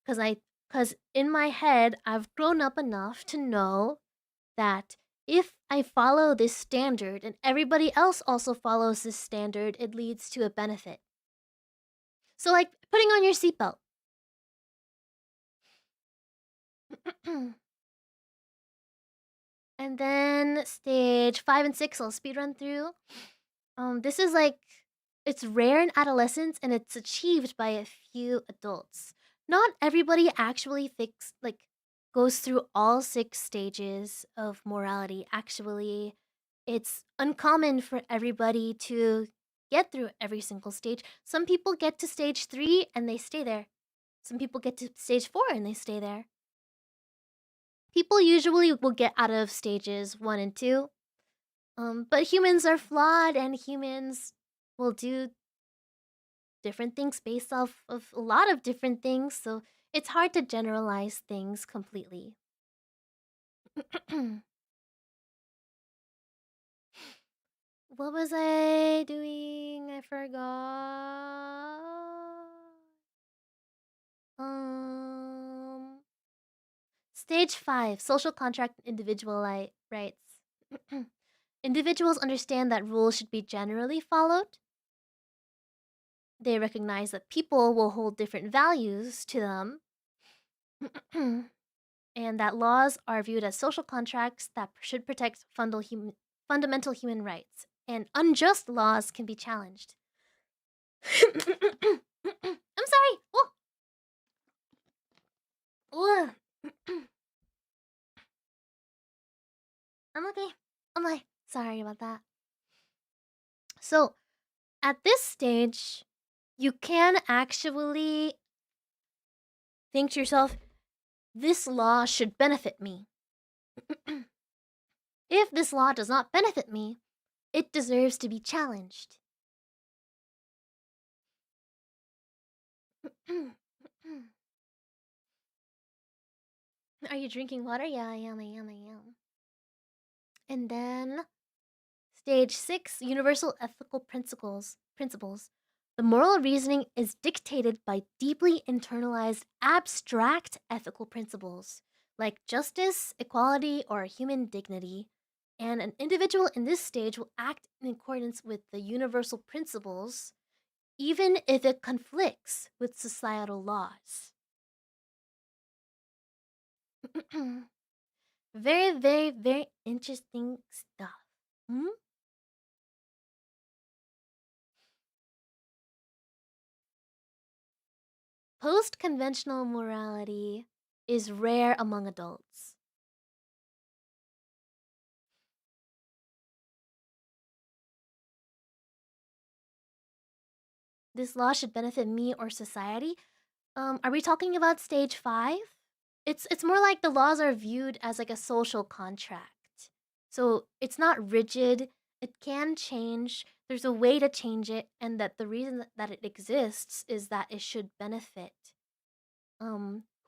Because in my head, I've grown up enough to know that if I follow this standard and everybody else also follows this standard, it leads to a benefit. So, like putting on your seatbelt. And then stage 5 and 6, I'll speed run through. This is like it's rare in adolescence and it's achieved by a few adults. Not everybody actually goes through all 6 stages of morality. Actually, it's uncommon for everybody to get through every single stage. Some people get to stage 3 and they stay there. Some people get to stage 4 and they stay there. People usually will get out of stages 1 and 2. But humans are flawed and humans will do different things based off of a lot of different things, so it's hard to generalize things completely. What was I doing? I forgot. Um, Stage 5, social contract and individual rights. Individuals understand that rules should be generally followed. They recognize that people will hold different values to them. And that laws are viewed as social contracts that should protect fundamental human rights, and unjust laws can be challenged. I'm sorry. Oh, oh. I'm okay. I'm like, sorry about that. So, at this stage, you can actually think to yourself, this law should benefit me. If this law does not benefit me, it deserves to be challenged. Are you drinking water? Yeah, I am. And then stage 6, universal ethical principles. The moral reasoning is dictated by deeply internalized abstract ethical principles like justice, equality, or human dignity. And an individual in this stage will act in accordance with the universal principles, even if it conflicts with societal laws. Very, very, very interesting stuff. Hmm? Post conventional morality is rare among adults. This law should benefit me or society. Are we talking about stage 5? It's more like the laws are viewed as like a social contract. So it's not rigid. It can change. There's a way to change it, and that the reason that it exists is that it should benefit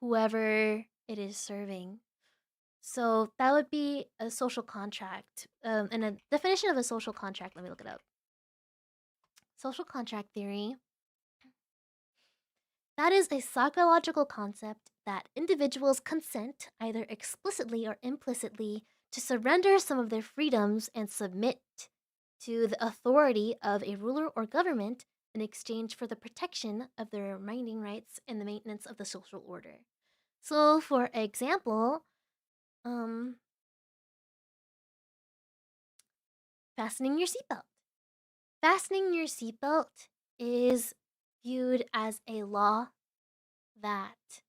whoever it is serving. So that would be a social contract. And a definition of a social contract, let me look it up. Social contract theory. That is a psychological concept that individuals consent, either explicitly or implicitly, to surrender some of their freedoms and submit to the authority of a ruler or government in exchange for the protection of their remaining rights and the maintenance of the social order. So, for example, um, fastening your seatbelt. Fastening your seatbelt is viewed as a law that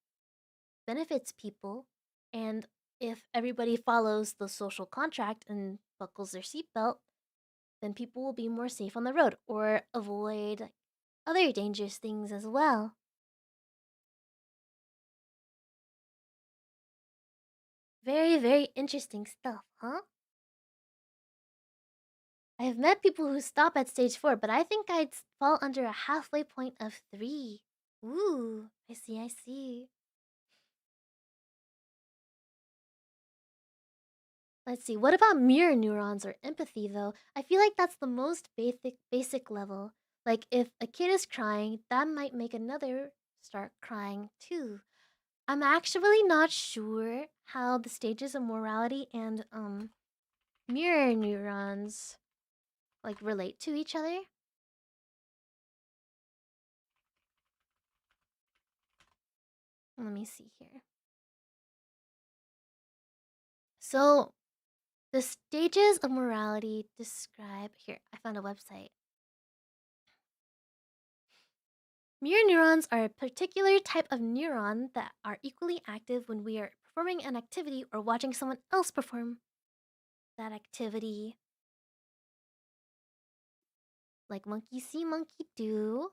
benefits people, and if everybody follows the social contract and buckles their seatbelt, then people will be more safe on the road or avoid other dangerous things as well. Very, very interesting stuff, huh? I have met people who stop at stage 4, but I think I'd fall under a halfway point of 3. Ooh, I see. Let's see, what about mirror neurons or empathy though? I feel like that's the most basic level. Like if a kid is crying, that might make another start crying too. I'm actually not sure how the stages of morality and mirror neurons like relate to each other. Let me see here. So, the stages of morality describe here. I found a website. Mirror neurons are a particular type of neuron that are equally active when we are performing an activity or watching someone else perform that activity. Like monkey see, monkey do.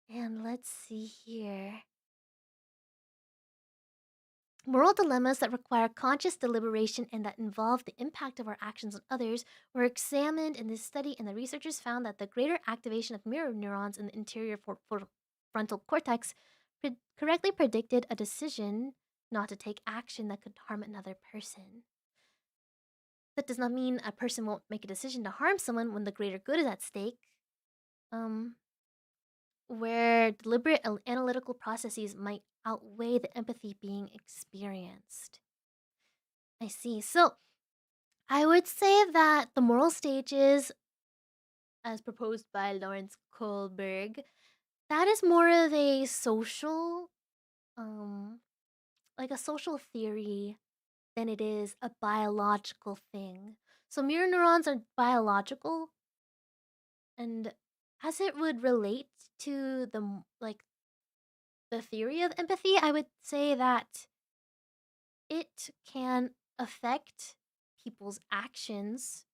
And let's see here. Moral dilemmas that require conscious deliberation and that involve the impact of our actions on others were examined in this study, and the researchers found that the greater activation of mirror neurons in the interior frontal cortex correctly predicted a decision not to take action that could harm another person. That does not mean a person won't make a decision to harm someone when the greater good is at stake. Um, where deliberate analytical processes might outweigh the empathy being experienced. I see. So, I would say that the moral stages, as proposed by Lawrence Kohlberg, that is more of a social, um, like a social theory than it is a biological thing. So mirror neurons are biological, and as it would relate to like the theory of empathy, I would say that it can affect people's actions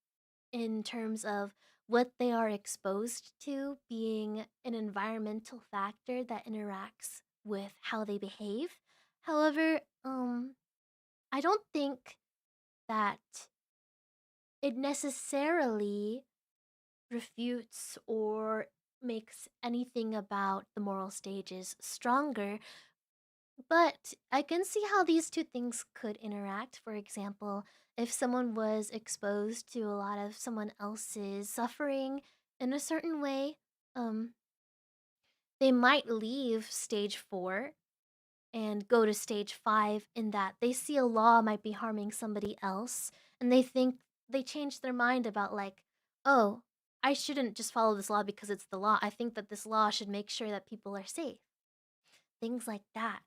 in terms of what they are exposed to being an environmental factor that interacts with how they behave. However, I don't think that it necessarily refutes or makes anything about the moral stages stronger, but I can see how these two things could interact. For example, if someone was exposed to a lot of someone else's suffering in a certain way, um, they might leave stage 4 and go to stage 5 in that they see a law might be harming somebody else and they think they change their mind about like, oh, I shouldn't just follow this law because it's the law. I think that this law should make sure that people are safe. Things like that.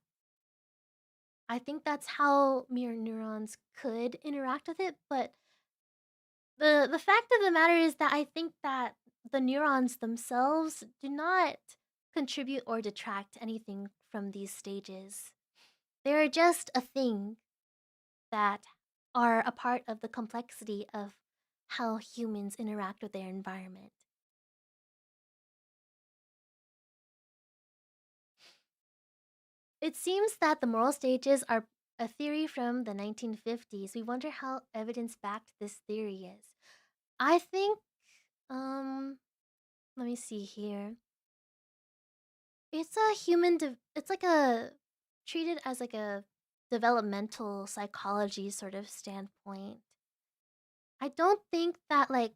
I think that's how mirror neurons could interact with it, but the fact of the matter is that I think that the neurons themselves do not contribute or detract anything from these stages. They're just a thing that are a part of the complexity of how humans interact with their environment. It seems that the moral stages are a theory from the 1950s. We wonder how evidence backed this theory is. I think, um, let me see here. It's a it's like a treated as like a developmental psychology sort of standpoint. I don't think that like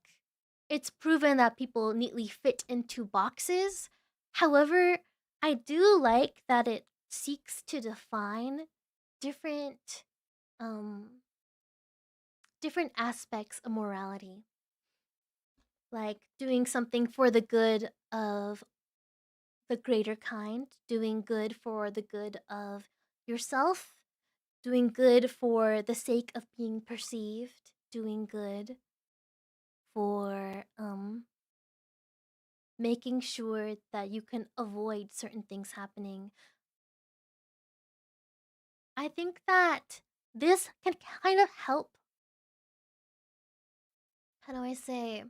it's proven that people neatly fit into boxes. However, I do like that it seeks to define different um different aspects of morality, like doing something for the good of the greater kind, doing good for the good of yourself, doing good for the sake of being perceived, doing good for making sure that you can avoid certain things happening. I think that this can kind of help, how do I say,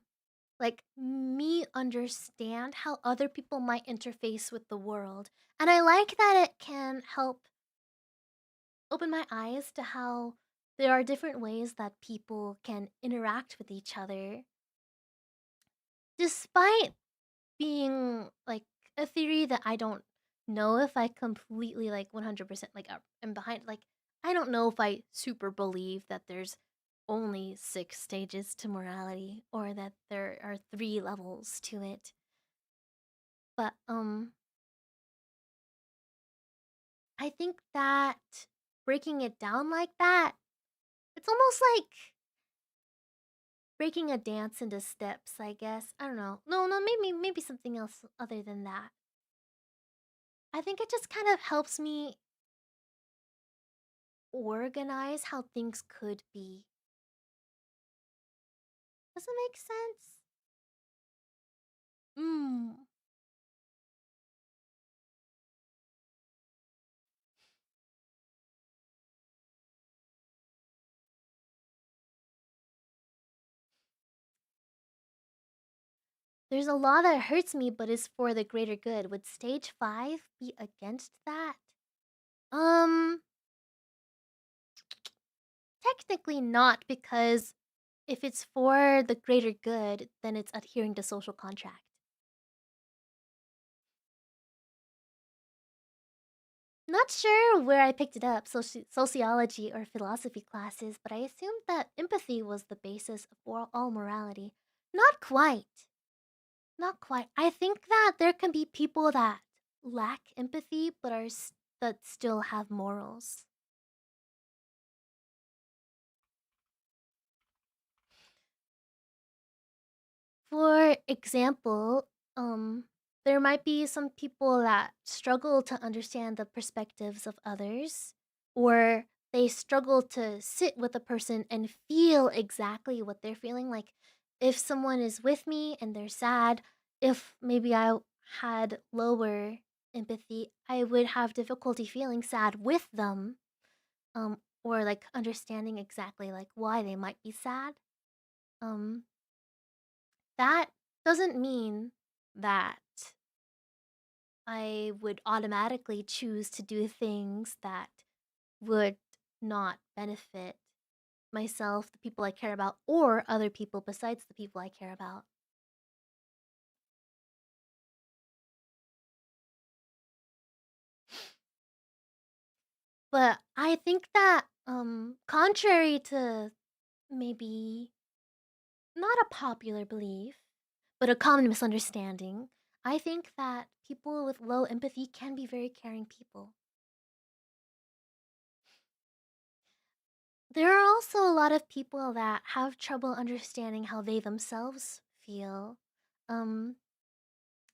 like me understand how other people might interface with the world. And I like that it can help open my eyes to how there are different ways that people can interact with each other despite being like a theory that I don't know if I completely like 100% like am behind. Like I don't know if I super believe that there's only 6 stages to morality, or that there are 3 levels to it. But I think that breaking it down like that, it's almost like breaking a dance into steps, I guess. I don't know. No, no, maybe something else other than that. I think it just kind of helps me organize how things could be. Does it make sense? Mm. There's a law that hurts me but is for the greater good. Would stage 5 be against that? Um, Technically not, because if it's for the greater good, then it's adhering to social contract. Not sure where I picked it up, sociology or philosophy classes, but I assumed that empathy was the basis of all morality. Not quite. Not quite. I think that there can be people that lack empathy but that still have morals. For example, there might be some people that struggle to understand the perspectives of others, or they struggle to sit with a person and feel exactly what they're feeling. Like, if someone is with me and they're sad, if maybe I had lower empathy, I would have difficulty feeling sad with them, or like understanding exactly like why they might be sad. Um, that doesn't mean that I would automatically choose to do things that would not benefit myself, the people I care about, or other people besides the people I care about. But I think that, contrary to maybe not a popular belief, but a common misunderstanding, I think that people with low empathy can be very caring people. There are also a lot of people that have trouble understanding how they themselves feel. Um,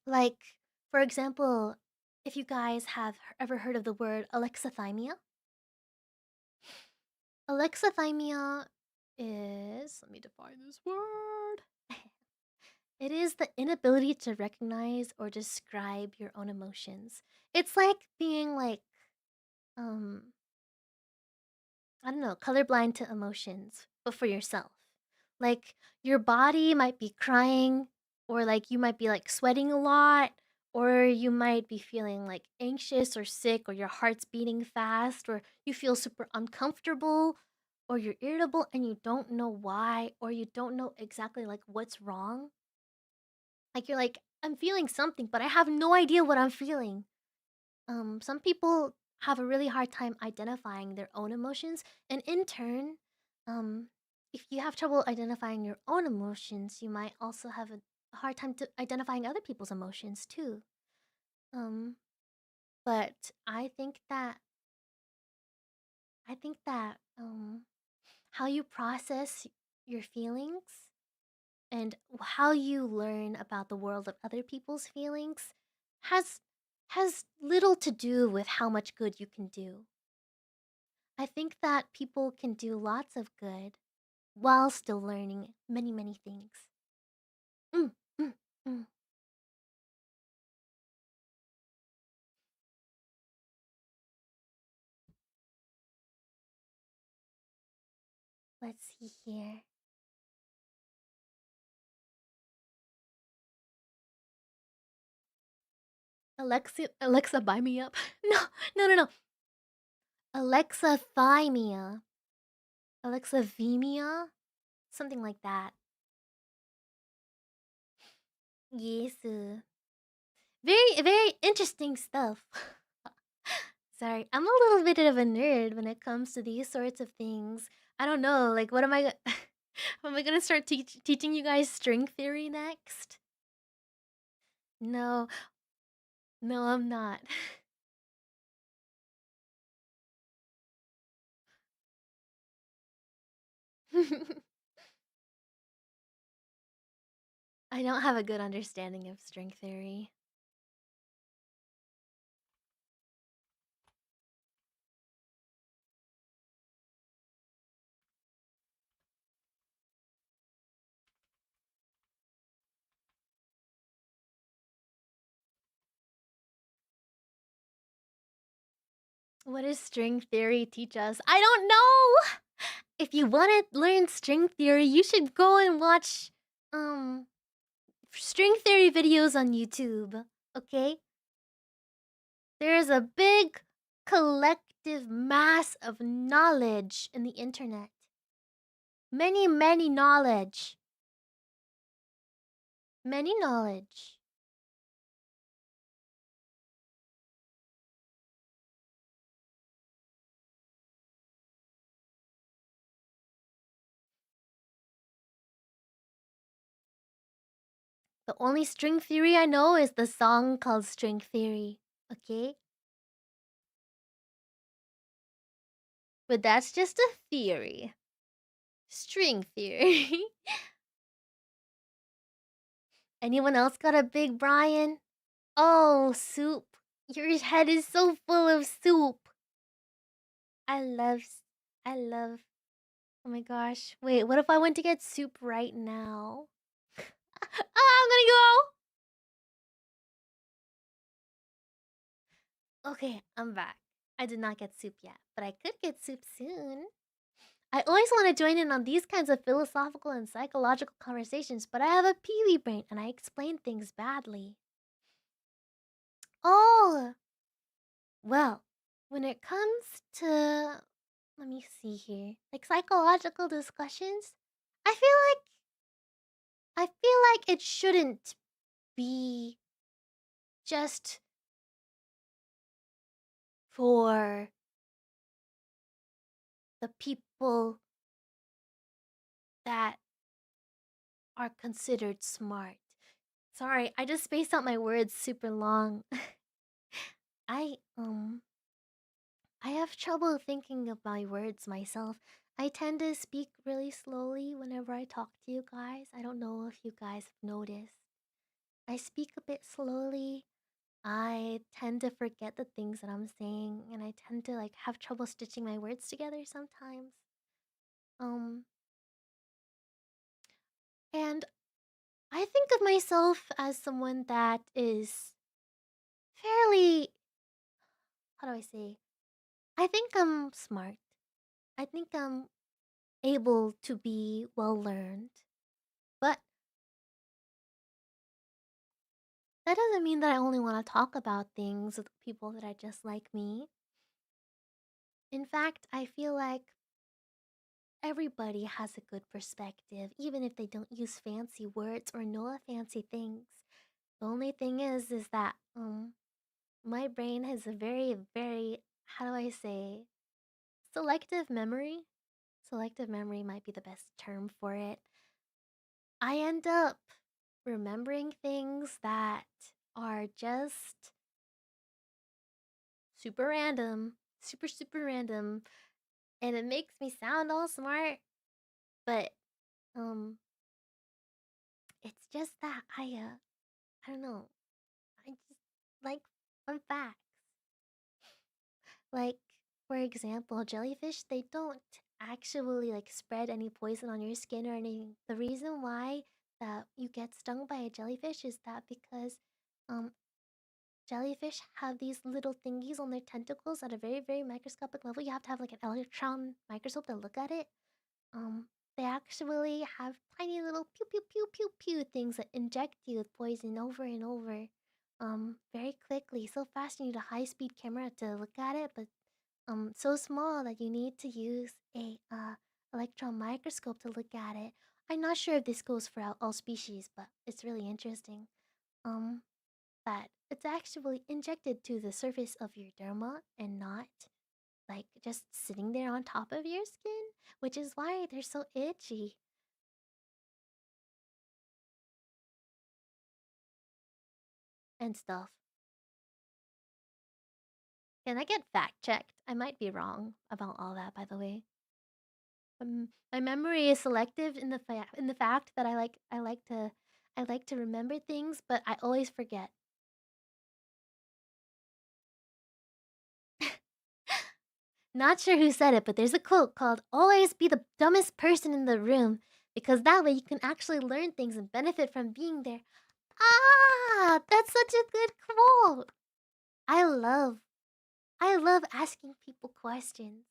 like, for example, if you guys have ever heard of the word alexithymia, alexithymia is, let me define this word. It is the inability to recognize or describe your own emotions. It's like being like, um, I don't know, colorblind to emotions, but for yourself. Like, your body might be crying, or like you might be like sweating a lot, or you might be feeling like anxious or sick, or your heart's beating fast, or you feel super uncomfortable, or you're irritable and you don't know why, or you don't know exactly like what's wrong. Like, you're like, I'm feeling something, but I have no idea what I'm feeling. Some people have a really hard time identifying their own emotions, and in turn, um, if you have trouble identifying your own emotions, you might also have a hard time to identifying other people's emotions too. Um, but I think that how you process your feelings and how you learn about the world of other people's feelings has has little to do with how much good you can do. I think that people can do lots of good while still learning many, many things. Mm, mm, mm. Let's see here. Alexa, buy me up. No, no, no, no. Alexa, thymia. Alexa, vemia? Something like that. Yes. Very, very interesting stuff. Sorry, I'm a little bit of a nerd when it comes to these sorts of things. I don't know. Like, what am I? Am I gonna start teaching you guys string theory next? No, no, I'm not. I don't have a good understanding of string theory. What does string theory teach us? I don't know. If you want to learn string theory, you should go and watch um string theory videos on YouTube. Okay? There is a big collective mass of knowledge in the internet. Many, many knowledge. Many knowledge. The only string theory I know is the song called String Theory. Okay? But that's just a theory. String theory. Anyone else got a big Brian? Oh, soup. Your head is so full of soup. I love. I love. Oh my gosh. Wait, what if I went to get soup right now? I'm gonna go. Okay, I'm back. I did not get soup yet, but I could get soup soon. I always want to join in on these kinds of philosophical and psychological conversations, but I have a peewee brain and I explain things badly. Oh, well, when it comes to, let me see here, like psychological discussions, I feel like it shouldn't be just for the people that are considered smart. Sorry, I just spaced out my words super long. I um I have trouble thinking of my words myself. I tend to speak really slowly whenever I talk to you guys. I don't know if you guys have noticed. I speak a bit slowly. I tend to forget the things that I'm saying and I tend to like have trouble stitching my words together sometimes. Um and I think of myself as someone that is fairly, how do I say? I think I'm smart. I think I'm able to be well learned. But that doesn't mean that I only want to talk about things with people that are just like me. In fact, I feel like everybody has a good perspective, even if they don't use fancy words or know fancy things. The only thing is that my brain has a very, very, how do I say, selective memory. Selective memory might be the best term for it. I end up remembering things that are just super random, super, super random, and it makes me sound all smart, but um it's just that I don't know. I just like fun facts. Like, for example, jellyfish, they don't actually like spread any poison on your skin or anything. The reason why that you get stung by a jellyfish is that because um jellyfish have these little thingies on their tentacles at a very, very microscopic level. You have to have like an electron microscope to look at it. Um, they actually have tiny little pew pew pew pew pew things that inject you with poison over and over. Very quickly, so fast you need a high-speed camera to look at it, but so small that you need to use a electron microscope to look at it. I'm not sure if this goes for all species, but it's really interesting. Um, that it's actually injected to the surface of your derma and not like just sitting there on top of your skin. which is why they're so itchy and stuff. Can I get fact checked? I might be wrong about all that, by the way. My memory is selective in the fact that I like to remember things, but I always forget. Not sure who said it, but there's a quote called "Always be the dumbest person in the room," because that way you can actually learn things and benefit from being there. Ah, that's such a good quote. I love I love asking people questions.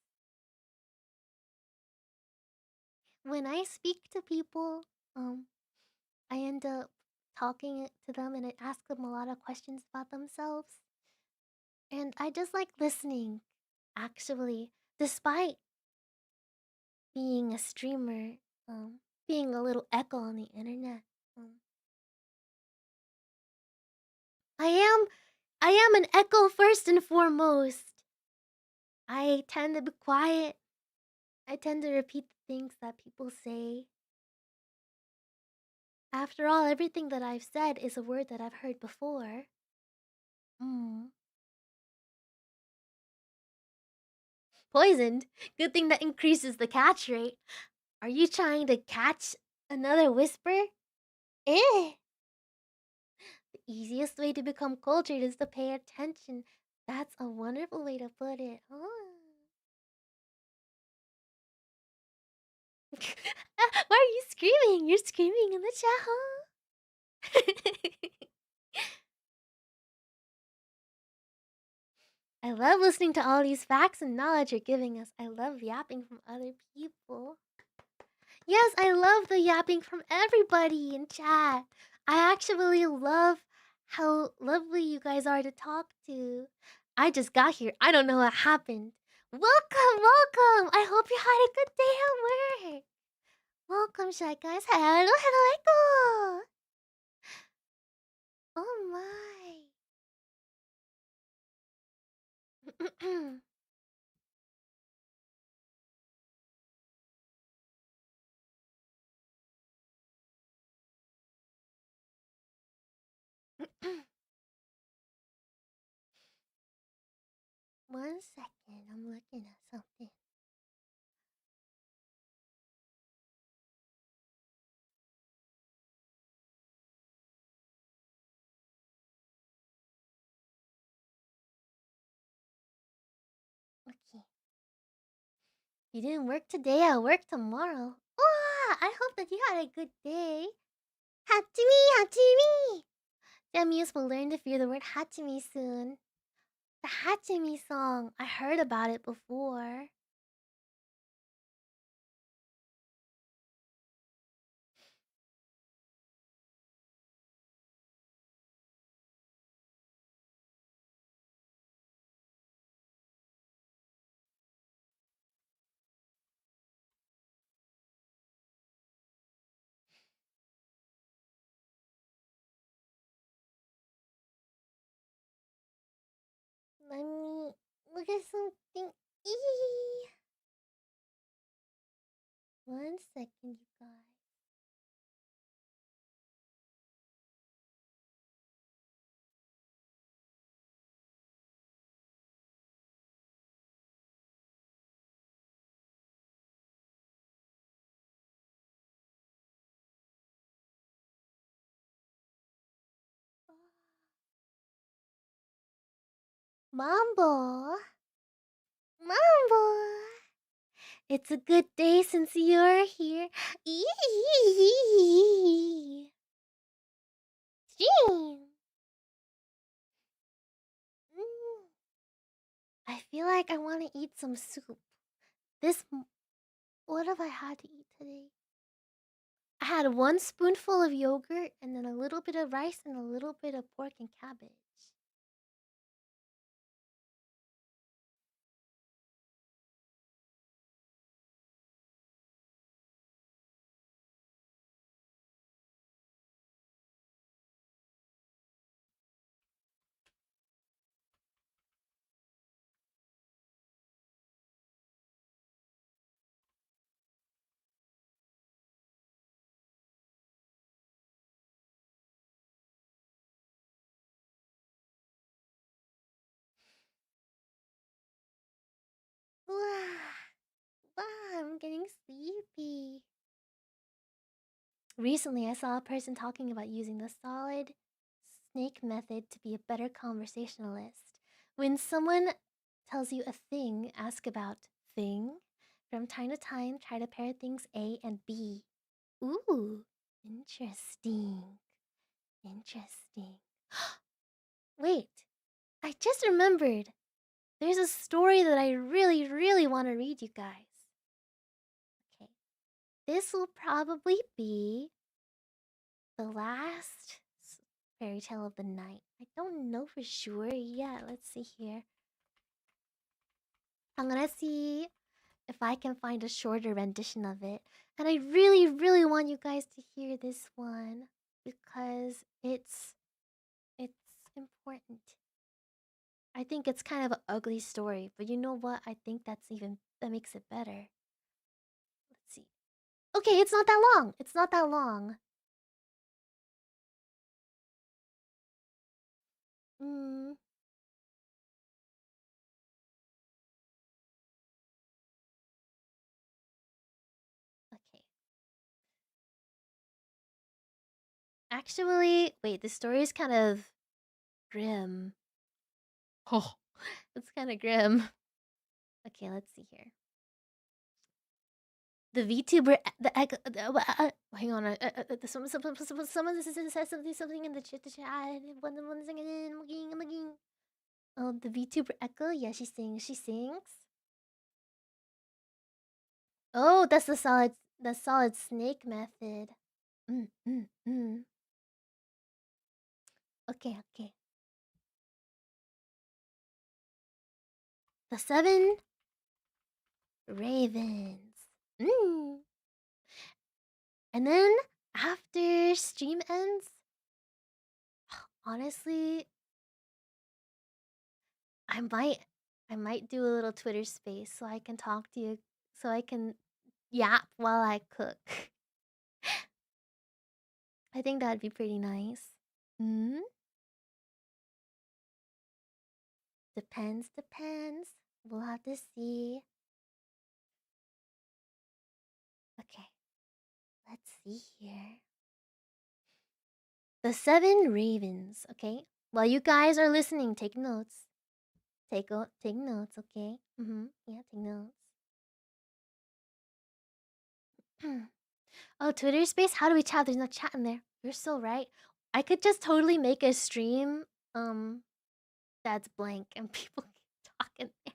When I speak to people, um, I end up talking to them and I ask them a lot of questions about themselves. And I just like listening, actually, despite being a streamer, being a little echo on the internet. Um, I am I am an echo first and foremost. I tend to be quiet. I tend to repeat the things that people say. After all, everything that I've said is a word that I've heard before. Mm. Poisoned. Good thing that increases the catch rate. Are you trying to catch another whisper? Eh. The easiest way to become cultured is to pay attention. That's a wonderful way to put it. Oh. Why are you screaming? You're screaming in the chat, huh? I love listening to all these facts and knowledge you're giving us. I love yapping from other people. Yes, I love the yapping from everybody in chat. I actually love how lovely you guys are to talk to. I just got here. I don't know what happened. Welcome, welcome. I hope you had a good day at work. Welcome, Shy Guys. Hello, hello, hello. Oh my. One second, I'm looking at something. Okay. You didn't work today, I'll work tomorrow. Ah, I hope that you had a good day. Hatsumi, Hatsumi! Demius will learn to fear the word Hatsumi soon. The Hatsumi song. I heard about it before. Let me look at something. Eee. One second, you guys. Mambo. Mambo. It's a good day since you're here. Eee. Stream. Mm. I feel like I want to eat some soup. What have I had to eat today? I had one spoonful of yogurt and then a little bit of rice and a little bit of pork and cabbage. I'm getting sleepy. Recently, I saw a person talking about using the solid snake method to be a better conversationalist. When someone tells you a thing, ask about thing. From time to time, try to pair things A and B. Ooh, interesting. Interesting. Wait, I just remembered. There's a story that I really, really want to read you guys. Okay. This will probably be the last fairy tale of the night. I don't know for sure yet. Let's see here. I'm gonna see if I can find a shorter rendition of it. And I really, really want you guys to hear this one because it's important. I think it's kind of an ugly story, but you know what? I think that makes it better. Let's see. Okay, it's not that long. It's not that long. Mm, okay. Actually, wait, the story is kind of grim. Oh, it's kind of grim. Okay, let's see here. The VTuber, hang on. Someone says something in the chat. One second, I'm looking. Oh, the VTuber Echo. Yeah, she sings. She sings. Oh, that's the solid snake method. Mm, mm, mm. Okay, okay. The seven ravens. Mm. And then after stream ends, honestly, I might I might do a little Twitter space so I can talk to you, so I can yap while I cook. I think that'd be pretty nice. Hmm? Depends, depends. We'll have to see. Okay, let's see here. The seven ravens, okay? While you guys are listening, take notes. Take notes, okay? Mm-hmm. Yeah, take notes. Oh, Twitter space? How do we chat? There's no chat in there. You're so right. I could just totally make a stream that's blank and people can talk in there.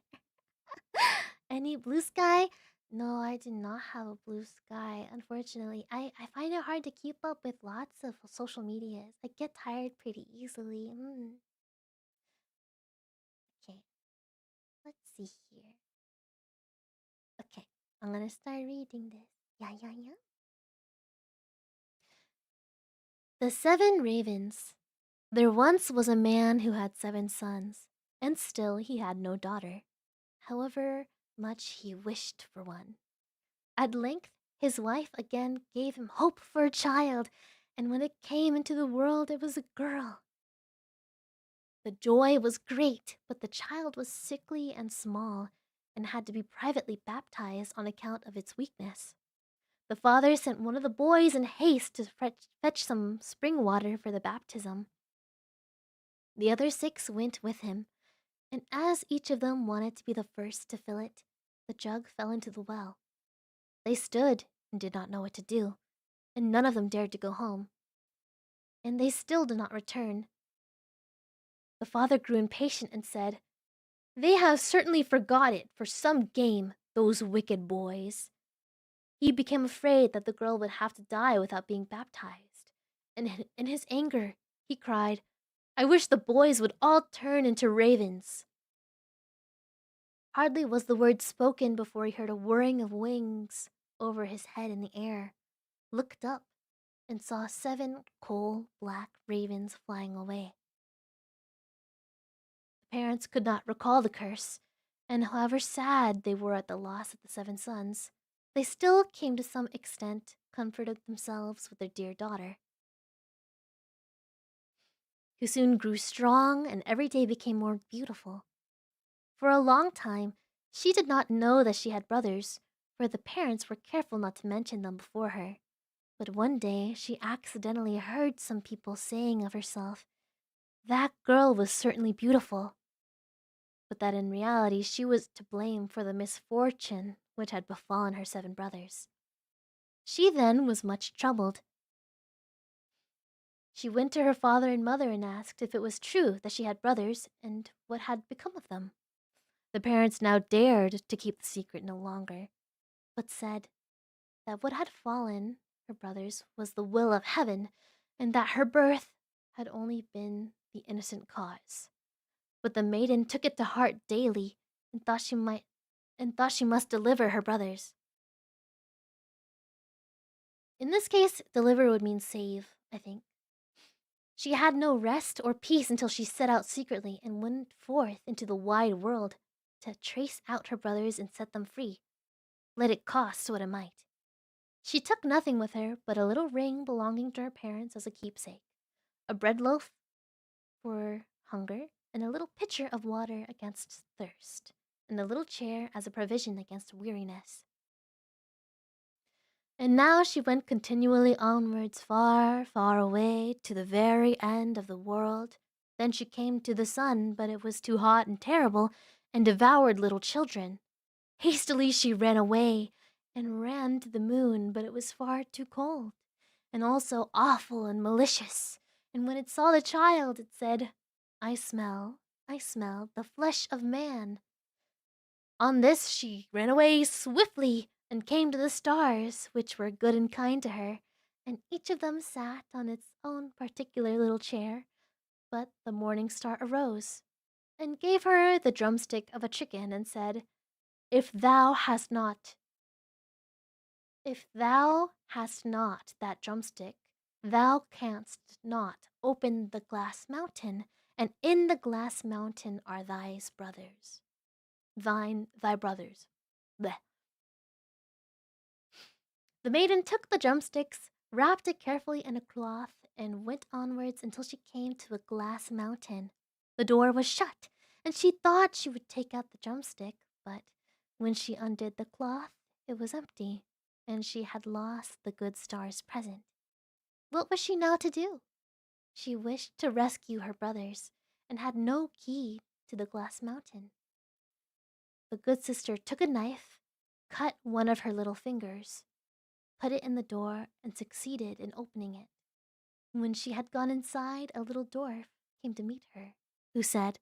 Any blue sky? No, I do not have a blue sky, unfortunately. I find it hard to keep up with lots of social medias. I get tired pretty easily. Okay, let's see here. Okay, I'm gonna start reading this. Yeah, yeah, yeah. The Seven Ravens. There once was a man who had 7 sons, and still he had no daughter. However much he wished for one. At length, his wife again gave him hope for a child, and when it came into the world, it was a girl. The joy was great, but the child was sickly and small, and had to be privately baptized on account of its weakness. The father sent one of the boys in haste to fetch some spring water for the baptism. The other 6 went with him, and as each of them wanted to be the first to fill it, the jug fell into the well. They stood and did not know what to do, and none of them dared to go home. And they still did not return. The father grew impatient and said, "They have certainly forgot it for some game, those wicked boys." He became afraid that the girl would have to die without being baptized, and in his anger, he cried, "I wish the boys would all turn into ravens." Hardly was the word spoken before he heard a whirring of wings over his head in the air, looked up, and saw 7 coal-black ravens flying away. The parents could not recall the curse, and however sad they were at the loss of the 7 sons, they still came to some extent comforted themselves with their dear daughter, who soon grew strong and every day became more beautiful. For a long time, she did not know that she had brothers, for the parents were careful not to mention them before her. But one day she accidentally heard some people saying of herself, "That girl was certainly beautiful," but that in reality she was to blame for the misfortune which had befallen her 7 brothers. She then was much troubled. She went to her father and mother and asked if it was true that she had brothers and what had become of them. The parents now dared to keep the secret no longer, but said that what had fallen her brothers was the will of heaven, and that her birth had only been the innocent cause. But the maiden took it to heart daily and thought she must deliver her brothers. In this case, deliver would mean save, I think. She had no rest or peace until she set out secretly and went forth into the wide world to trace out her brothers and set them free, let it cost what it might. She took nothing with her but a little ring belonging to her parents as a keepsake, a bread loaf for hunger, and a little pitcher of water against thirst, and a little chair as a provision against weariness. And now she went continually onwards, far, far away, to the very end of the world. Then she came to the sun, but it was too hot and terrible, and devoured little children. Hastily she ran away, and ran to the moon, but it was far too cold, and also awful and malicious. And when it saw the child, it said, I smell the flesh of man." On this she ran away swiftly and came to the stars, which were good and kind to her, and each of them sat on its own particular little chair. But the morning star arose and gave her the drumstick of a chicken and said, "If thou hast not, if thou hast not that drumstick, thou canst not open the glass mountain, and in the glass mountain are thy brothers." Bleh. The maiden took the drumsticks, wrapped it carefully in a cloth, and went onwards until she came to a glass mountain. The door was shut, and she thought she would take out the drumstick, but when she undid the cloth, it was empty, and she had lost the good star's present. What was she now to do? She wished to rescue her brothers, and had no key to the glass mountain. The good sister took a knife, cut one of her little fingers, put it in the door, and succeeded in opening it. When she had gone inside, a little dwarf came to meet her, who said,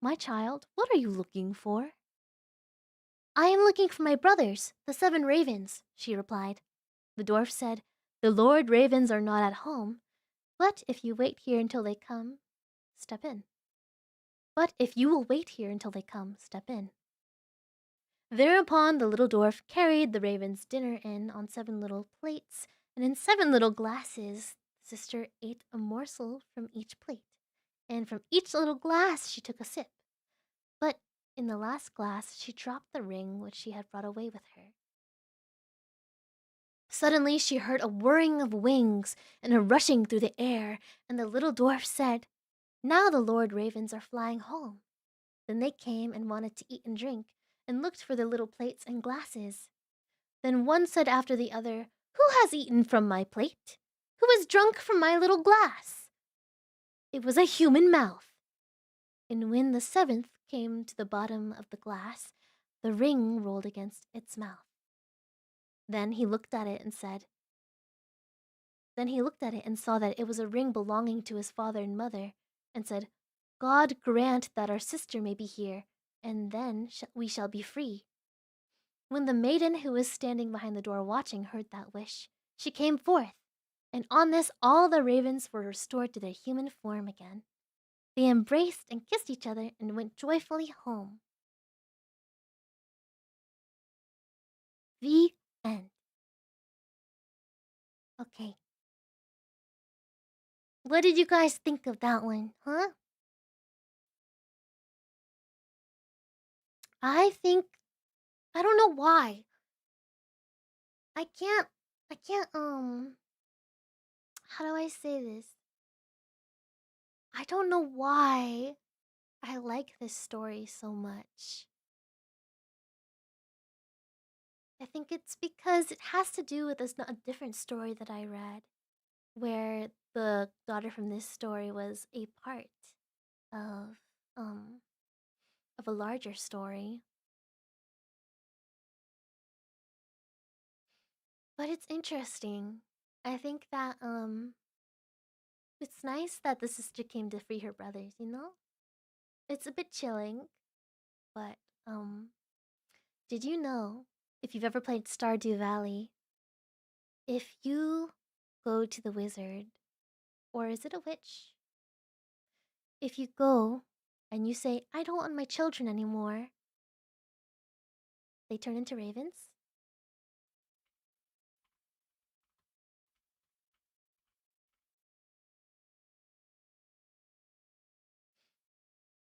"My child, what are you looking for?" "I am looking for my brothers, the 7 ravens," she replied. The dwarf said, "The Lord Ravens are not at home, but if you wait here until they come, step in. But if you will wait here until they come, step in." Thereupon the little dwarf carried the raven's dinner in on 7 little plates, and in 7 little glasses. The sister ate a morsel from each plate, and from each little glass she took a sip. But in the last glass she dropped the ring which she had brought away with her. Suddenly she heard a whirring of wings and a rushing through the air, and the little dwarf said, "Now the Lord Ravens are flying home." Then they came and wanted to eat and drink, and looked for the little plates and glasses. Then one said after the other, "Who has eaten from my plate? Who has drunk from my little glass?" It was a human mouth. And when the 7th came to the bottom of the glass, the ring rolled against its mouth. Then he looked at it and saw that it was a ring belonging to his father and mother, and said, "God grant that our sister may be here, and then we shall be free." When the maiden who was standing behind the door watching heard that wish, she came forth, and on this all the ravens were restored to their human form again. They embraced and kissed each other and went joyfully home. The end. Okay. What did you guys think of that one, huh? I think, I don't know why. I can't, I can't, how do I say this? I don't know why I like this story so much. I think it's because it has to do with a different story that I read, where the daughter from this story was a part of um of a larger story. But it's interesting. I think that it's nice that the sister came to free her brothers, you know? It's a bit chilling, but um did you know, if you've ever played Stardew Valley, if you go to the wizard, or is it a witch? If you go and you say, I don't want my children anymore, they turn into ravens?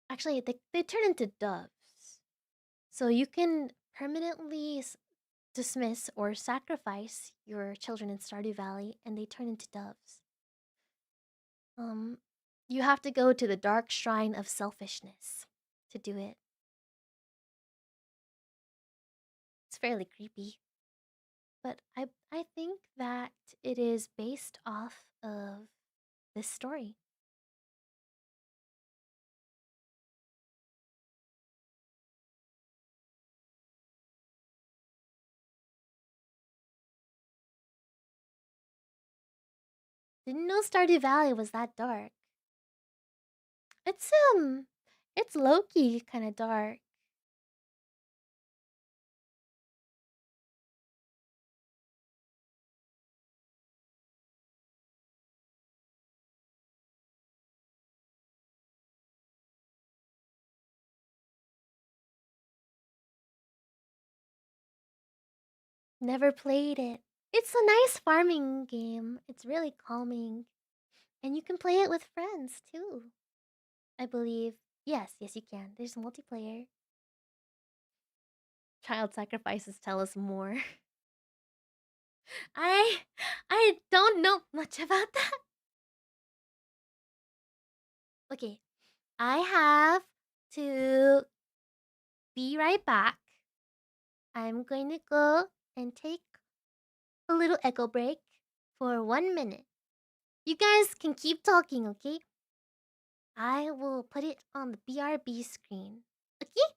Actually, they turn into doves. So you can permanently dismiss or sacrifice your children in Stardew Valley and they turn into doves. Um, you have to go to the dark shrine of selfishness to do it. It's fairly creepy. But I think that it is based off of this story. Didn't know Stardew Valley was that dark. It's it's low-key kind of dark. Never played it. It's a nice farming game. It's really calming. And you can play it with friends too. I believe. Yes, yes you can. There's multiplayer. Child sacrifices tell us more. I I don't know much about that. Okay. I have to be right back. I'm going to go and take a little echo break for 1 minute. You guys can keep talking, okay? I will put it on the BRB screen. Okay?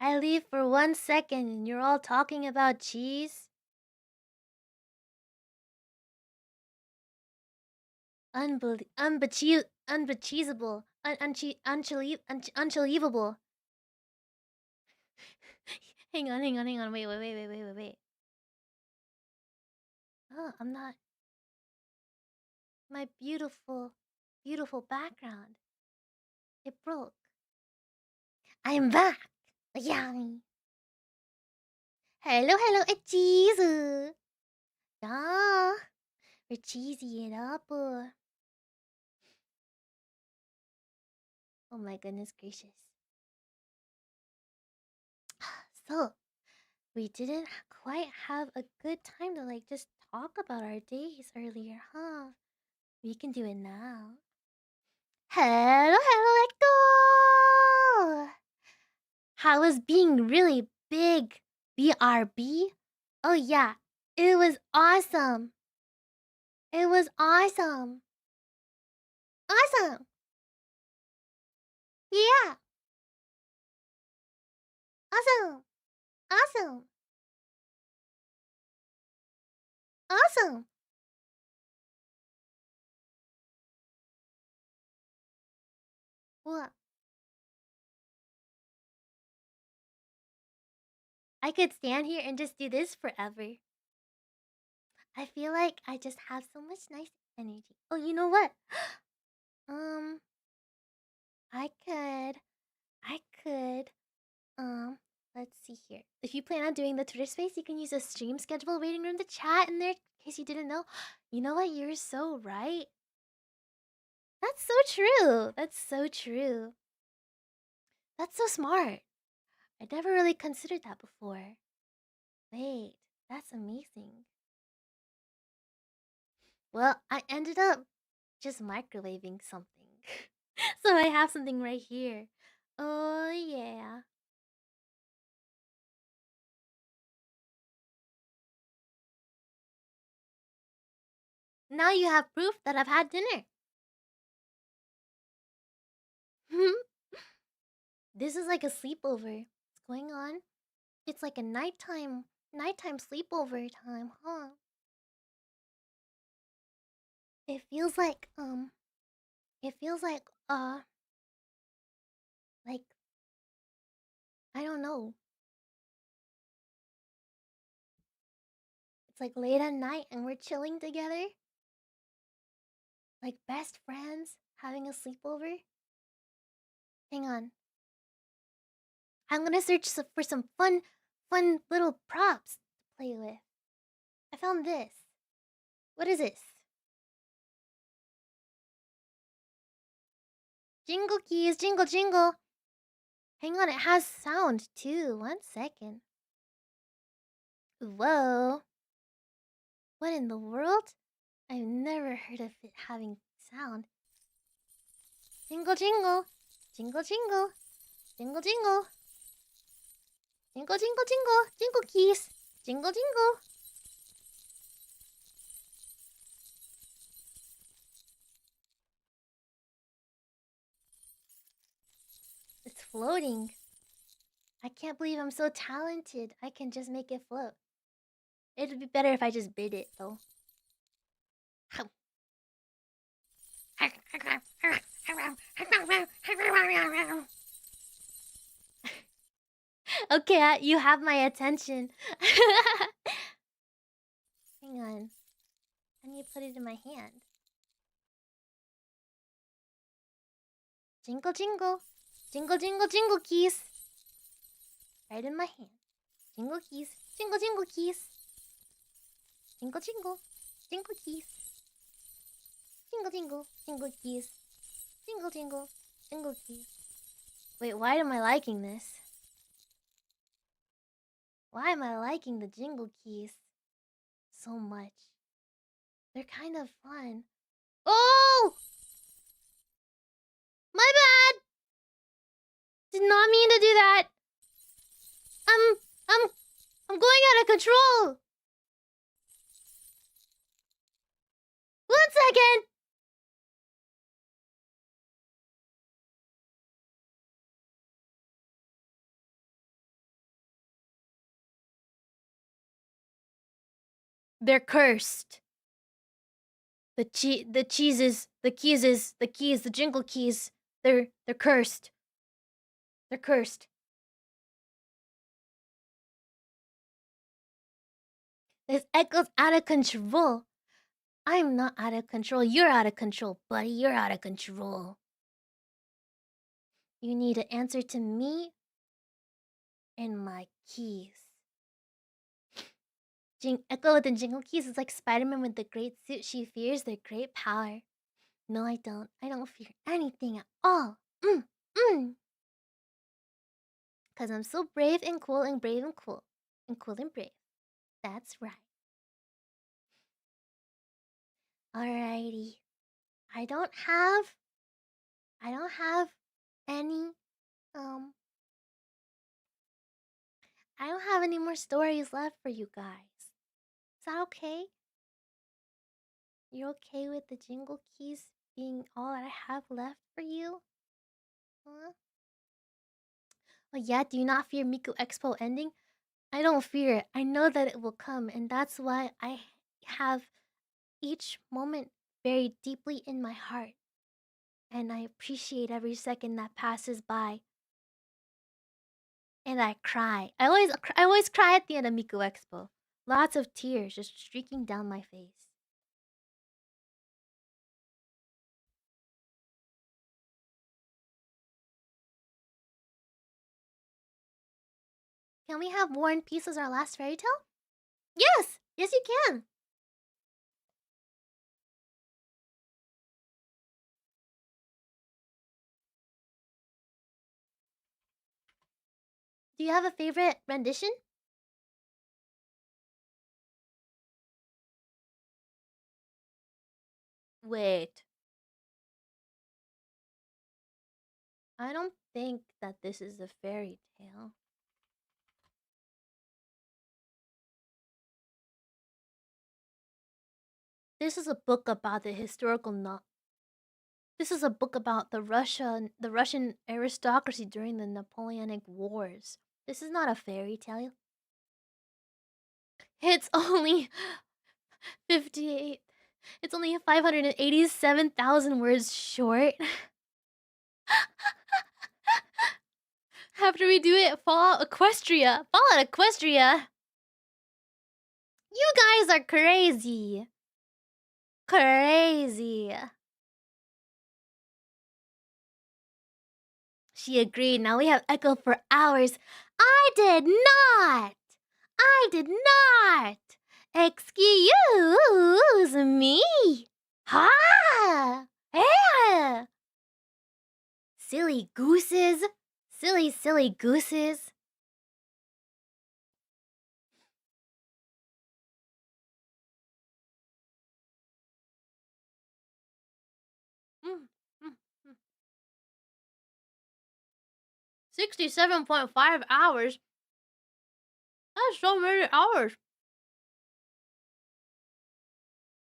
I leave for 1 second and you're all talking about cheese? Unbelievable. Unbelievable. Hang on. Wait. Oh, I'm not. My beautiful background. It broke. I'm back. Yummy. Hello, it's cheese. Yeah, we're cheesy it up. Oh my goodness gracious. So, we didn't quite have a good time to like just talk about our days earlier, huh? We can do it now. Hello, Echo! How was being really big? BRB? Oh yeah, it was awesome. It was awesome. Awesome. Yeah, awesome. Awesome. Awesome. What? I could stand here and just do this forever. I feel like I just have so much nice energy. Oh, you know what? Um, I could, I could, um, let's see here. If you plan on doing the Twitter space, you can use a stream schedule waiting room to chat in there in case you didn't know. You know what? You're so right. That's so true. That's so true. That's so smart. I never really considered that before. Wait, that's amazing. Well, I ended up just microwaving something. So I have something right here. Oh, yeah. Now you have proof that I've had dinner. This is like a sleepover. What's going on? It's like a nighttime sleepover time, huh? It feels it feels like, I don't know. It's like late at night and we're chilling together. Like best friends having a sleepover. Hang on. I'm gonna search for some fun little props to play with. I found this. What is this? Jingle keys, jingle. Hang on, it has sound too. 1 second. Whoa. What in the world? I've never heard of it having sound. Jingle. Jingle. Jingle. Jingle keys. Jingle. It's floating. I can't believe I'm so talented. I can just make it float. It'd be better if I just bid it, though. Okay, you have my attention. Hang on. I need to put it in my hand. Jingle. Jingle keys. Right in my hand. Jingle keys. Jingle keys. Jingle keys. Jingle keys. Jingle keys. Wait, why am I liking this? Why am I liking the jingle keys so much? They're kind of fun. Oh! My bad! Did not mean to do that. I'm I'm going out of control. 1 second. They're cursed. The cheeses, the keys, the jingle keys. They're cursed. They're cursed. This echo's out of control. I'm not out of control. You're out of control, buddy. You're out of control. You need to answer to me and my keys. Echo with the jingle keys is like Spider-Man with the great suit. She fears their great power. No, I don't. I don't fear anything at all. Because I'm so brave and cool and brave and cool. And cool and brave. That's right. Alrighty. I don't have any um I don't have any more stories left for you guys. Is that okay? You're okay with the jingle keys being all I have left for you? Huh? Oh yeah, do you not fear Miku Expo ending? I don't fear it. I know that it will come, and that's why I have each moment very deeply in my heart. And I appreciate every second that passes by. And I cry. I always cry at the end of Miku Expo. Lots of tears just streaking down my face. Can we have War and Peace as our last fairy tale? Yes! Yes, you can! Do you have a favorite rendition? Wait. I don't think that this is a fairy tale. This is a book about the historical This is a book about the Russian aristocracy during the Napoleonic Wars. This is not a fairy tale. It's only 58. It's only 587,000 words short. After we do it, Fallout Equestria. Fallout Equestria. You guys are crazy. Crazy. She agreed. Now we have Echo for hours. I did not. I did not. Excuse me. Ha! Yeah. Silly gooses. Silly gooses. Mm, mm, mm. 67.5 hours. That's so many hours.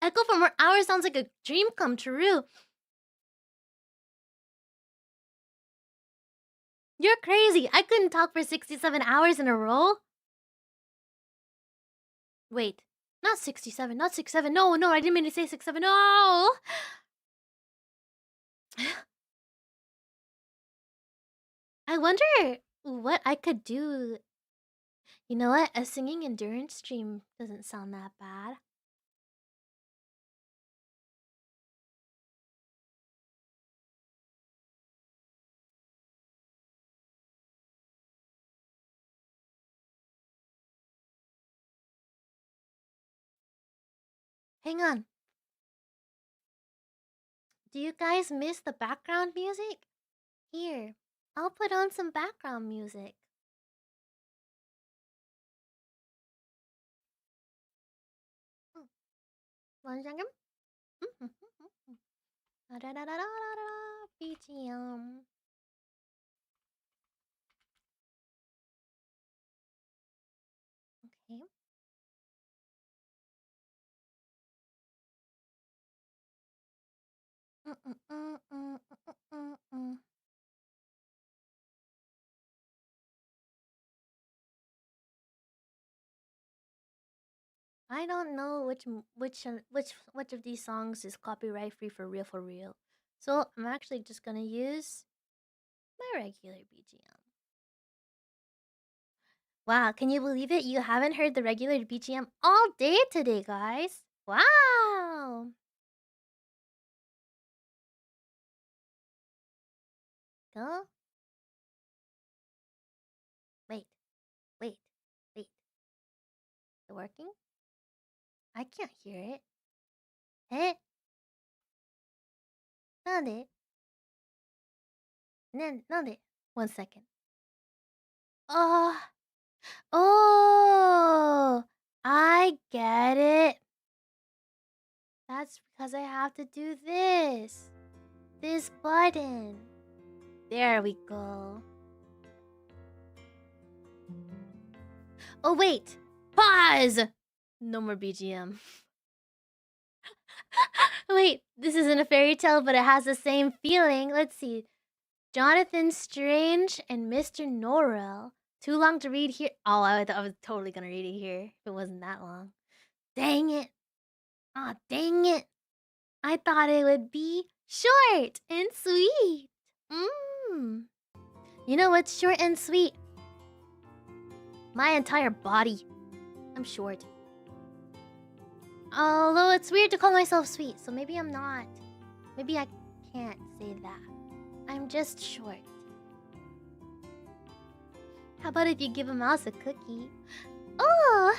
Echo for more hours sounds like a dream come true. You're crazy. I couldn't talk for 67 hours in a row. Wait, not 67, not 67. No, I didn't mean to say 67. No! I wonder what I could do. You know what? A singing endurance stream doesn't sound that bad. Hang on. Do you guys miss the background music? Here, I'll put on some background music. 1 second. BGM. Okay. I don't know which of these songs is copyright free for real for real. So I'm actually just gonna use my regular BGM. Wow, can you believe it? You haven't heard the regular BGM all day today, guys. Wow. Go. Wait, wait, wait. Is it working? I can't hear it. Eh? なんでなんで One second. Oh, oh, I get it. That's because I have to do this. This button. There we go. Oh, wait. Pause. No more BGM. Wait, this isn't a fairy tale, but it has the same feeling. Let's see. Jonathan Strange and Mr. Norrell. Too long to read here. Oh, I was totally gonna read it here if it wasn't that long. Dang it. Aw, dang it. I thought it would be short and sweet. Mmm. You know what's short and sweet? My entire body. I'm short. Although it's weird to call myself sweet, so maybe I'm not. Maybe I can't say that. I'm just short. How about if you give a mouse a cookie? Oh!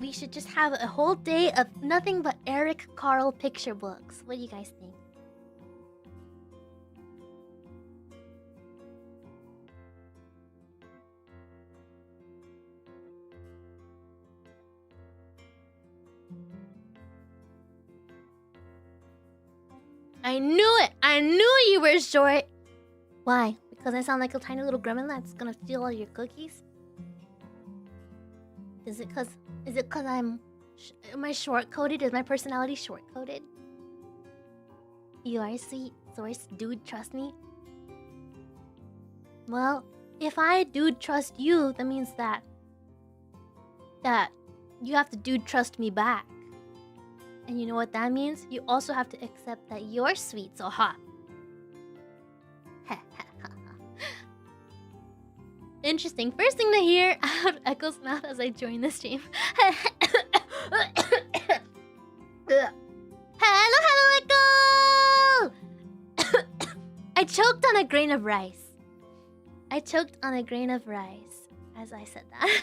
We should just have a whole day of nothing but Eric Carle picture books. What do you guys think? I knew it! I knew you were short! Why? Because I sound like a tiny little gremlin that's gonna steal all your cookies? Is it cause am I short-coded? Is my personality short-coded? You are sweet, source, dude, trust me? Well, if I dude trust you, that means that you have to dude trust me back. And you know what that means? You also have to accept that you're sweet, so ha. Interesting. First thing to hear out of Echo's mouth as I join the stream. Hello, Echo! I choked on a grain of rice. I choked on a grain of rice as I said that.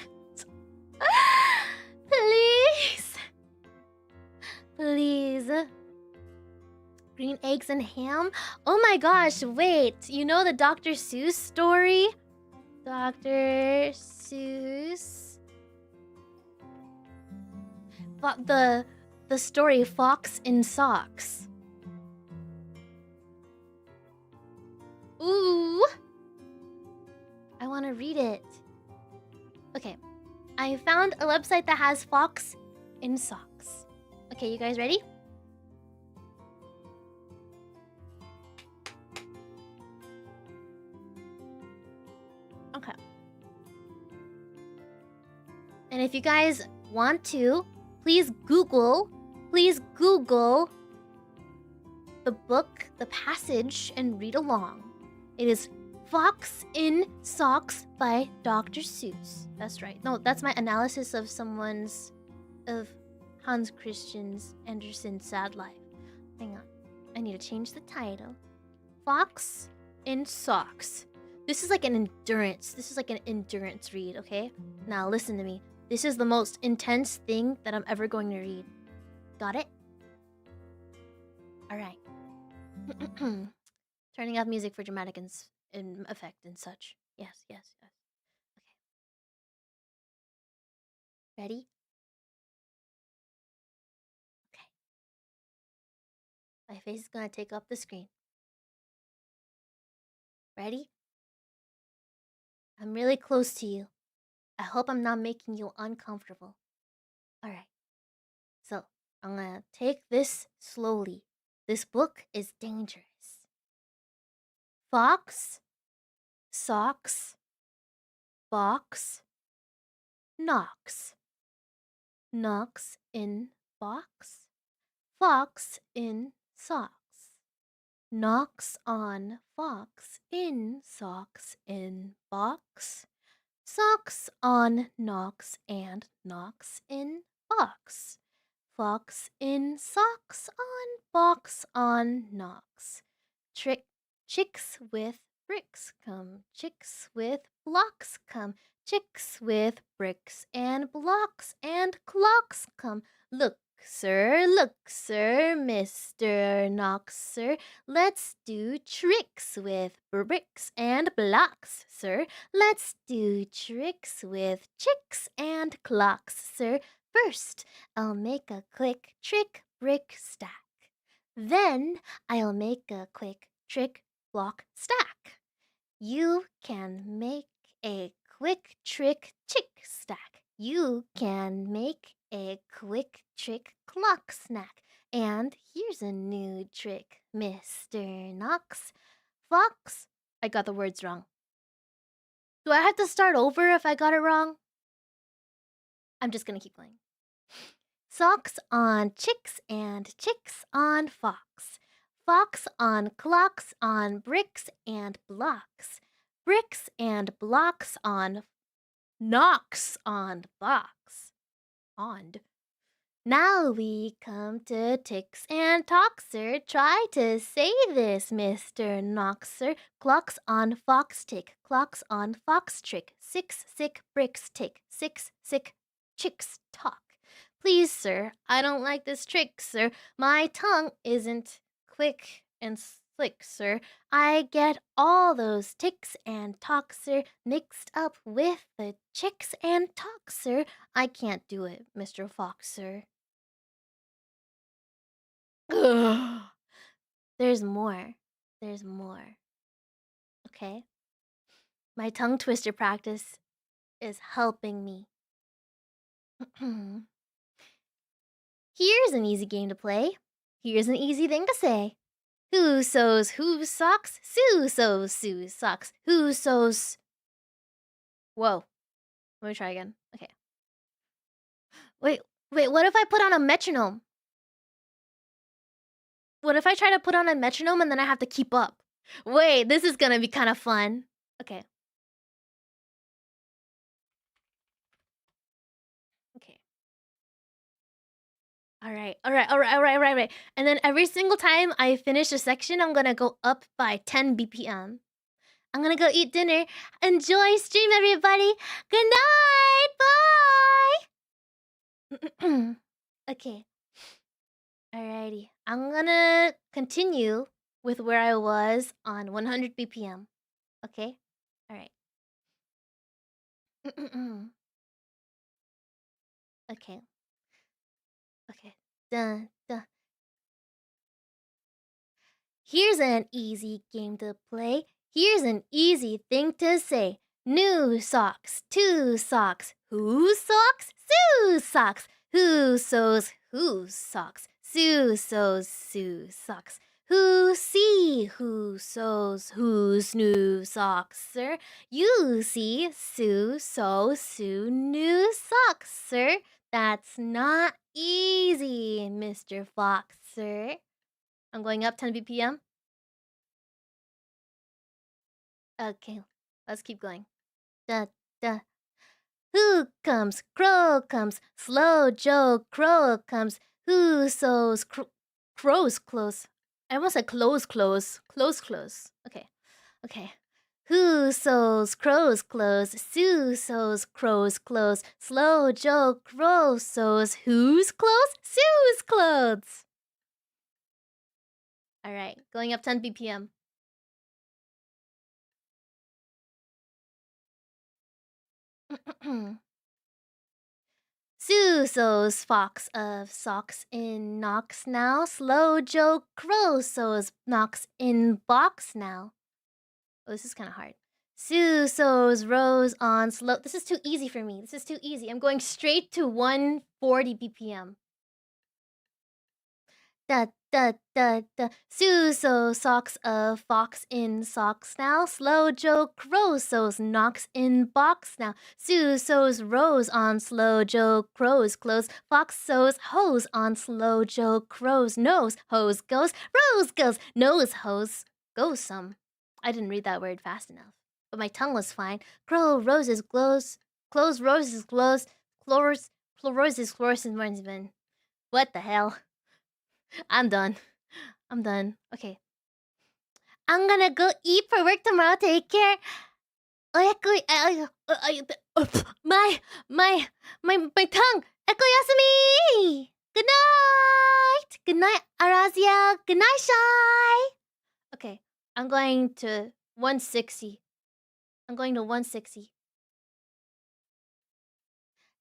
Please. Please. Green eggs and ham? Oh my gosh, wait. You know the Dr. Seuss story? Dr. Seuss. The story Fox in Socks. Ooh. I want to read it. Okay. I found a website that has Fox in Socks. Okay, you guys ready? Okay. And if you guys want to, please Google the book, the passage, and read along. It is Fox in Socks by Dr. Seuss. That's right. No, that's my analysis of Hans Christian Andersen's sad life. Hang on. I need to change the title. Fox in Socks. This is like an endurance read, okay? Now listen to me. This is the most intense thing that I'm ever going to read. Got it? Alright. Turning off music for dramatic and effect and such. Yes. Okay. Ready? Okay. My face is gonna take up the screen. Ready? I'm really close to you. I hope I'm not making you uncomfortable. Alright. So, I'm gonna take this slowly. This book is dangerous. Fox, socks, box, knocks. knocks in box. Fox in socks. Knocks on fox in socks in box. Socks on knocks and knocks in box. Fox in socks on box on knocks. Trick chicks with bricks come. Chicks with blocks come. Chicks with bricks and blocks and clocks come. Look, sir, Mr. Knox, sir. Let's do tricks with bricks and blocks, sir. Let's do tricks with chicks and clocks, sir. First, I'll make a quick trick brick stack. Then I'll make a quick trick block stack. You can make a quick trick chick stack. You can make a quick trick clock snack. And here's a new trick, Mr. Knox. Fox. I got the words wrong. Do I have to start over if I got it wrong? I'm just gonna keep going. Socks on chicks and chicks on fox. Fox on clocks on bricks and blocks. Bricks and blocks on knocks on box. On. Now we come to ticks and talks, sir. Try to say this, Mr. Knoxer. Clocks on fox tick, clocks on fox trick. 6 sick bricks tick, 6 sick chicks talk. Please, sir, I don't like this trick, sir. My tongue isn't quick and slick, sir. I get all those ticks and talks, sir, mixed up with the chicks and talks, sir. I can't do it, Mr. Fox, sir. There's more. There's more. Okay? My tongue twister practice is helping me. Here's an easy game to play. Here's an easy thing to say. Who sews whose socks? Sue sews Sue's socks. Who sews... Whoa. Let me try again. Okay. Wait, what if I put on a metronome? What if I try to put on a metronome and then I have to keep up? Wait, this is gonna be kind of fun. Okay. Okay. All right. And then every single time I finish a section, I'm gonna go up by 10 BPM. I'm gonna go eat dinner. Enjoy stream, everybody. Good night. Bye. Okay. Alrighty. I'm gonna continue with where I was on 100 BPM. Okay? Alright. Okay. Okay. Dun, dun. Here's an easy game to play. Here's an easy thing to say. New socks, 2 socks. Whose socks? Sue's socks. Who sews whose socks? Sue sews Sue's socks. Who see who sews whose new socks, sir? You see Sue sews Sue new socks, sir. That's not easy, Mr. Fox, sir. I'm going up 10 BPM. Okay, let's keep going. Da, da. Who comes? Crow comes. Slow Joe Crow comes. Who sews crow's clothes? I almost said clothes. Clothes. Okay. Who sews crow's clothes? Sue sews crow's clothes. Slow Joe Crow sews whose clothes? Sue's clothes. All right, going up 10 BPM. Sue sews fox of socks in knocks now. Slow Joe Crow sews knocks in box now. Oh, this is kind of hard. Sue sews rose on slow. This is too easy for me. This is too easy. I'm going straight to 140 BPM. Da da da da. Suso socks a fox in socks now. Slow Joe Crow's knocks in box now. Suso's rose on Slow Joe Crow's clothes. Fox sews hose on Slow Joe Crow's nose. Hose goes, rose goes, nose hose goes some. I didn't read that word fast enough, but my tongue was fine. Crow roses glows, clothes roses glows, floors roses floors and what the hell? I'm done. I'm done. Okay. I'm gonna go eat for work tomorrow. Take care. My my tongue. Ekoyasumi. Good night. Good night, Arazia. Good night, Shy. Okay. I'm going to 160. I'm going to 160.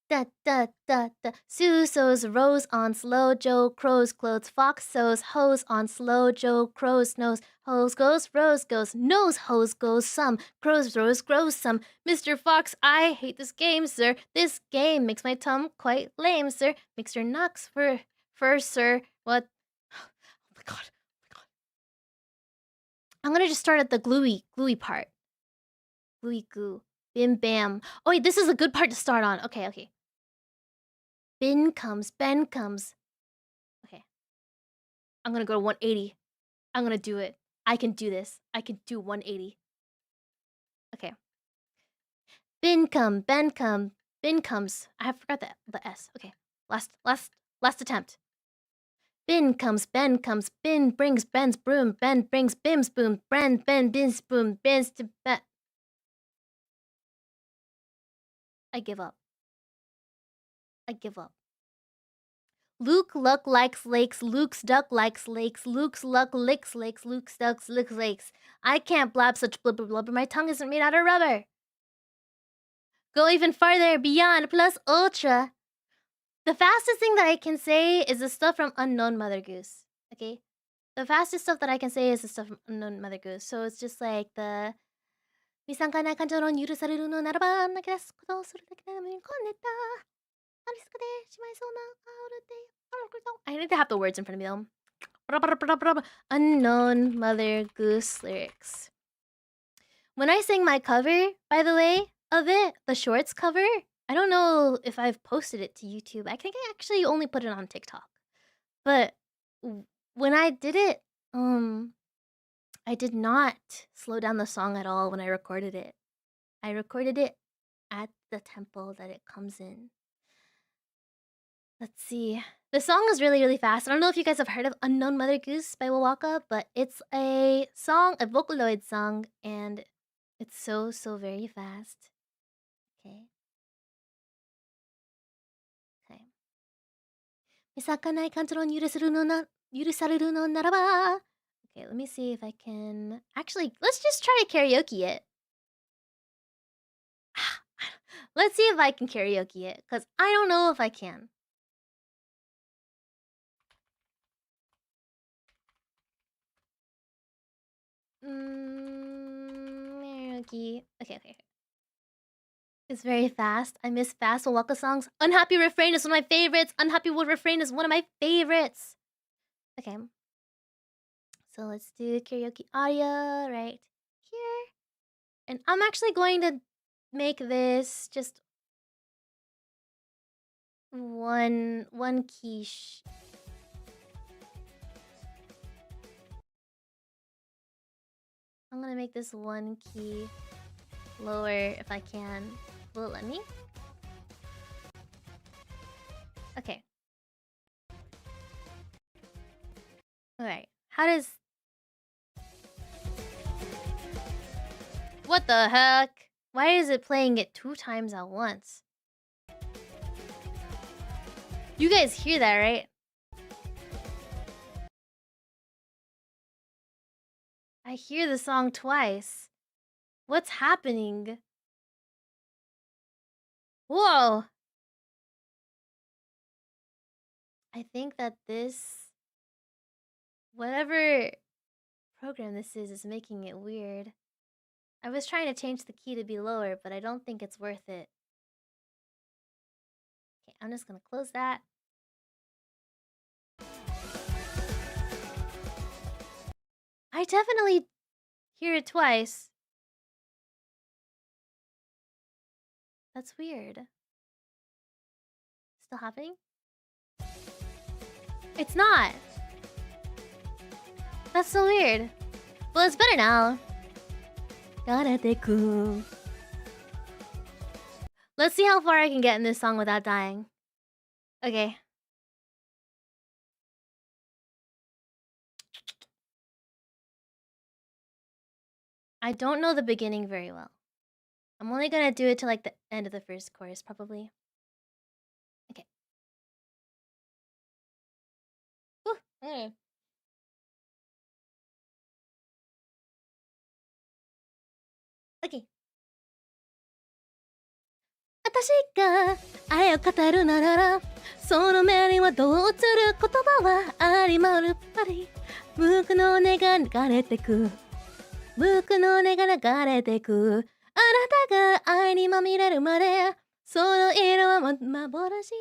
Da da da da. Sue sews rose on Slow Joe Crow's clothes. Fox sews hose on Slow Joe Crow's nose. Hose goes, rose goes, nose hose goes some. Crow's rose grows some. Mr. Fox, I hate this game, sir. This game makes my tongue quite lame, sir. Makes your knocks fur, sir. What? Oh my god. Oh my god. I'm gonna just start at the gluey part. Gluey goo. Bim bam. Oh wait, this is a good part to start on. Okay. Ben comes. Okay. I'm gonna go to 180. I'm gonna do it. I can do this. I can do 180. Okay. Ben comes. I forgot the S. Okay. Last attempt. Ben comes. Ben brings Ben's broom. Ben brings Bim's boom. Ben Bim's boom. Ben's to Ben. I give up. Luke Luck likes lakes, Luke's duck likes lakes, Luke's luck licks lakes, Luke's ducks licks lakes. I can't blab such blubber blubber, my tongue isn't made out of rubber. Go even farther, beyond, plus ultra. The fastest thing that I can say is the stuff from Unknown Mother Goose, okay? The fastest stuff that I can say is the stuff from Unknown Mother Goose, so it's just like the... 未参加な感情の許されるのならば、泣き出すことをするだけでもこねた。 I need to have the words in front of me though. Unknown Mother Goose lyrics. When I sang my cover, by the way, of it, the shorts cover, I don't know if I've posted it to YouTube. I think I actually only put it on TikTok. But when I did it, I did not slow down the song at all when I recorded it. I recorded it at the tempo that it comes in. Let's see. The song is really, really fast. I don't know if you guys have heard of Unknown Mother Goose by Wawaka, but it's a song, a Vocaloid song, and it's so very fast. Okay. Okay, let me see if I can... Actually, let's just try to karaoke it. Let's see if I can karaoke it, because I don't know if I can. Okay. It's very fast. I miss fast Waka songs. Unhappy Refrain is one of my favorites. Unhappy Wood Refrain is one of my favorites. Okay. So let's do karaoke audio right here. And I'm actually going to make this just one quiche. I'm gonna make this one key lower if I can. Will it let me? Okay. Alright. How does... What the heck? Why is it playing it 2 times at once? You guys hear that, right? I hear the song twice. What's happening? Whoa! I think that this... whatever program this is making it weird. I was trying to change the key to be lower, but I don't think it's worth it. Okay, I'm just gonna close that. I definitely hear it twice. That's weird. Still happening? It's not. That's so weird. Well, it's better now. Karate-ku. Let's see how far I can get in this song without dying. Okay. I don't know the beginning very well. I'm only gonna do it to like the end of the first chorus, probably. Okay. Whew. Okay. 私が愛を語るならその目にはどう映る言葉はありまるぱり僕の音が流れてく僕の音が流れてくあなたが愛にまみれるまでその色は幻だ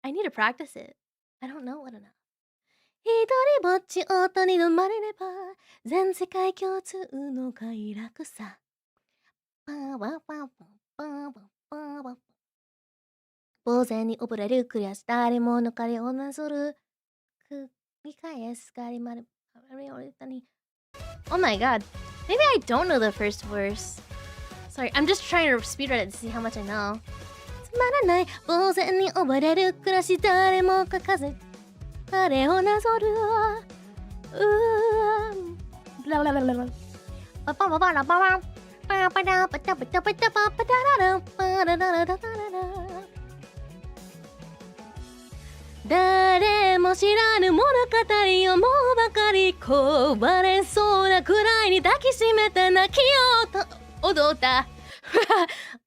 I need to practice it. I don't know what enough. 一人ぼっち音に飲まれれば全世界共通の快楽さパーワーパーパーパーパーパー呆然に溺れるクリアしたりものかりをなぞる繰り返すがりまる Oh my god. Maybe I don't know the first verse. Sorry, I'm just trying to speedrun it to see how much I know. つまらない呆然に溺れる暮らし誰も書かず彼をなぞるブラブラブラブラパパパパラパパパパラパタパタパタパパタララパララララララ誰も知らぬ物語をもうばかり壊れそうなくらいに抱きしめて泣き踊った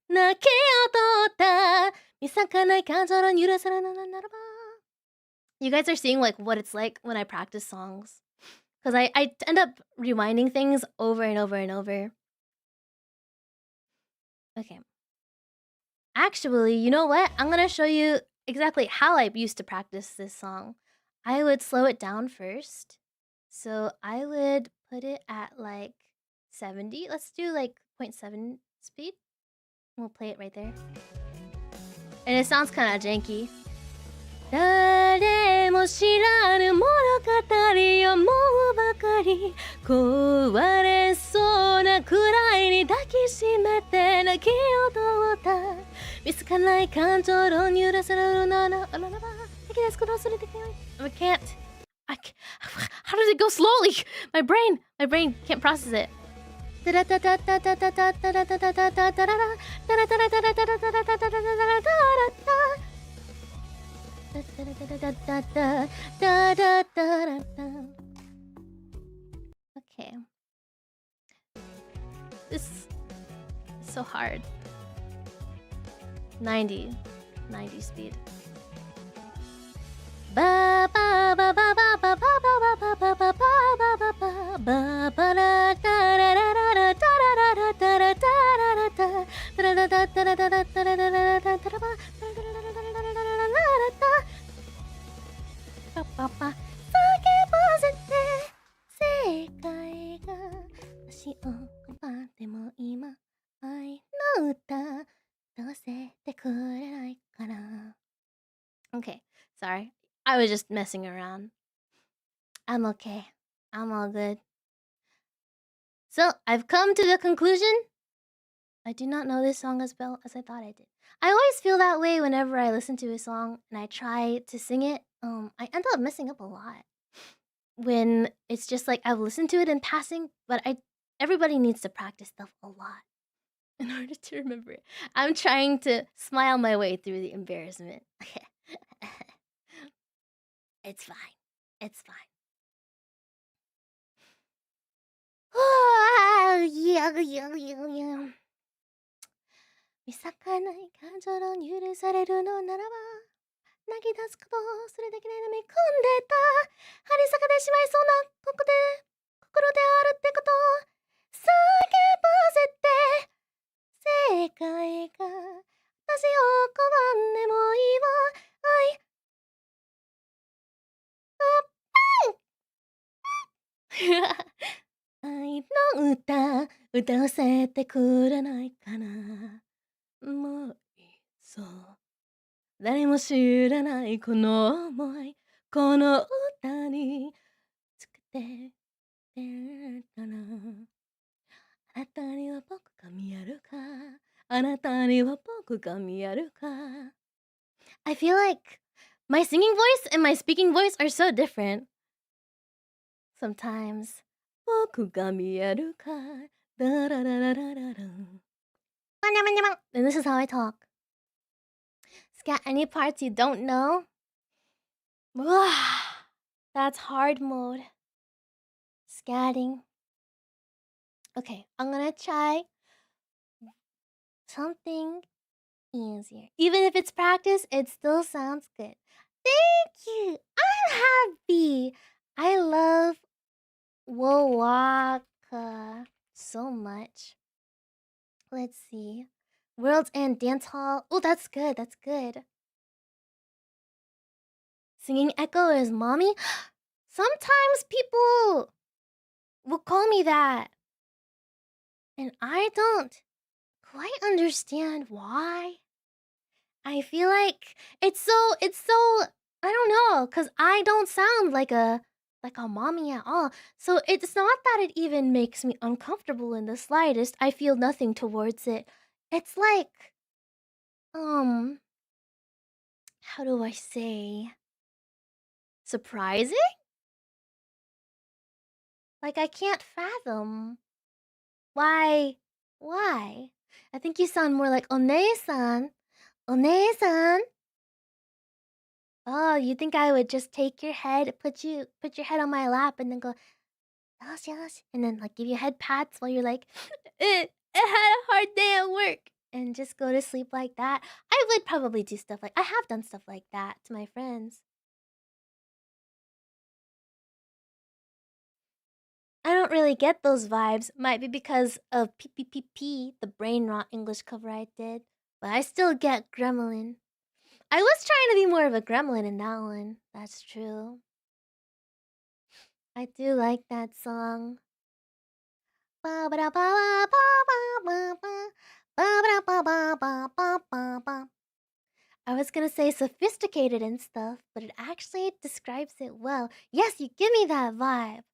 泣き踊った見咲かない感情の許せるのならば You guys are seeing like what it's like when I practice songs because I end up rewinding things over and over and over. Okay. Actually, you know what? I'm gonna show you exactly how I used to practice this song. I would slow it down first. So I would put it at like 70. Let's do like 0.7 speed. We'll play it right there. And it sounds kind of janky. 誰も知らぬ物語をもうばかり壊れそうなくらいに抱きしめて泣き踊った見つからない感情論に許されるならあららば敵ですことする敵 I can't How does it go slowly? My brain can't process it Okay. This is so hard. 90 speed. Ba ba ba ba ba ba ba ba ba ba ba ba ba ba ba ba da da da da da da da da da da da da パパ叫ばせて世界が足を阻んでも今愛の歌どうせてくれないかな Okay, sorry. I was just messing around. I'm okay. I'm all good. So, I've come to the conclusion. I do not know this song as well as I thought I did. I always feel that way whenever I listen to a song and I try to sing it. I end up messing up a lot. When it's just like I've listened to it in passing, but everybody needs to practice stuff a lot in order to remember it. I'm trying to smile my way through the embarrassment. It's fine. It's fine. Yeah. 見咲かない感情の許されるのならば泣き出すことをするできないの見込んでた張り裂けてしまいそうな心であるってことを叫ばせて世界が私を拒んでもいいわ歌歌わせてくれないかな。もういいそう。誰も知らないこの想い、この歌に作ってたな。あなたには僕が見えるか、あなたには僕が見えるか。I feel like my singing voice and my speaking voice are so different. Sometimes. 僕が見えるか、ダララララララン。And this is how I talk. Scat, any parts you don't know? That's hard mode. Scatting. Okay, I'm gonna try something easier. Even if it's practice, it still sounds good. Thank you. I'm happy. I love Wowaka so much. Let's see. World's End Dance Hall. Oh, that's good. That's good. Singing Echo is mommy. Sometimes people will call me that. And I don't quite understand why. I feel like it's so I don't know, cuz I don't sound like a mommy at all. So it's not that it even makes me uncomfortable in the slightest. I feel nothing towards it. It's like how do I say? Surprising? Like I can't fathom. Why? Why? I think you sound more like One-san. One-san. Oh, you think I would just take your head, put your head on my lap, and then go, yes, yes, and then like give you head pats while you're like, I had a hard day at work, and just go to sleep like that? I would probably do stuff like I have done stuff like that to my friends. I don't really get those vibes. Might be because of PPPP, the brain rot English cover I did, but I still get gremlin. I was trying to be more of a gremlin in that one. That's true. I do like that song. I was gonna say sophisticated and stuff, but it actually describes it well. Yes, you give me that vibe.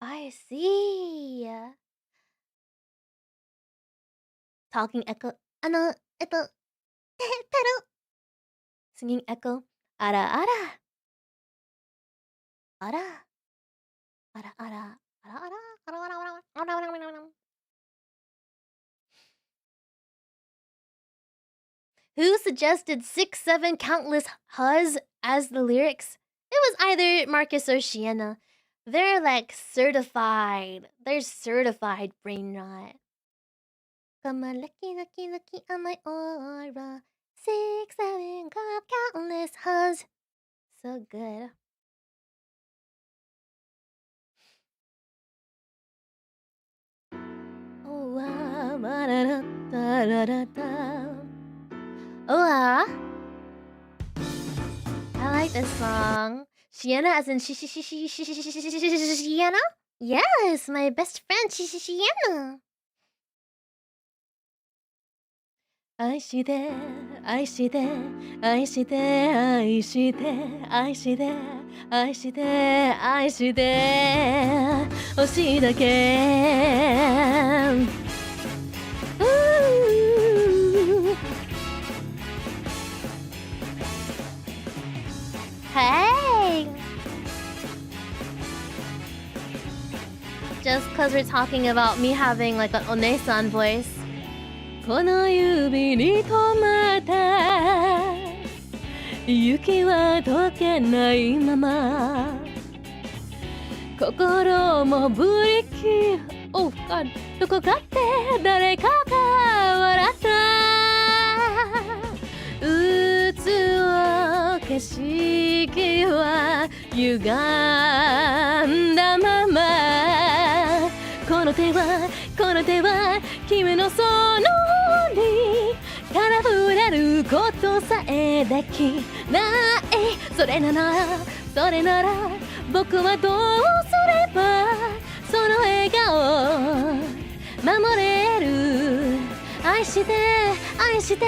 I see. Talking echo. Singing echo. Ara ara. Ara. Ara ara. Ara ara. Ara ara ara ara ara. Who suggested 6, 7 countless huz as the lyrics? It was either Marcus or Shiena. They're like certified. They're certified brain rot. Come on, lucky, lucky, lucky on my aura. 6, 7 countless huz. So good. Oh, I like this song. Shiena as in Shishishiena? Yes, my best friend Shishishiena. 愛して愛して愛して愛して愛して愛して愛して欲しいだけ Hey! Just cause we're talking about me having like an One-san voice. この指に止まった雪は溶けないまま心もブレーキ Oh God どこかって誰かが笑ったうつを景色は歪んだままこの手は君のそのにからぶれることさえできないそれなら僕はどうすればその笑顔守れる愛して愛して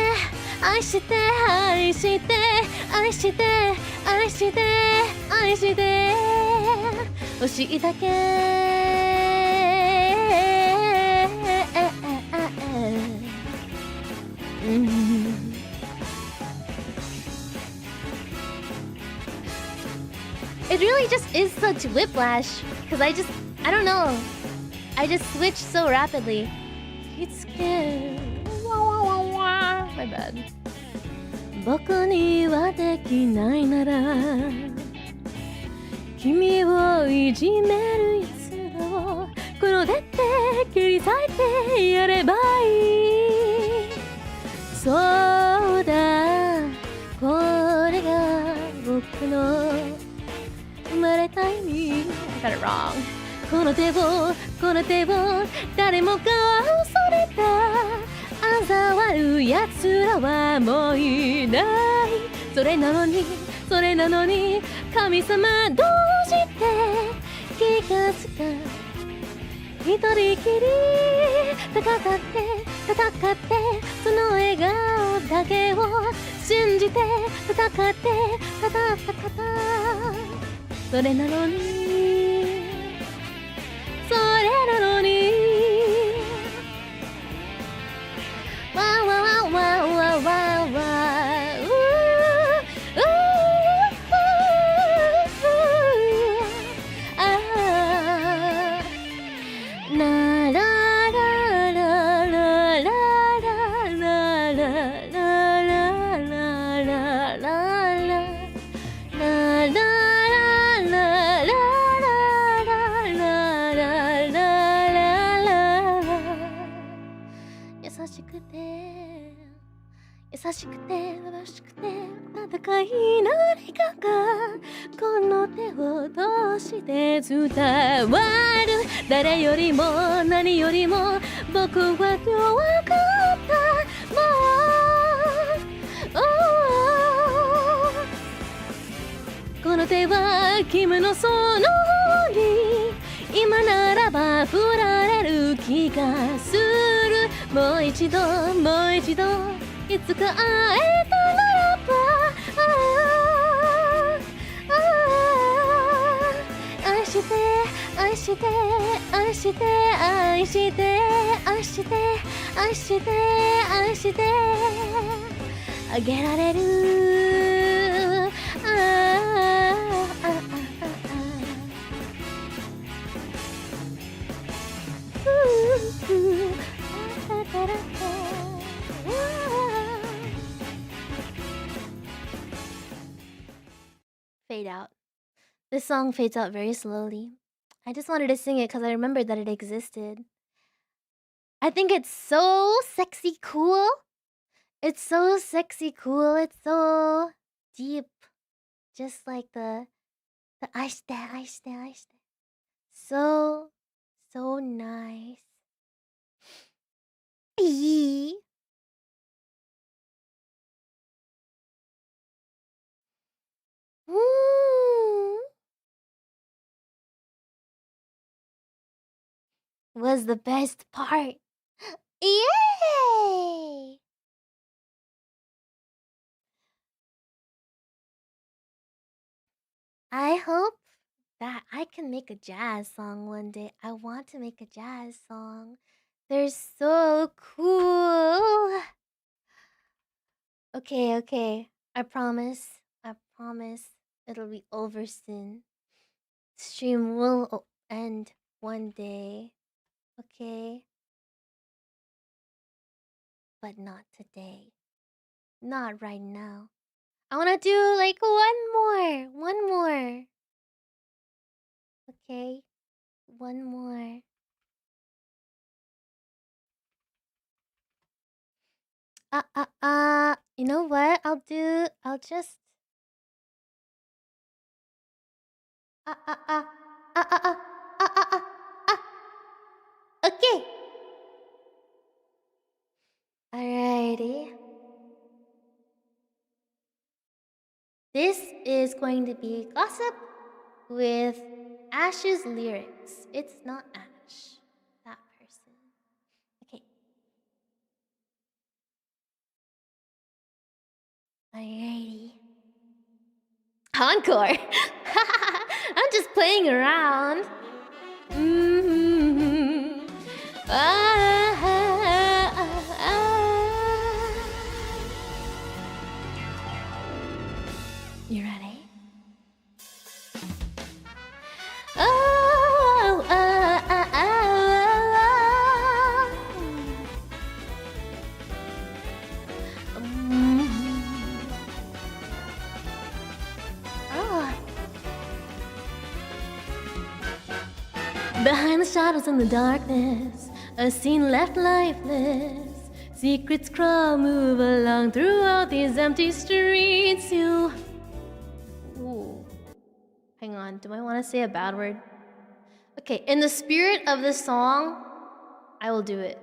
愛して愛して愛して愛して愛して欲しいだけIt really just is such whiplash because I don't know, I just switch so rapidly. It's scared. My bad. 僕にはできないなら君をいじめる奴らをこの手で切り裂いてやればいいそうだこれが僕の生まれた意味 I got it wrong この手を誰もが恐れた嘲笑う奴らはもういないそれなのに神様どうして気がつか一人きり戦ってその笑顔だけを信じて戦ってそれなのにわーわーわーわーわーわーわー優しくて眩しくて温かい何かがこの手を通して伝わる誰よりも何よりも僕は弱かったもうこの手は君のその方に今ならば振られる気がするもう一度いつか会えたならば愛して愛して愛して愛して愛して愛して愛してあげられるFade out. This song fades out very slowly. I just wanted to sing it because I remembered that it existed. I think it's so sexy cool. It's so sexy cool. It's so deep. Just like the aishite. So nice. Eee. Was the best part. Yay! I hope that I can make a jazz song one day. I want to make a jazz song. They're so cool. Okay. I promise it'll be over soon. Stream will end one day. Okay? But not today. Not right now. I wanna do like one more. Okay? One more. You know what? I'll just Okay. Alrighty. This is going to be gossip with Ash's lyrics. It's not Ash, that person. Alrighty. Encore! I'm just playing around. Mm-hmm. You ready? Oh, Behind the shadows and the darkness, a scene left lifeless. Secrets crawl, move along throughout these empty streets. Ooh. Hang on, do I want to say a bad word? Okay, in the spirit of this song, I will do it.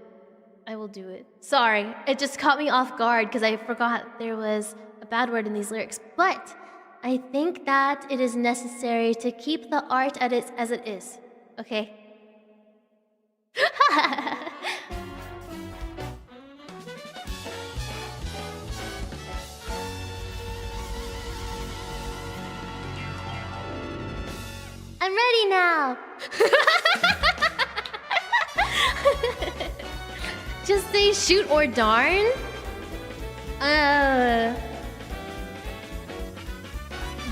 I will do it. Sorry, it just caught me off guard because I forgot there was a bad word in these lyrics. But I think that it is necessary to keep the art as it is. Okay? I'm ready now! Just say shoot or darn?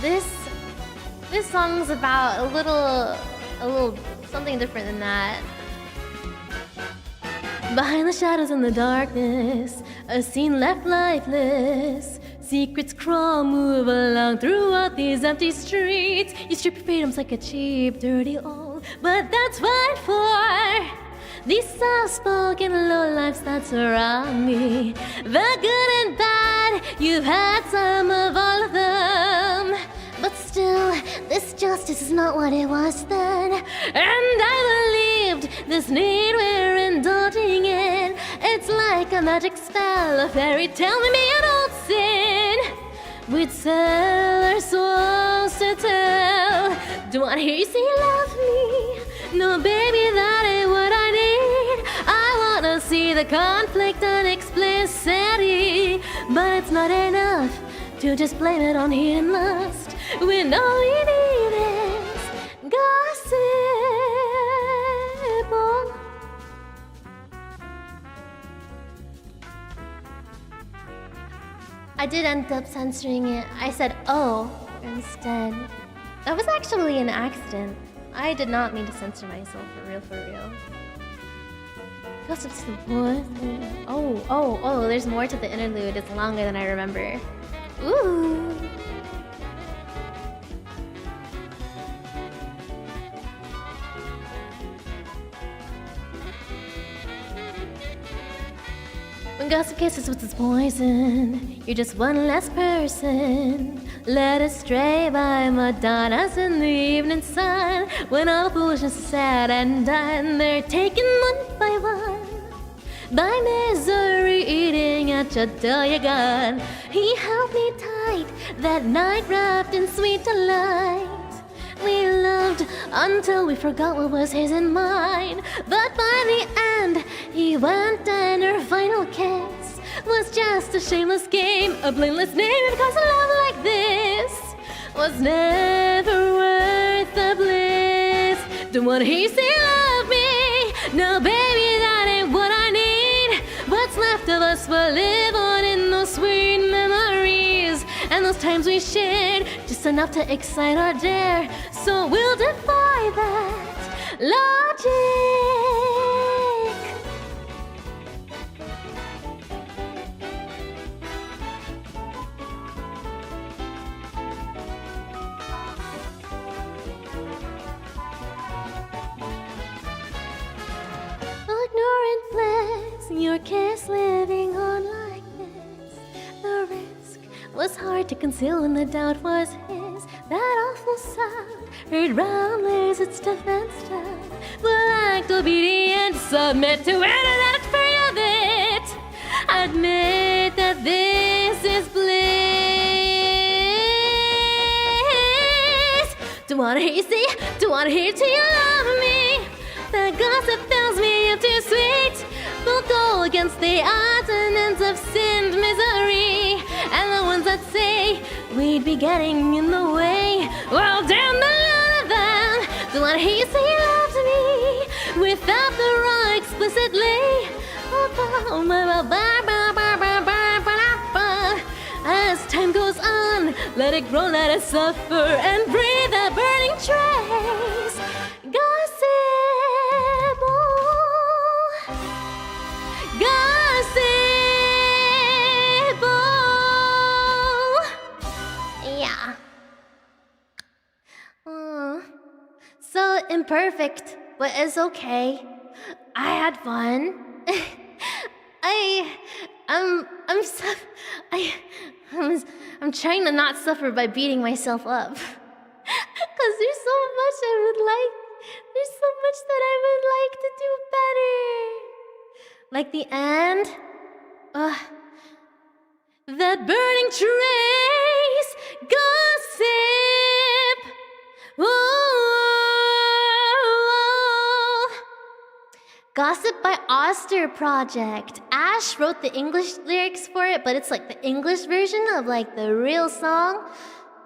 This song's about a little something different than that. Behind the shadows and the darkness, a scene left lifeless. Secrets crawl, move along throughout these empty streets. You strip your freedoms like a cheap, dirty old, but that's fine for these soft-spoken lowlifes that surround me. The good and bad, you've had some of all of them. But still, this justice is not what it was then. And I believed this need we're indulging in, it's like a magic spell, a fairy tale, maybe an old sin. We'd sell our souls to tell. Do I hear you say you love me? No, baby, that ain't what I need. I wanna see the conflict and explicitity, but it's not enough to just blame it on hidden lust when all we need is gossip. I did end up censoring it. I said "oh" instead. That was actually an accident. I did not mean to censor myself, for real. Gossip's the boy. Oh, there's more to the interlude. It's longer than I remember. Ooh. When gossip kisses with its poison, you're just one less person led astray by Madonnas in the evening sun. When all the foolishness is said and done, they're taken one by one by misery eating at you till you're gone. He held me tight that night, wrapped in sweet delight. We loved until we forgot what was his and mine. But by the end, he went, and her final kiss was just a shameless game, a blameless name. Because a love like this was never worth the bliss. Don't wanna hear you say love me. No, baby, that ain't what I need. What's left of us will live on in those sweet memories, and those times we shared, just enough to excite our dare. So we'll defy that logic. Ignorant bliss, your kiss living on like this. The risk was hard to conceal when the doubt was his. That awful sound heard ramblers, its defense time. Will act obedient, submit to it, and that's free of it. Admit that this is bliss. Don't wanna hear you say, don't wanna hear you till you love me. The gossip fills me up too sweet. will go against the odds and ends of sinned misery. And the ones that say we'd be getting in the way, well, damn the lot of them. The one he say he loved me without the wrong explicitly. As time goes on, let it grow, let it suffer, and breathe a burning trace. Gossip, oh, gossip, oh. Yeah. So imperfect, but it's okay. I had fun. I'm trying to not suffer by beating myself up. Cause there's so much I would like. There's so much that I would like to do better. Like the end. That burning trace. Gossip. Whoa. Gossip by Oster Project. Ash wrote the English lyrics for it, but it's like the English version of like the real song.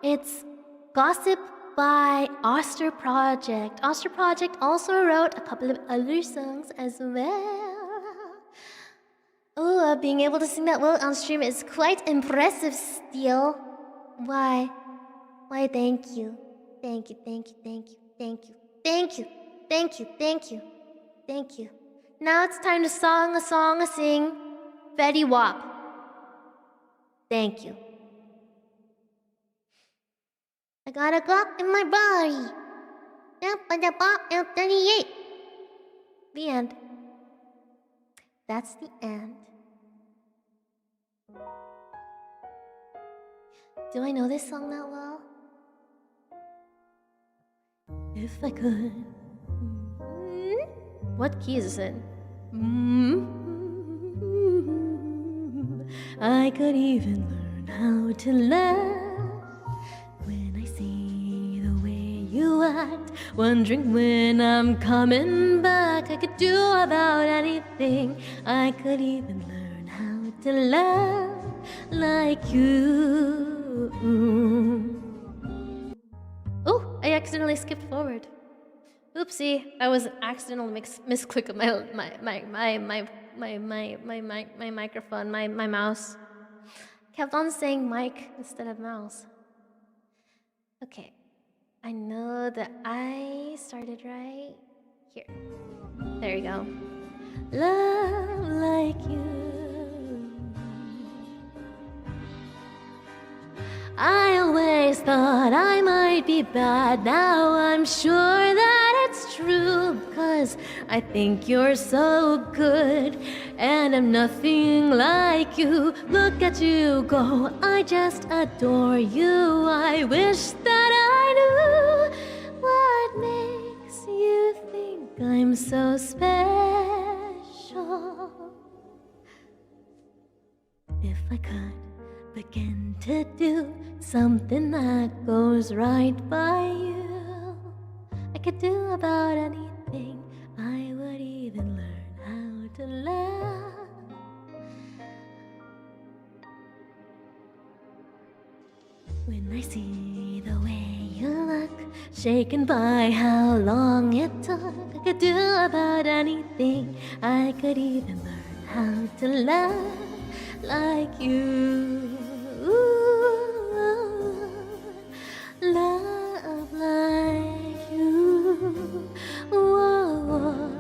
It's Gossip by Oster Project. Oster Project also wrote a couple of other songs as well. Oh, being able to sing that well on stream is quite impressive still. Why, thank you. Thank you, thank you, thank you, thank you, thank you, thank you, thank you, thank you. Now it's time to sing Fetty Wap. Thank you. I got a Glock in my body. L38. The end. That's the end. Do I know this song that well? If I could. What key is this in? I could even learn how to laugh when I see the way you act, wondering when I'm coming back. I could do about anything. I could even learn how to laugh like you. Oh, I accidentally skipped forward. Oopsie, I was accidentally misclick of my microphone, my mouse. Kept on saying mic instead of mouse. Okay, I know that I started right here. There you go. Love like you. I always thought I might be bad. Now I'm sure that it's true, because I think you're so good, and I'm nothing like you. Look at you go, I just adore you. I wish that I knew what makes you think I'm so special. If I could begin to do something that goes right by you, I could do about anything. I would even learn how to laugh. When I see the way you look, shaken by how long it took, I could do about anything. I could even learn how to laugh like you. Love like you. Whoa,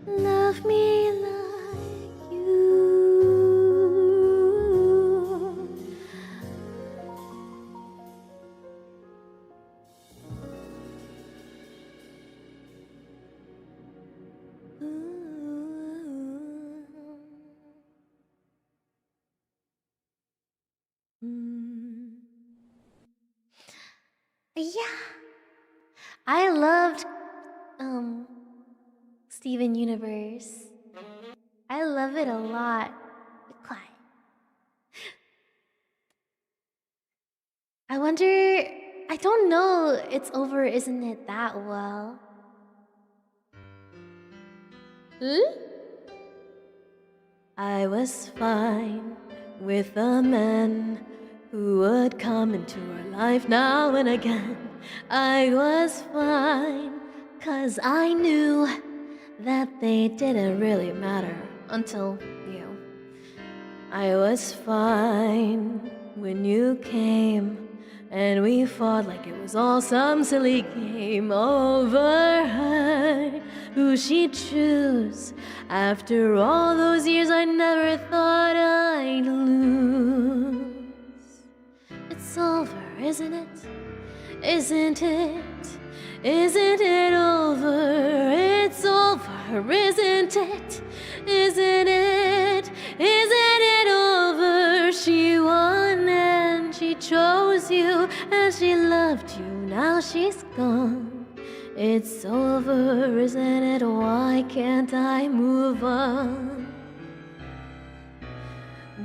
love me like you. Yeah, I loved Steven Universe. I love it a lot. Be quiet. I wonder, I don't know, It's Over, Isn't It that well? I was fine with the men who would come into her life now and again. I was fine, 'cause I knew that they didn't really matter until you. I was fine when you came, and we fought like it was all some silly game over her, who she'd choose. After all those years, I never thought I'd lose. It's over, isn't it? Isn't it? Isn't it over? It's over, isn't it? Isn't it? Isn't it over? She won and she chose you and she loved you. Now she's gone. It's over, isn't it? Why can't I move on?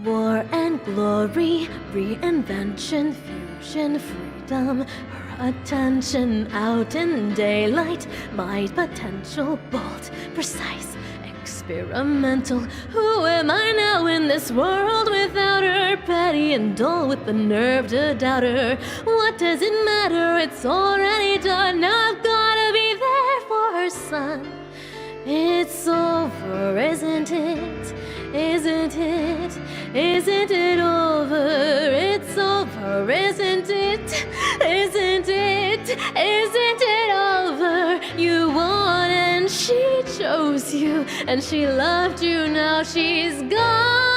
War and glory, reinvention, fusion, freedom, her attention out in daylight, my potential, bold, precise, experimental. Who am I now in this world without her? Petty and dull with the nerve to doubt her. What does it matter? It's already done. Now I've gotta be there for her son. It's over, isn't it? Isn't it? Isn't it over? It's over, isn't it? Isn't it? Isn't it over? You won and she chose you and she loved you. Now she's gone.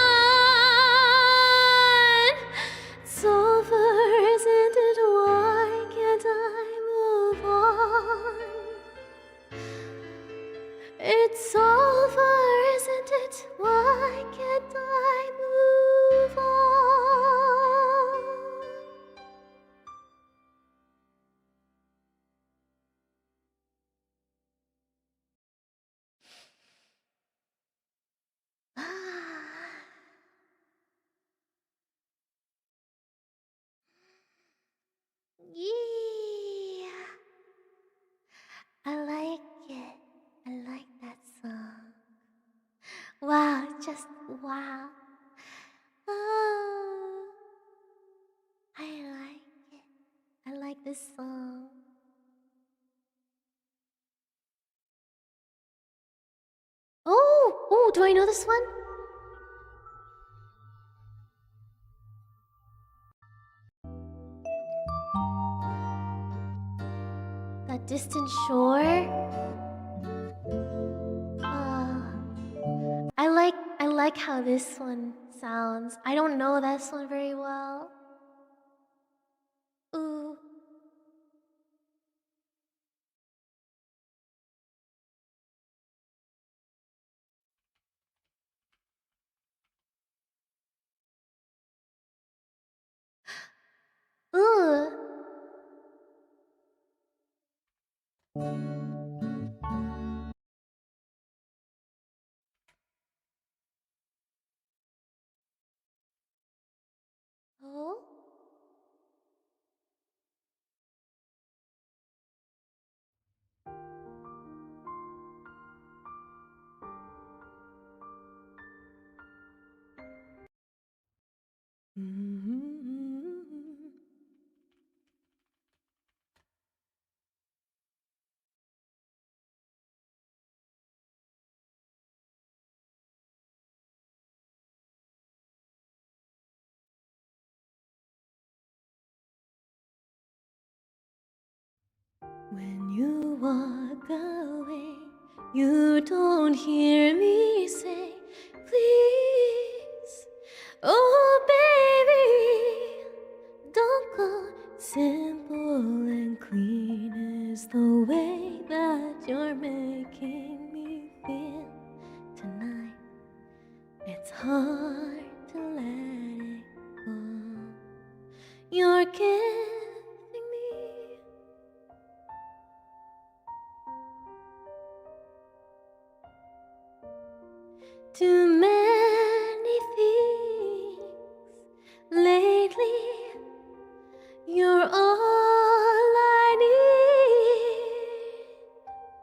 It's over, isn't it? Why can't I move on? It's over, isn't it? Why can't I move on? Yeah. I like it. I like that song. Wow, just wow. Oh, I like it. I like this song. Oh, do I know this one? That distant shore. I like how this one sounds. I don't know this one very well. Ooh. Ooh. Oh. When you walk away, you don't hear me say, please, oh baby, don't go. Simple and clean is the way that you're making me feel tonight. It's hard to let it go. You're giving me too many things lately. You're all I need.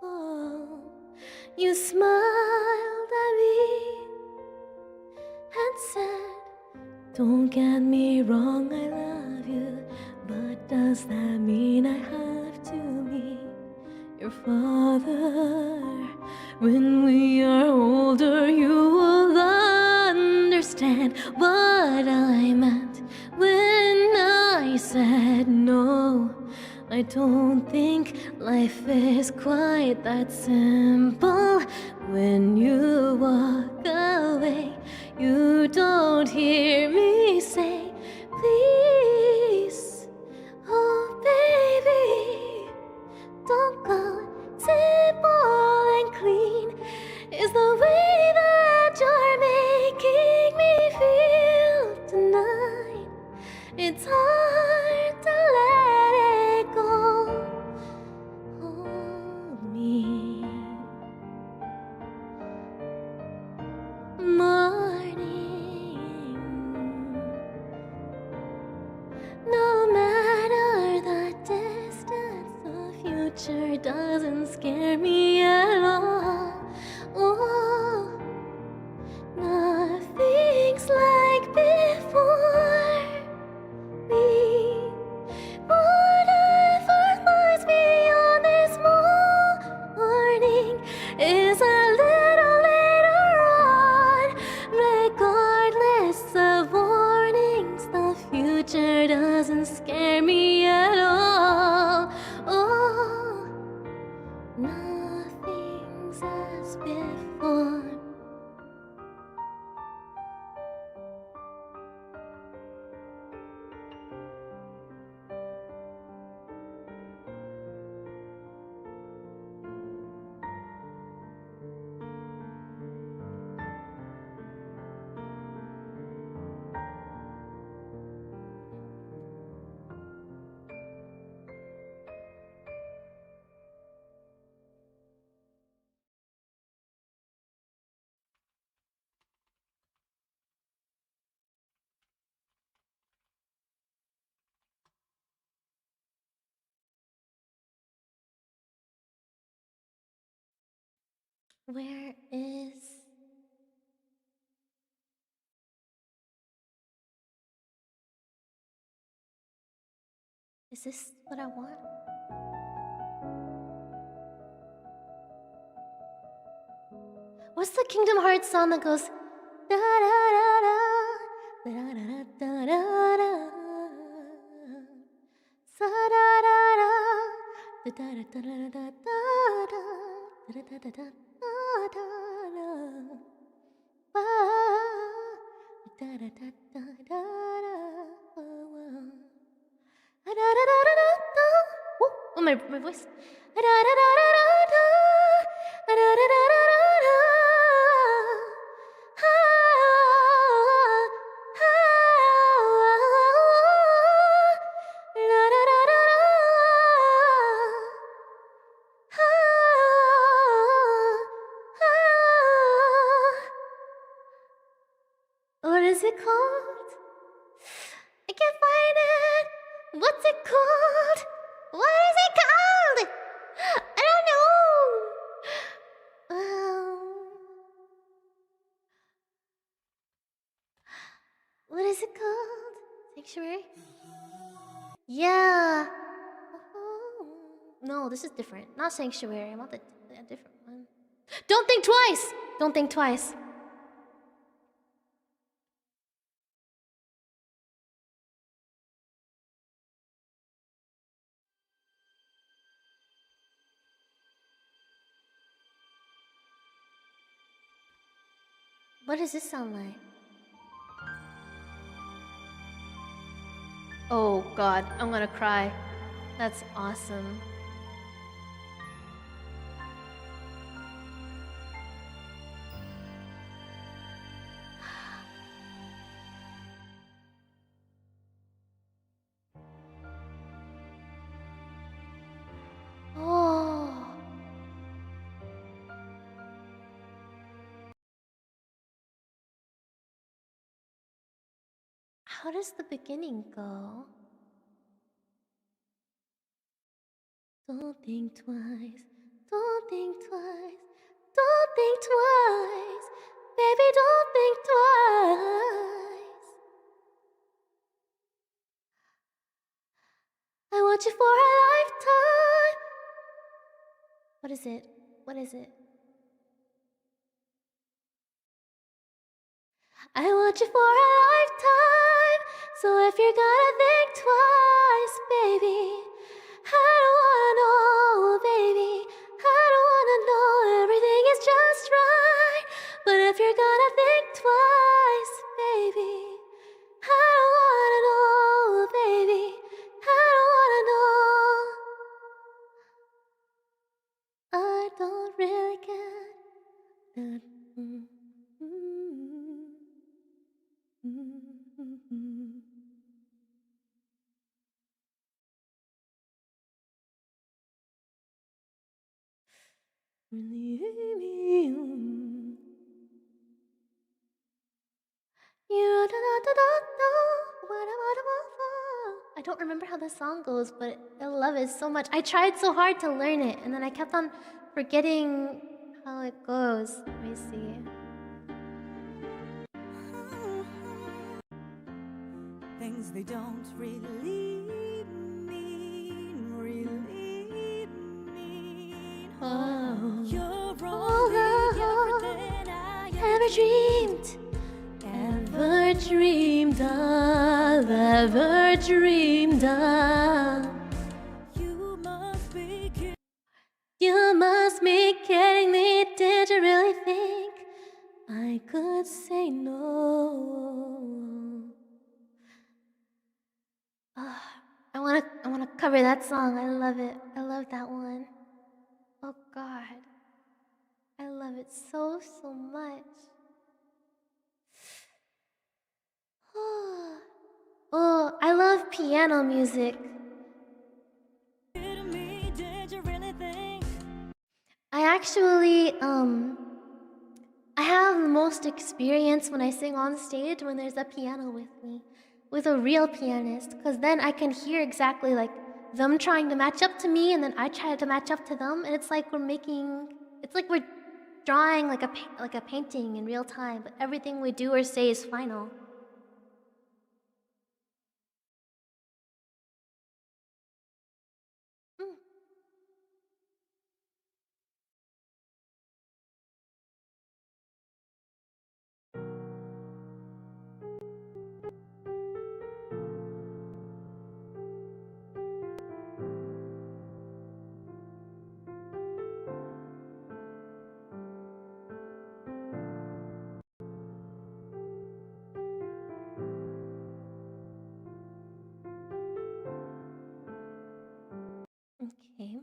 Oh, you smiled at me get me wrong, I love you, but does that mean I have to meet your father? When we are older, you will understand what I meant when I said no. I don't think life is quite that simple. When you walk away, you don't hear me say, please, oh baby, don't go. Simple and clean is the way that you're making me feel tonight. It's hard to let it go. Hold me. Morning. No matter the distance, the future doesn't scare me at all. Oh, nothing's like before. Me, whatever lies beyond this morning is a little later on. Regardless of warnings, the future doesn't scare me at all. Oh, nothing's as before. Where is... Is this what I want? What's the Kingdom Hearts song that goes da da da da da da da da da sa da da da da da da da da da da da da da da Oh, my voice. What is it called? I can't find it. What's it called? What is it called? I don't know. What is it called? Sanctuary? Yeah. No, this is different. Not Sanctuary. I want the different one. Don't think twice. Don't think twice. What does this sound like? Oh god, I'm gonna cry. That's awesome. Oh. How does the beginning go? Don't think twice, don't think twice, don't think twice, baby, don't think twice. I want you for a lifetime. What is it? What is it? I want you for a lifetime. So if you're gonna think twice, baby, I don't wanna know, baby. I don't wanna know everything is just right. But if you're gonna think twice, baby, I don't wanna know, baby. I don't wanna know. I don't really care. I don't remember how the song goes, but I love it so much. I tried so hard to learn it, and then I kept on forgetting how it goes. Let me see. Things they don't really mean, really mean. Oh, You're all everything I ever dreamed, ever dreamed of, ever dreamed of. You must be kidding. You must be kidding me. Did you really think I could say no? I wanna cover that song. I love it. I love that one. Oh God, I love it so much. Oh, I love piano music. Kidding me, did you really think? I actually I have the most experience when I sing on stage when there's a piano with me, with a real pianist, because then I can hear exactly like them trying to match up to me, and then I try to match up to them, and it's like we're drawing like a painting in real time, but everything we do or say is final. Mm. Okay.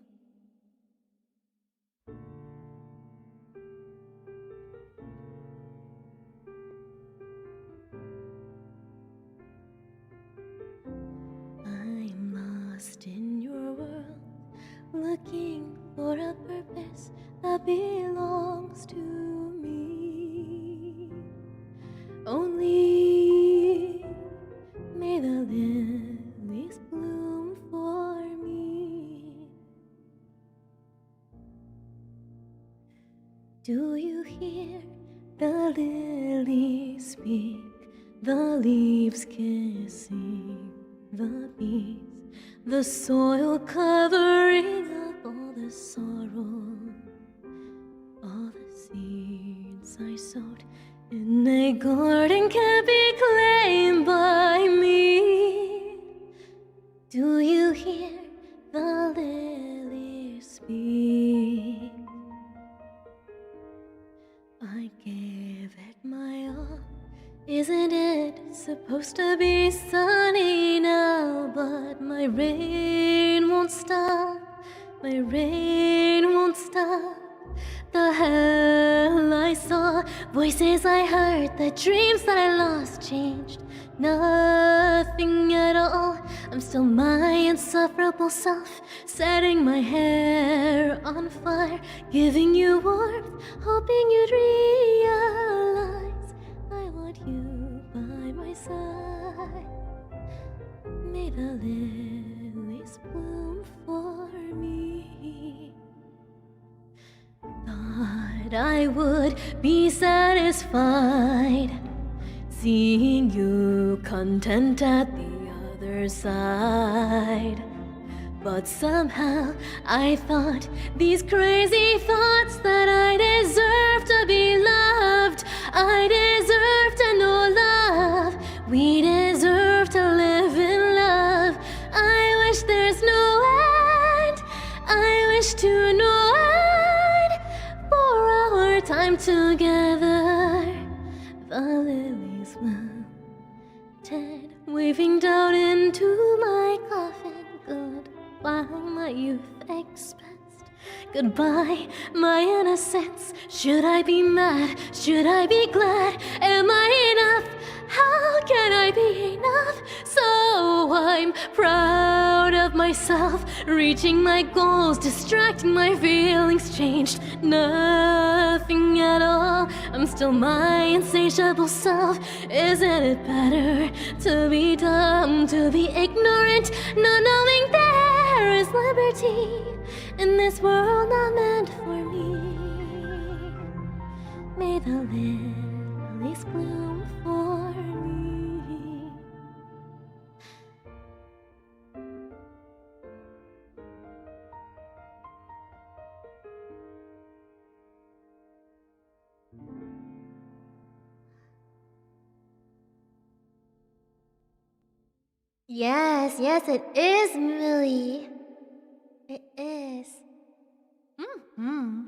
I'm lost in your world, looking for a purpose that belongs to me. Only may the lilies bloom for me. Do you hear the lilies speak, the leaves kissing the bees, the soil covering up all the sorrow, all the seeds I sowed in a garden can't be claimed by me. Do you hear the lilies speak? I gave it my all. Isn't it supposed to be sunny now? But my rain won't stop. My rain won't stop. The hell I saw, voices I heard, the dreams that I lost changed nothing at all. I'm still my insufferable self, setting my hair on fire, giving you warmth, hoping you'd realize I want you by my side. May the lilies bloom for me. Thought I would be satisfied seeing you content at the other side. But somehow I thought these crazy thoughts that I deserve to be loved. I deserve to know love. We deserve to live in love. I wish there's no end. I wish to no end for our time together. The lilies wilted, waving down into my coffin. Goodbye, my youth expressed. Goodbye, my innocence. Should I be mad? Should I be glad? Am I enough? How can I be enough? So I'm proud of myself, reaching my goals, distracting my feelings, changed nothing at all. I'm still my insatiable self. Isn't it better to be dumb, to be ignorant, not knowing there is liberty in this world not meant for me? May the lilies bloom for me. Yes, yes, it is, Millie. It is. Mm-hmm.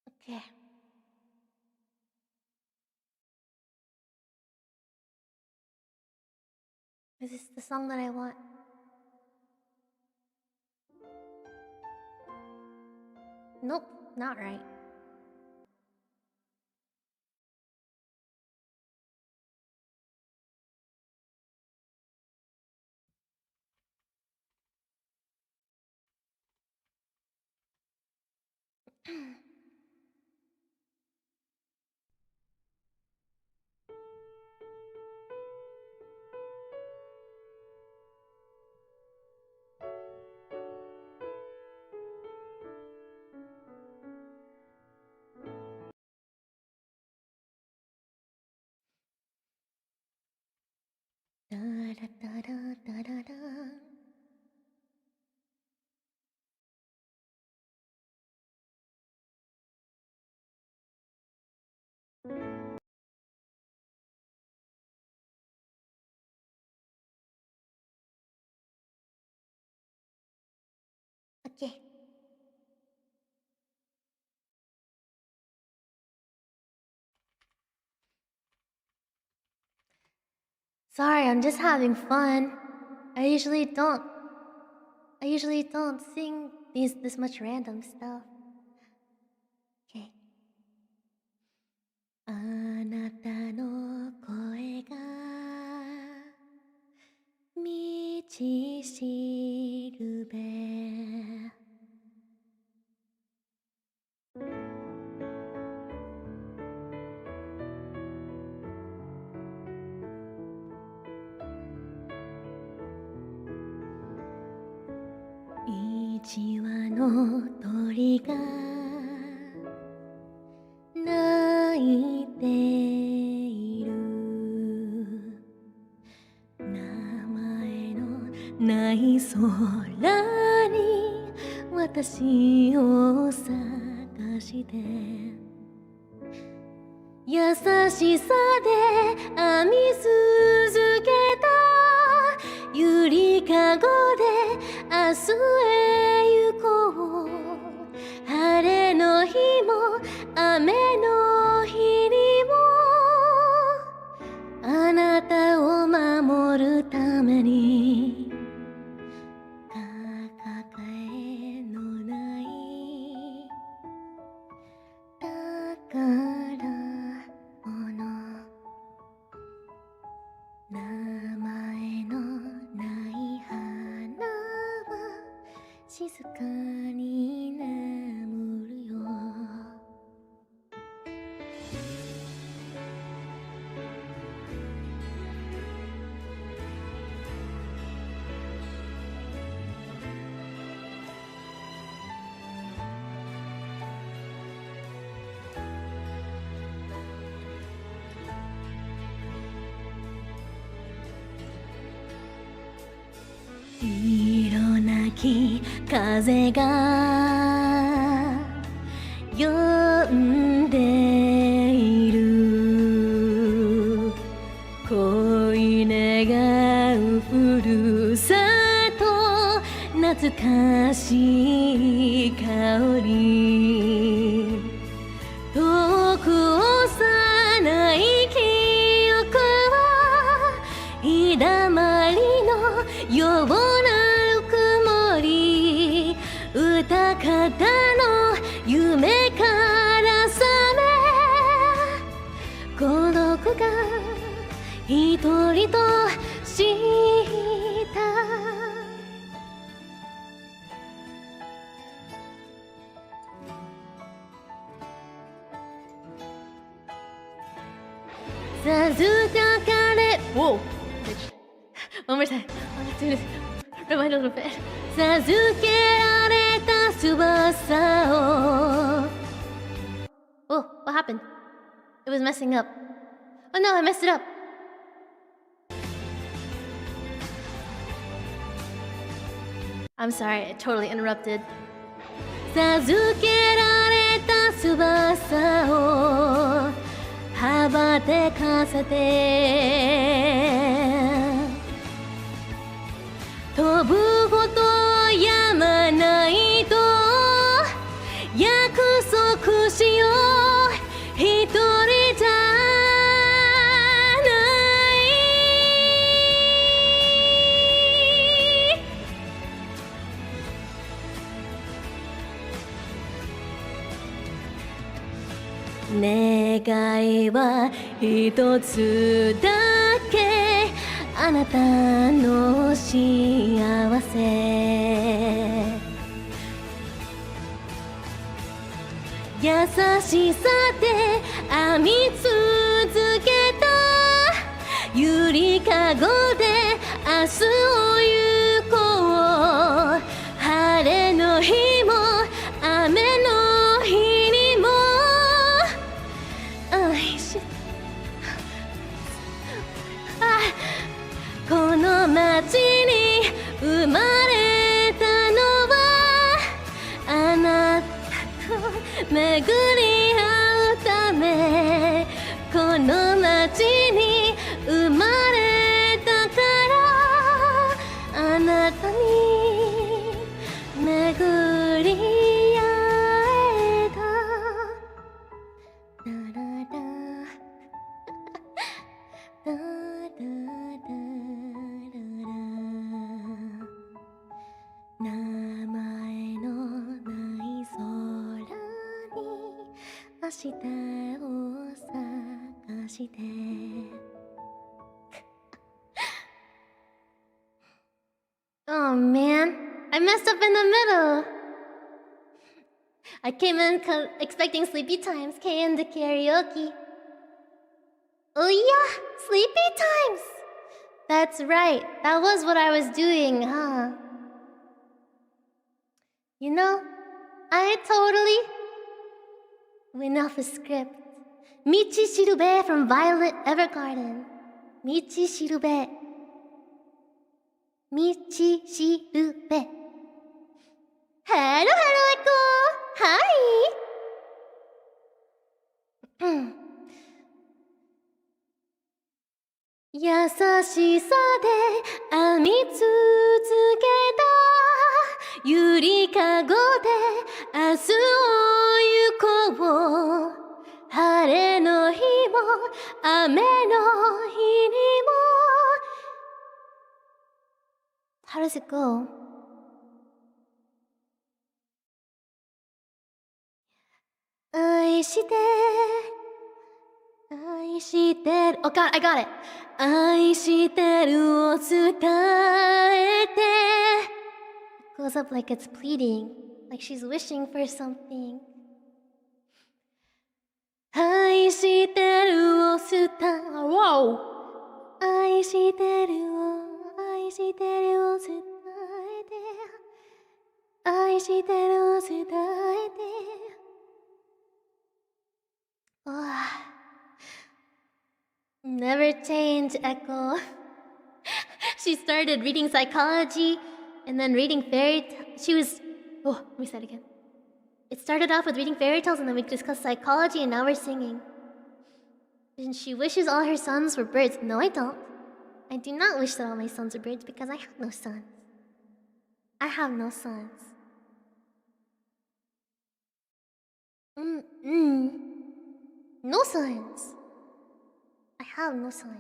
Okay. Is this the song that I want? Nope, not right. Da, da, da, da, da, da, da. Okay. Sorry, I'm just having fun. I usually don't. I usually don't sing this much random stuff. Okay. あなたの声が道しるべ一羽の鳥が鳴いている名前のない空に私を探して優しさで編み続けたゆりかごで明日へ行こう晴れの日も雨の日にもあなたを守るためにかかえのない宝物名前のない花は静かに眠るよき風が呼んでいる恋願うふるさと懐かしい香り遠く幼い記憶は日だまりのようなぬくもり歌方の夢から覚め孤独が一人とした授かれ Whoa! One more time. Let's do this. Rewind a little bit. 授けられた翼を Oh, what happened? It was messing up. Oh no, I messed it up. I'm sorry, I totally interrupted. 授けられた翼を羽ばてかせて飛ぶことやまないと約束しよう一人じゃ願いは一つだけあなたの幸せ優しさで編み続けたゆりかごで明日を行こう晴れの日も雨の日にもこの街に生まれたのはあなたと巡り合うためこの街に生まれたからあなたに巡り合えたダラダダダ名前のない空に明日を探して Oh man, I messed up in the middle. I came in expecting sleepy times, came to karaoke. Oh yeah, sleepy times. That's right, that was what I was doing, huh? You know, I totally went off a script. Michi Shirube from Violet Evergarden. Michi Shirube. Michi Shirube. Hello, Echo. Hi. 優しさで編み続けたゆりかごで明日を行こう晴れの日も雨の日にも How does it go? I してる Oh god, I got it! 愛してるを伝えて It goes up like it's pleading, like she's wishing for something 愛してるを伝え Wow! 愛してるを伝えて愛してるを伝えて Never change, Echo. She started reading psychology And then reading she was. Oh, let me say it again. It started off with reading fairy tales, and then we discussed psychology, and now we're singing. And she wishes all her sons were birds. No, I don't. I do not wish that all my sons were birds because I have no sons. I have no sons. No sons. I have no sons.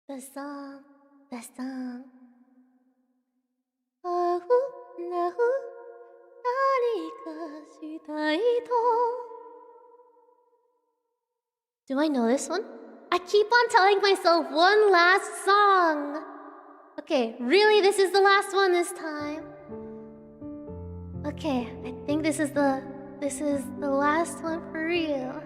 The song.あふなふ何かしたいと Do I know this one? I keep on telling myself one last song. Okay, really, this is the last one this time. Okay, I think this is the last one for real.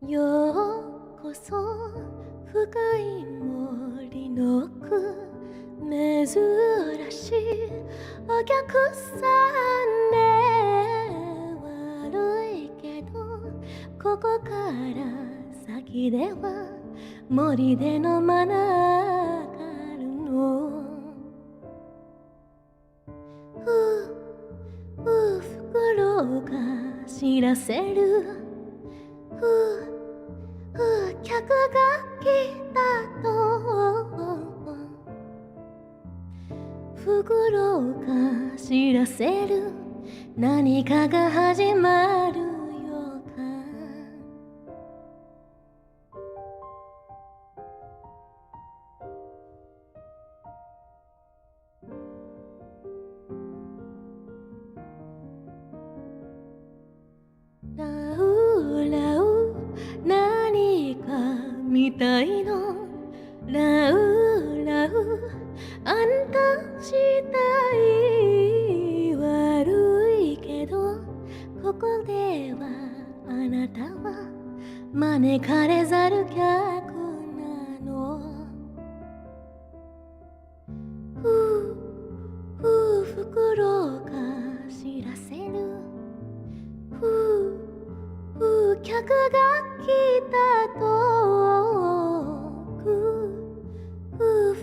Yo koso fukai mori no奥珍しいお客さんね悪いけどここから先では森で飲まなかるの袋が知らせる客が来たと袋が知らせる何かが始まる予感ラウラウ何かみたいのラウラウあんた次第悪いけどここではあなたは招かれざる客なの袋が知らせる客が来たと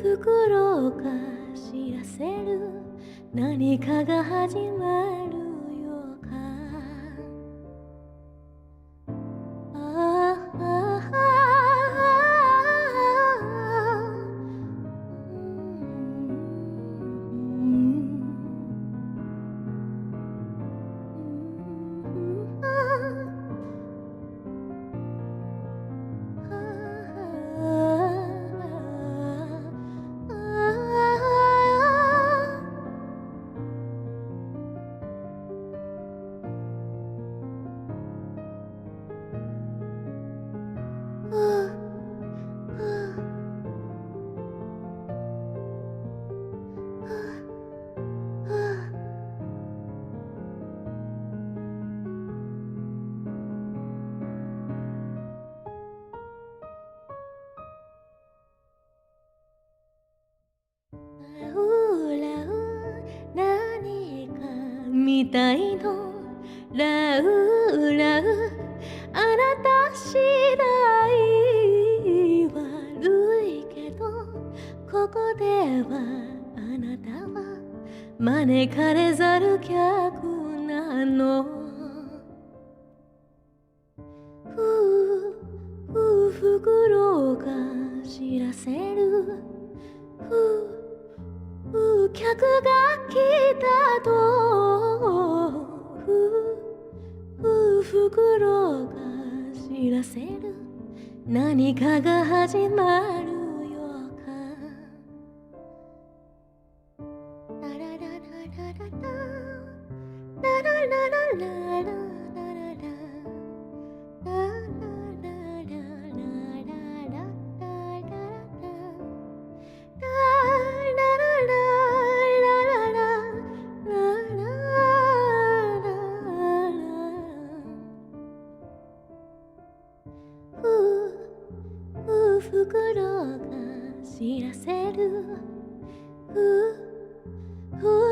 袋が知らせる何かが始まる予感みたいのラウラウあなた次第悪いけどここではあなたは招かれざる客なの袋が知らせる客が来たと袋が知らせる何かが始まる予感ラララララララララララララ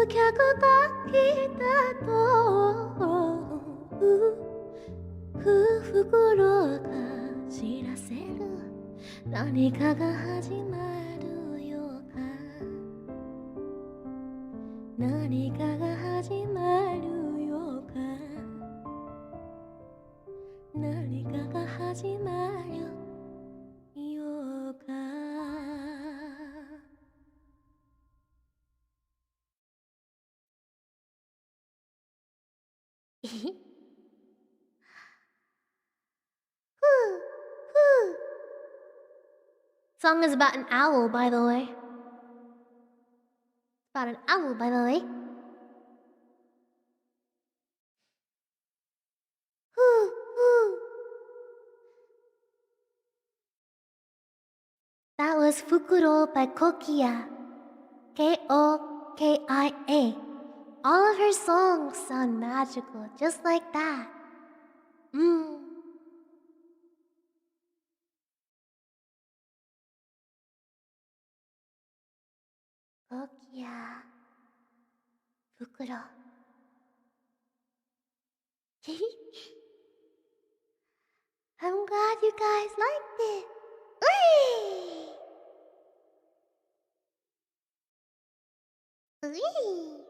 客が来たと袋が知らせる何かが始まる予感何かが始まる予感何かが始まる予感Song is about an owl, by the way. About an owl, by the way. That was Fukuro by Kokia. Kokia. All of her songs sound magical, just like that. Kokia. Fukuro. I'm glad you guys liked it. Whee!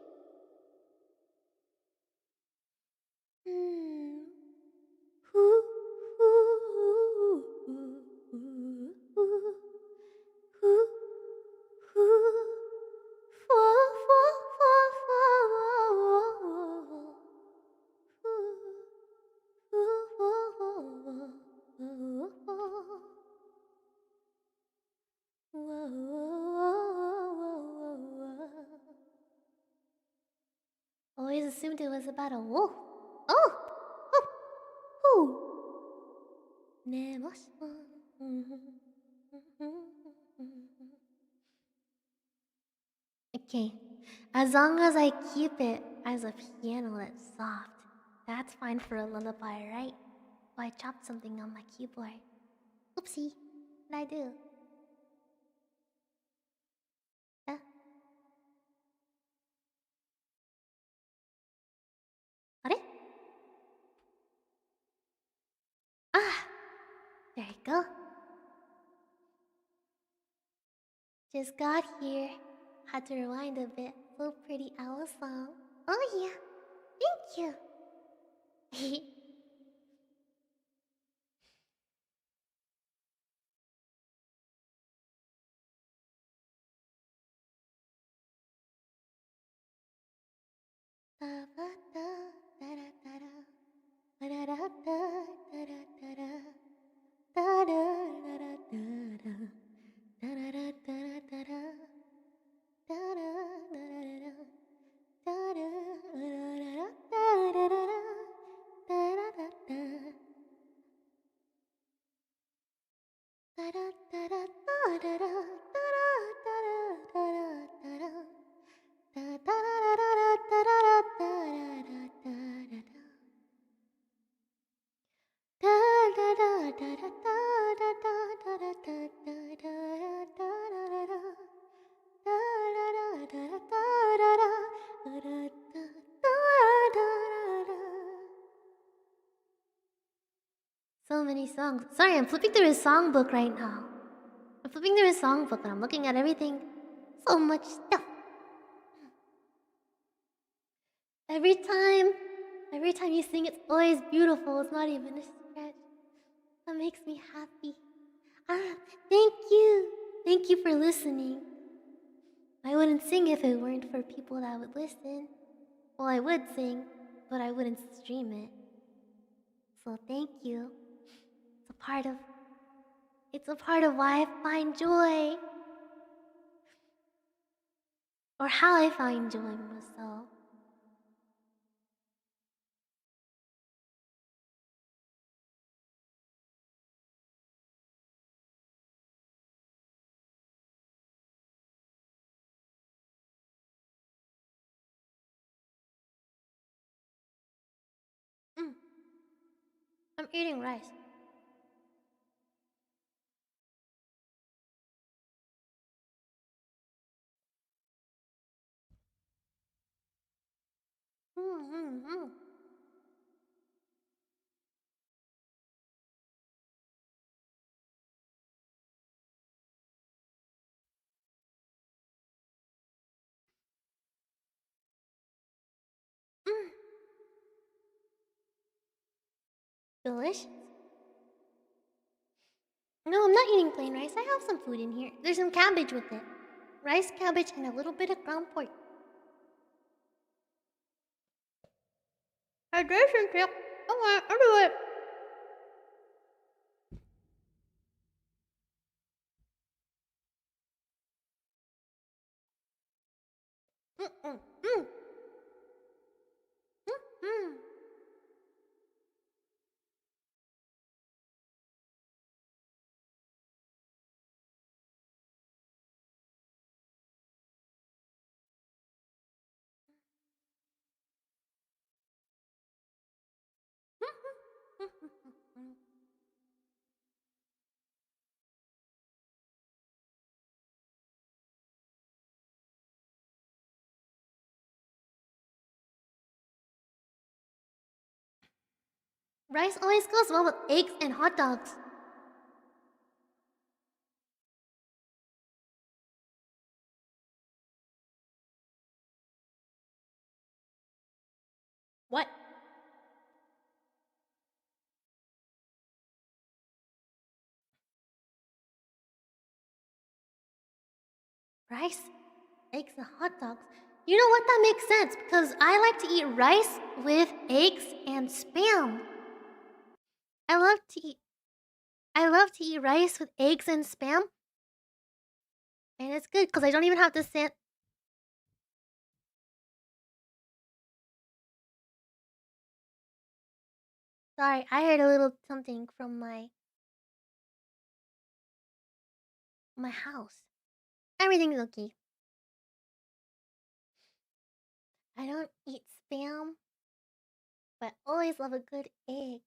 Always assumed it was about a wolf. Oh! Okay, as long as I keep it as a piano that's soft, that's fine for a lullaby, right? Oh, I chopped something on my keyboard. Oopsie, what'd I do? Uh, What? Ah! There you go. Just got here. Had to rewind a bit. So pretty owl song. Oh yeah. Thank you. So many songs. Sorry, I'm flipping through his songbook right now. I'm flipping through his songbook and I'm looking at everything. So much stuff. Every time you sing, it's always beautiful. It's not even a stretch. That makes me happy. Ah, thank you. Thank you for listening. I wouldn't sing if it weren't for people that would listen. Well, I would sing, but I wouldn't stream it. So thank you. It's a part of why I find joy. Or how I find joy myself. I'm eating rice. Delicious. No, I'm not eating plain rice. I have some food in here. There's some cabbage with it. Rice, cabbage, and a little bit of ground pork. Hydration tip. Okay, I'll do it. Mm-mm. Mm. Mm-mm. Rice always goes well with eggs and hot dogs. What? Rice, eggs, and hot dogs. You know what? That makes sense because I like to eat rice with eggs and spam. I love to eat. I love to eat rice with eggs and spam, and it's good because I don't even have to sit. Sorry, I heard a little something from my house. Everything's okay. I don't eat spam, but always love a good egg.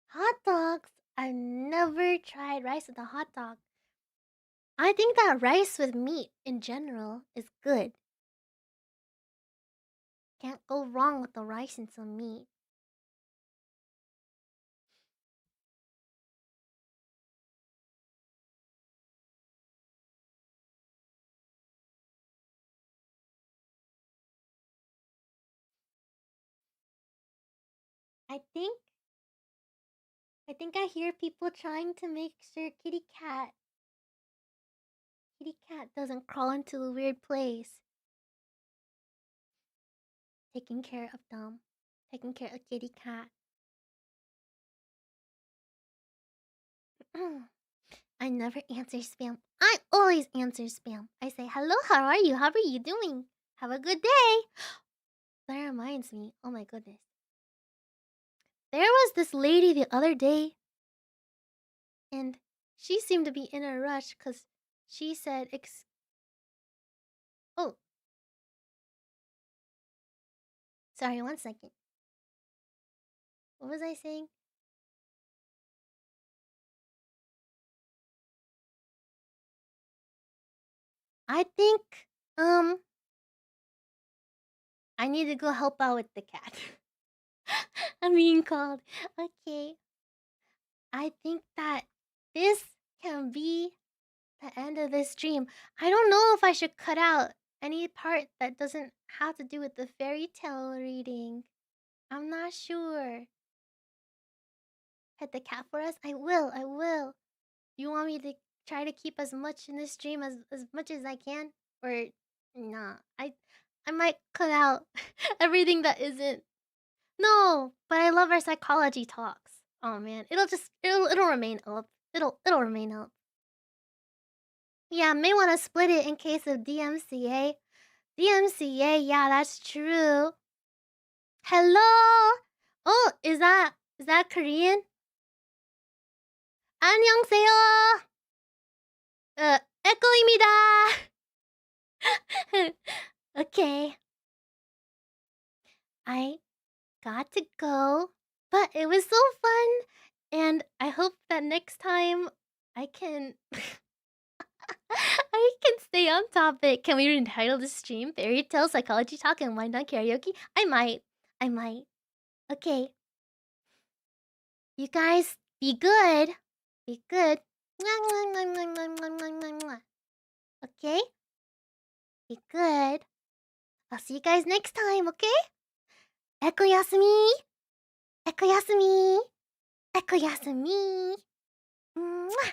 Hot dogs. I've never tried rice with a hot dog. I think that rice with meat in general is good. Can't go wrong with the rice and some meat. I think I hear people trying to make sure kitty cat doesn't crawl into a weird place. Taking care of them. Taking care of kitty cat. I never answer spam. I always answer spam. I say, hello, how are you? How are you doing? Have a good day. That reminds me. Oh my goodness. There was this lady the other day, and she seemed to be in a rush because she said, oh, sorry, one second. What was I saying? I think, um, I need to go help out with the cat. I'm being called. Okay. I think that this can be the end of this stream. I don't know if I should cut out any part that doesn't have to do with the fairy tale reading. I'm not sure. Pet the cat for us? I will, I will. You want me to try to keep as much in this stream as much as I can? Or nah. I might cut out everything that isn't. No, but I love our psychology talks. Oh man, it'll remain up. It'll remain up. Yeah, may want to split it in case of DMCA. DMCA, yeah, that's true. Hello. Oh, is that Korean? 안녕하세요. 에코입니다. Okay. I got to go, but it was so fun, and I hope that next time I can I can stay on topic. Can we entitle this stream Fairy Tale Psychology Talk and Wind Down Karaoke? I might. I might. Okay. You guys be good. Be good. Okay? Be good. I'll see you guys next time, okay? Echo Yasumi. Echo Yasumi. Ekoyasumi. Mwah.